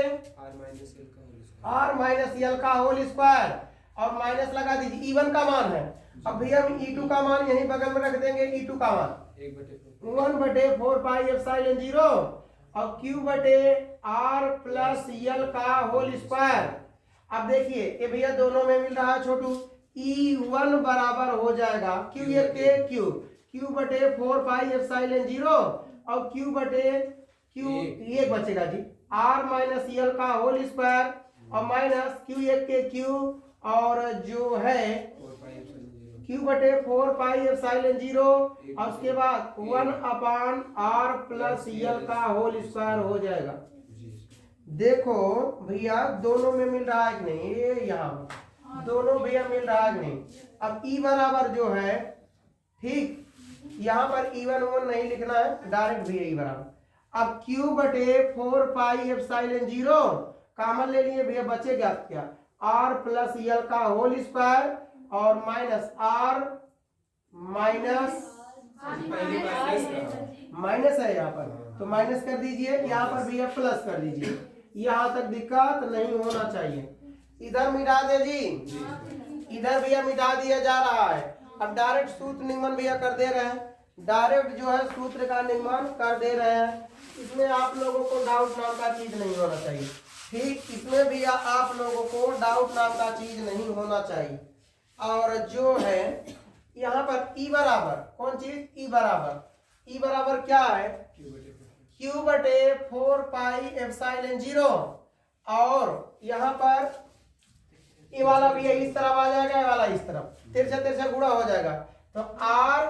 R माइनस L का होल स्क्वायर, और माइनस लगा दीजिए। E1 का मान है, अब भैया हम E2 का मान यहीं बगल में रख देंगे। E2 का मान 1/4 पाई एप्सिलॉन 0 और Q बटे R प्लस L का होल स्क्वायर। अब देखिए ये भैया दोनों में मिल रहा है छोटू, E1 बराबर हो जाएगा Q बटे 4 पाई एप्सिलॉन 0 और Q ये बचेगा जी R माइनस L का होल स्क्वायर और माइनस Q और जो है Q बटे 4 पाई एप्सिलॉन 0 और उसके बाद 1/R प्लस L का होल स्क्वायर हो जाएगा। देखो भैया दोनों में मिल रहा है कि नहीं, ये यहाँ दोनों भैया मिल रहा है कि नहीं। अब E बराबर जो है, ठीक, यहाँ पर E1 नहीं लिखना है, डायरेक्ट भैया E बराबर। अब Q बटे 4 पाई एप्सिलॉन 0 कॉमन ले लिए भैया, बचेगा क्या, R प्लस L का होल स्क्वायर और माइनस R माइनस है यहाँ पर, तो माइनस कर दीजिए, यहाँ पर भैया प्लस कर दीजिए। यहाँ तक दिक्कत नहीं होना चाहिए। इधर मिटा दे जी, इधर भैया मिटा दिया जा रहा है। अब डायरेक्ट सूत्र निगमन भैया कर दे रहे हैं, डायरेक्ट जो है सूत्र का निगमन कर दे रहे हैं। इसमें आप लोगों को डाउट नाम का चीज नहीं होना चाहिए, ठीक, इसमें भैया आप लोगों को डाउट नाम का चीज नहीं होना चाहिए। और जो है यहाँ पर E बराबर, कौन चीज, E बराबर क्या है, Q बटे 4 पाई एप्सिलॉन 0 और यहाँ पर ये वाला भी इस तरफ आ जाएगा, ये वाला इस तरफ, तिरछा गुणा हो जाएगा। तो R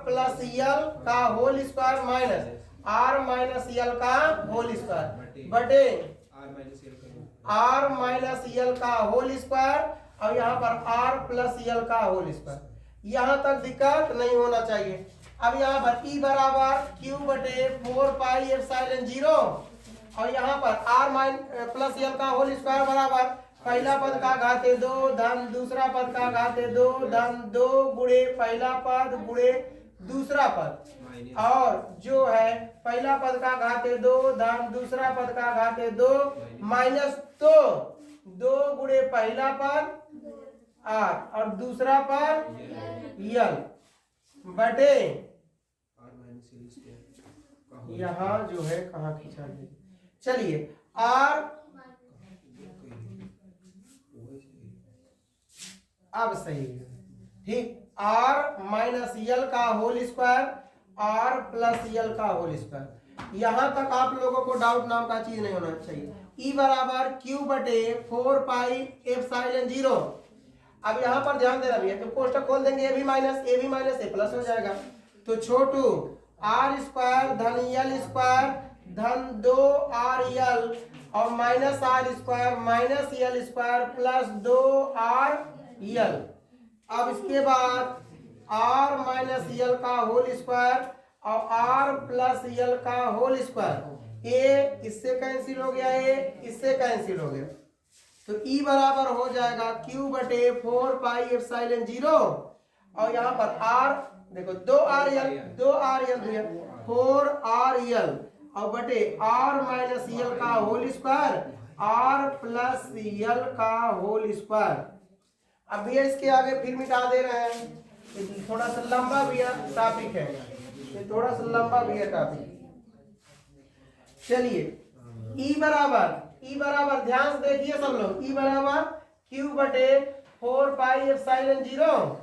प्लस L का whole square minus R minus L का होल स्क्वायर बटे R माइनस L का होल स्क्वायर और यहाँ पर R प्लस L का होल स्क्वायर। यहाँ तक दिक्कत नहीं होना चाहिए। अब यहाँ पर E बराबर Q बटे 4 पाई एप्सिलॉन 0 और यहाँ पर R प्लस L का होल स्क्वायर बराबर पहला पद का घाते 2 धन दूसरा पद का घाते 2 धन 2 गुणे पहला पद गुणे दूसरा पद, और जो है पहला पद का घाते 2 धन दूसरा पद का घाते 2 माइनस 2 गुणे पहला पद R और दूसरा पद L बटे, यहाँ जो है कहाँ खींचा दे, चलिए R, अब सही है, ठीक, R माइनस L का whole square R plus L का होल स्क्वायर। यहाँ तक आप लोगों को डाउट नाम का चीज नहीं होना चाहिए। E बराबर Q बटे 4 पाई एप्सिलॉन 0। अब यहाँ पर ध्यान देना भैया, तो कोष्टक खोल देंगे, ए भी माइनस ए प्लस हो जाएगा। तो छोटू R स्क्वायर धन L स्क्वायर धन 2RL और minus R square minus L square plus 2R यल। अब इसके बाद आर माइनस यल का होल स्क्वायर और आर प्लस यल का होल स्क्वायर। ए इससे कैंसिल हो गया, ए इससे कैंसिल हो गया, तो ई बराबर हो जाएगा क्यू बटे 4 पाई एप्सिलॉन 0। और यहाँ पर आर देखो 2 RL दिया 4 RL और बटे आर माइनस यल का whole square R plus L का होल स्क्वायर। अब भैया इसके आगे फिर मिटा दे रहे हैं, ये थोड़ा सा लंबा भैया टॉपिक है, ये थोड़ा सा लंबा भैया टॉपिक। चलिए ई बराबर ध्यान से देखिए सब लोग, ई बराबर क्यू बटे 4 पाई एप्सिलॉन 0।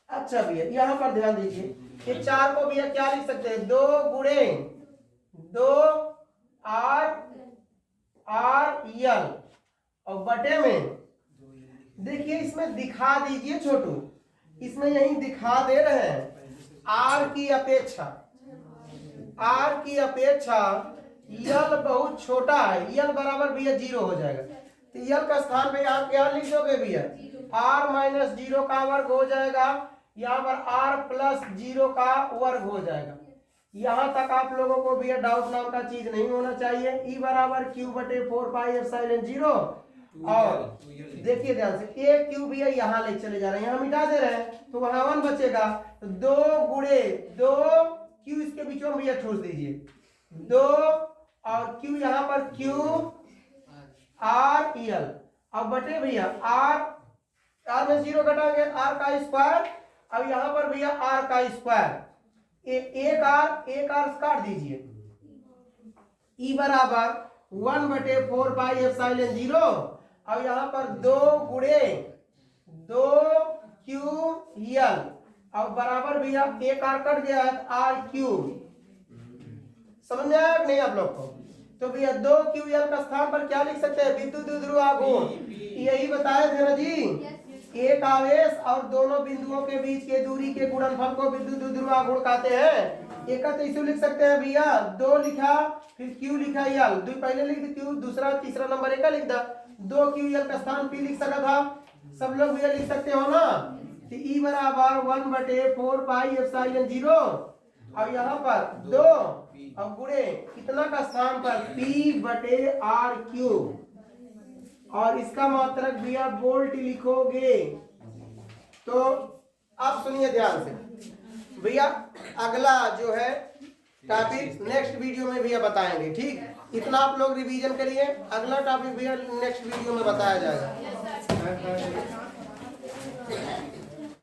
अच्छा भैया यहाँ पर ध्यान दीजिए, ये 4 को भैया क्या लिख सकते हैं, 2 गुणे 2 RL और बटे में देखिए इसमें दिखा दीजिए छोटू, इसमें यही दिखा दे रहे हैं आर की अपेक्षा यल बहुत छोटा है, यल बराबर भैया 0 हो जाएगा, तो यल का स्थान पे आप क्या लिख दोगे भैया, आर माइनस 0 का वर्ग हो जाएगा, यहाँ पर आर प्लस 0 का वर्ग हो जाएगा। यहाँ तक आप लोगों को भैया डाउट नाम का चीज नहीं होना चाहिए। ई बराबर क्यू बटे 4 पाई एप्सिलॉन 0 और देखिए ध्यान से ए क्यू भैया यहाँ ले चले जा रहे हैं, यहाँ मिटा दे रहे हैं तो वहां 1 बचेगा, तो 2 गुणे 2 क्यू इसके बीच में भैया ठूस दीजिए 2 और क्यू यहाँ पर क्यू आर यल अब बटे भैया आर में 0 घटाएंगे आर का स्क्वायर, अब यहाँ पर भैया आर का स्क्वायर एक आर काट दीजिए। ई बराबर 1 बटे 4 पाई एप्सिलॉन 0 अब यहाँ पर 2 गुणे 2 क्यू यल अब बराबर भैया एक आर कट गया है आर क्यूब। समझ में आया नहीं आप लोग को? तो भैया 2 क्यू यल का स्थान पर क्या लिख सकते हैं, विद्युत द्विध्रुव आघूर्ण, यही बताए थे ना जी, एक आवेश और दोनों बिंदुओं के बीच के दूरी के गुणनफल को विद्युत द्विध्रुव आघूर्ण कहते हैं। एक तो इसे लिख सकते हैं भैया 2 लिखा फिर क्यू लिखा यल, पहले लिख क्यू दूसरा तीसरा नंबर एक लिख दा, 2 क्यू यल का स्थान पी लिख सका था, सब लोग भैया लिख सकते हो ना। तो ई बराबर 1 बटे 4 पाई एप्सिलॉन 0 और यहाँ पर 2 और गुणे कितना का स्थान पर पी बटे आर क्यूब और इसका मात्रक भैया वोल्ट लिखोगे। तो आप सुनिए ध्यान से भैया, अगला जो है टॉपिक नेक्स्ट वीडियो में भैया बताएंगे, ठीक, इतना आप लोग रिवीजन करिए, अगला टॉपिक भैया नेक्स्ट वीडियो में बताया जाएगा।